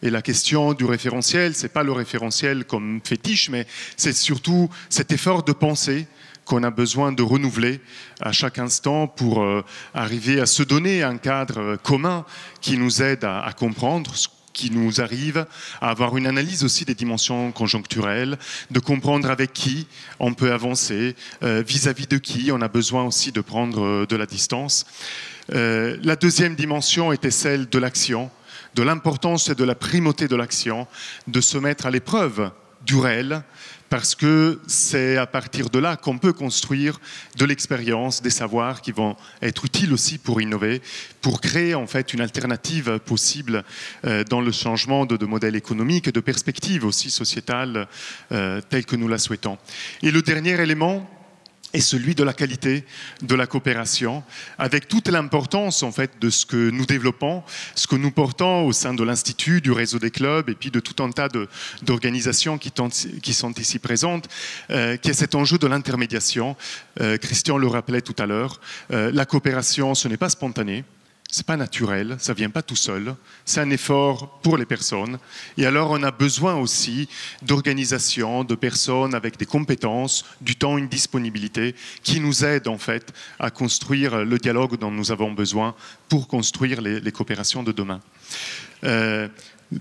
Et la question du référentiel, c'est pas le référentiel comme fétiche, mais c'est surtout cet effort de pensée qu'on a besoin de renouveler à chaque instant pour arriver à se donner un cadre commun qui nous aide à comprendre ce qui nous arrive, à avoir une analyse aussi des dimensions conjoncturelles, de comprendre avec qui on peut avancer, vis-à-vis de qui on a besoin aussi de prendre de la distance. La deuxième dimension était celle de l'action, de l'importance et de la primauté de l'action, de se mettre à l'épreuve du réel, parce que c'est à partir de là qu'on peut construire de l'expérience, des savoirs qui vont être utiles aussi pour innover, pour créer en fait une alternative possible dans le changement de modèle économique et de perspectives aussi sociétales telles que nous la souhaitons. Et le dernier élément est celui de la qualité de la coopération, avec toute l'importance en fait de ce que nous développons, ce que nous portons au sein de l'Institut, du réseau des clubs et puis de tout un tas d'organisations qui sont ici présentes, qui est cet enjeu de l'intermédiation. Christian le rappelait tout à l'heure, la coopération, ce n'est pas spontané. C'est pas naturel, ça vient pas tout seul, c'est un effort pour les personnes. Et alors on a besoin aussi d'organisations, de personnes avec des compétences, du temps, une disponibilité qui nous aident en fait à construire le dialogue dont nous avons besoin pour construire les coopérations de demain.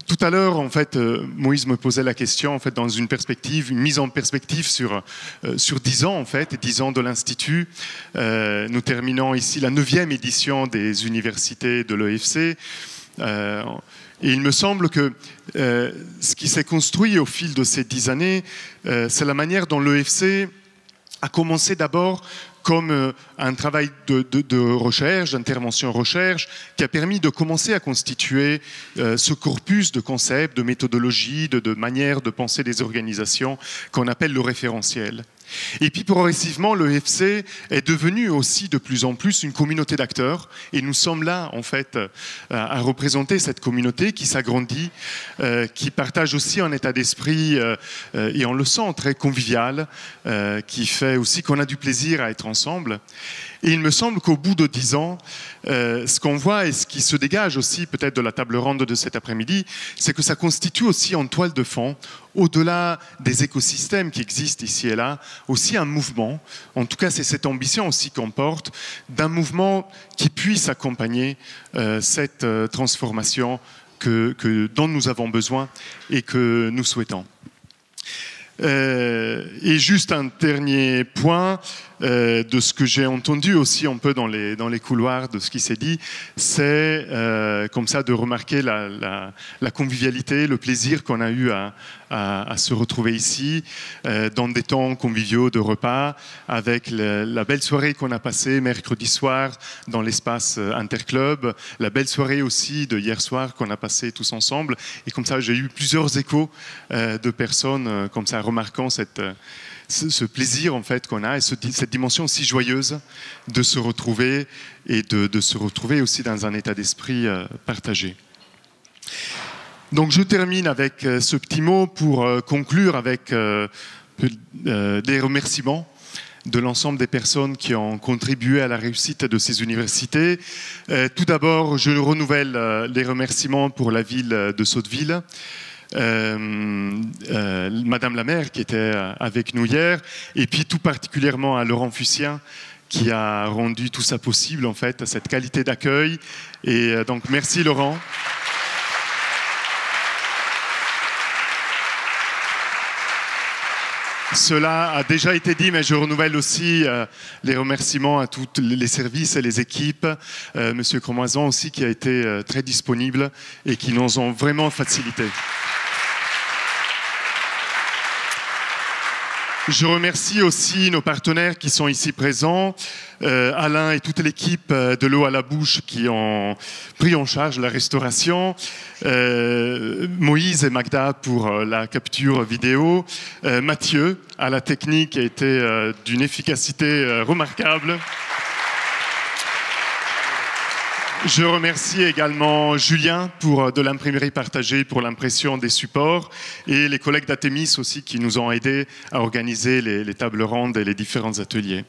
Tout à l'heure, en fait, Moïse me posait la question, en fait, dans une perspective, une mise en perspective sur 10 ans, en fait, 10 ans de l'Institut. Nous terminons ici la 9e édition des universités de l'EFC. Et il me semble que ce qui s'est construit au fil de ces 10 années, c'est la manière dont l'EFC a commencé d'abord comme un travail de recherche, d'intervention recherche, qui a permis de commencer à constituer ce corpus de concepts, de méthodologies, de manières de penser des organisations qu'on appelle le référentiel. Et puis progressivement, le FC est devenu aussi de plus en plus une communauté d'acteurs, et nous sommes là en fait à représenter cette communauté qui s'agrandit, qui partage aussi un état d'esprit et on le sent très convivial, qui fait aussi qu'on a du plaisir à être ensemble. Et il me semble qu'au bout de 10 ans, ce qu'on voit et ce qui se dégage aussi peut-être de la table ronde de cet après-midi, c'est que ça constitue aussi en toile de fond, au-delà des écosystèmes qui existent ici et là, aussi un mouvement. En tout cas, c'est cette ambition aussi qu'on porte, d'un mouvement qui puisse accompagner cette transformation dont nous avons besoin et que nous souhaitons. Et juste un dernier point de ce que j'ai entendu aussi un peu dans les couloirs de ce qui s'est dit, c'est comme ça de remarquer la convivialité, le plaisir qu'on a eu à se retrouver ici dans des temps conviviaux de repas, avec la belle soirée qu'on a passée mercredi soir dans l'espace Interclub, la belle soirée aussi de hier soir qu'on a passée tous ensemble. Et comme ça, j'ai eu plusieurs échos de personnes comme ça remarquant ce plaisir en fait qu'on a et cette dimension si joyeuse de se retrouver et de se retrouver aussi dans un état d'esprit partagé. Donc je termine avec ce petit mot pour conclure avec des remerciements de l'ensemble des personnes qui ont contribué à la réussite de ces universités. Tout d'abord, je renouvelle les remerciements pour la ville de Sotteville, Madame la maire qui était avec nous hier, et puis tout particulièrement à Laurent Fussien qui a rendu tout ça possible en fait, cette qualité d'accueil. Et donc merci Laurent. Cela a déjà été dit, mais je renouvelle aussi les remerciements à tous les services et les équipes. Monsieur Cromoison aussi, qui a été très disponible et qui nous ont vraiment facilité. Je remercie aussi nos partenaires qui sont ici présents, Alain et toute l'équipe de l'eau à la bouche qui ont pris en charge la restauration, Moïse et Magda pour la capture vidéo, Mathieu à la technique qui a été d'une efficacité remarquable. Je remercie également Julien pour de l'imprimerie partagée, pour l'impression des supports, et les collègues d'Atemis aussi qui nous ont aidés à organiser les tables rondes et les différents ateliers.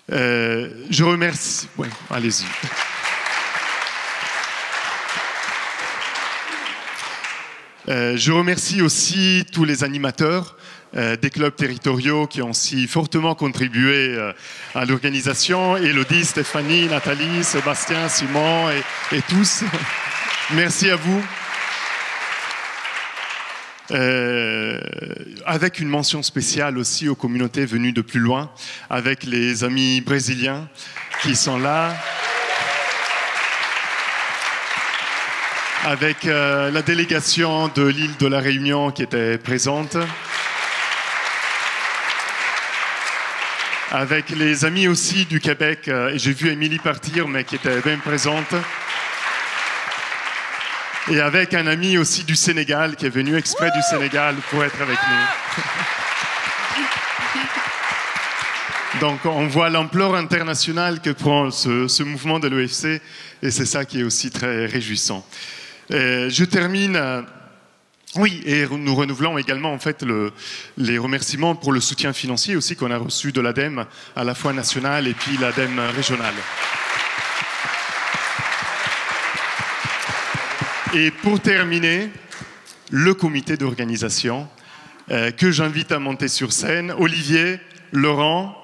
Je remercie... Ouais, allez-y. Je remercie aussi tous les animateurs des clubs territoriaux qui ont si fortement contribué à l'organisation. Élodie, Stéphanie, Nathalie, Sébastien, Simon et tous. Merci à vous. Avec une mention spéciale aussi aux communautés venues de plus loin, avec les amis brésiliens qui sont là. Avec la délégation de l'île de la Réunion qui était présente. Avec les amis aussi du Québec, et j'ai vu Émilie partir, mais qui était bien présente. Et avec un ami aussi du Sénégal, qui est venu exprès du Sénégal pour être avec nous. Donc on voit l'ampleur internationale que prend ce mouvement de l'OFC, et c'est ça qui est aussi très réjouissant. Je termine... Oui, et nous renouvelons également en fait les remerciements pour le soutien financier aussi qu'on a reçu de l'ADEME, à la fois nationale et puis l'ADEME régionale. Et pour terminer, le comité d'organisation que j'invite à monter sur scène, Olivier, Laurent,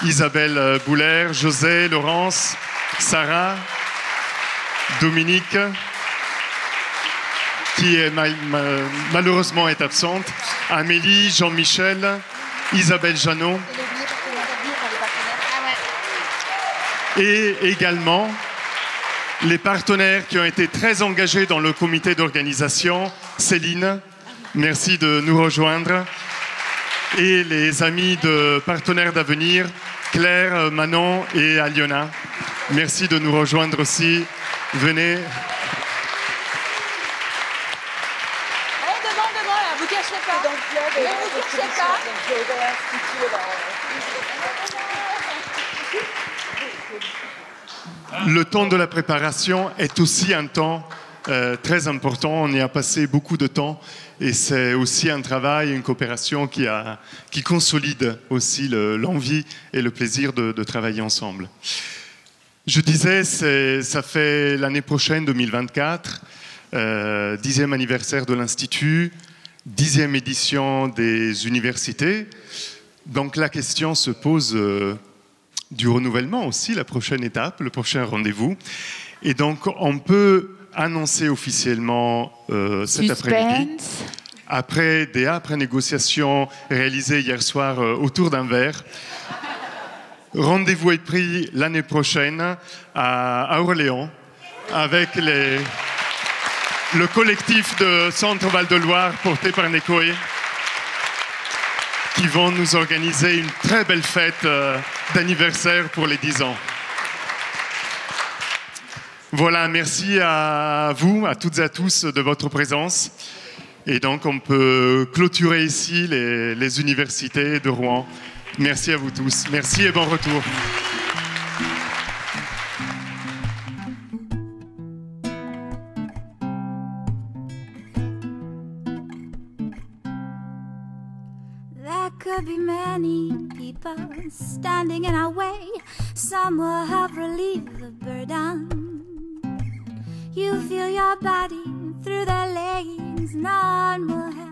Isabelle Bouler, José, Laurence, Sarah, Dominique, qui est malheureusement est absente, Amélie, Jean-Michel, Isabelle Janot, et également les partenaires qui ont été très engagés dans le comité d'organisation, Céline, merci de nous rejoindre, et les amis de partenaires d'avenir, Claire, Manon et Aliona, merci de nous rejoindre aussi, venez. Le temps de la préparation est aussi un temps très important. On y a passé beaucoup de temps et c'est aussi un travail, une coopération qui consolide aussi l'envie et le plaisir de travailler ensemble. Je disais, ça fait l'année prochaine, 2024, 10e anniversaire de l'Institut, 10e édition des universités. Donc la question se pose du renouvellement aussi, la prochaine étape, le prochain rendez-vous. Et donc on peut annoncer officiellement cet après-midi, après des âpres négociations réalisées hier soir autour d'un verre, rendez-vous est pris l'année prochaine à Orléans avec le collectif de Centre Val-de-Loire porté par Nekoé, qui vont nous organiser une très belle fête d'anniversaire pour les 10 ans. Voilà, merci à vous, à toutes et à tous de votre présence. Et donc on peut clôturer ici les universités de Rouen. Merci à vous tous. Merci et bon retour. Could be many people standing in our way. Some will help relieve the burden. You feel your body through their leggings. None will help.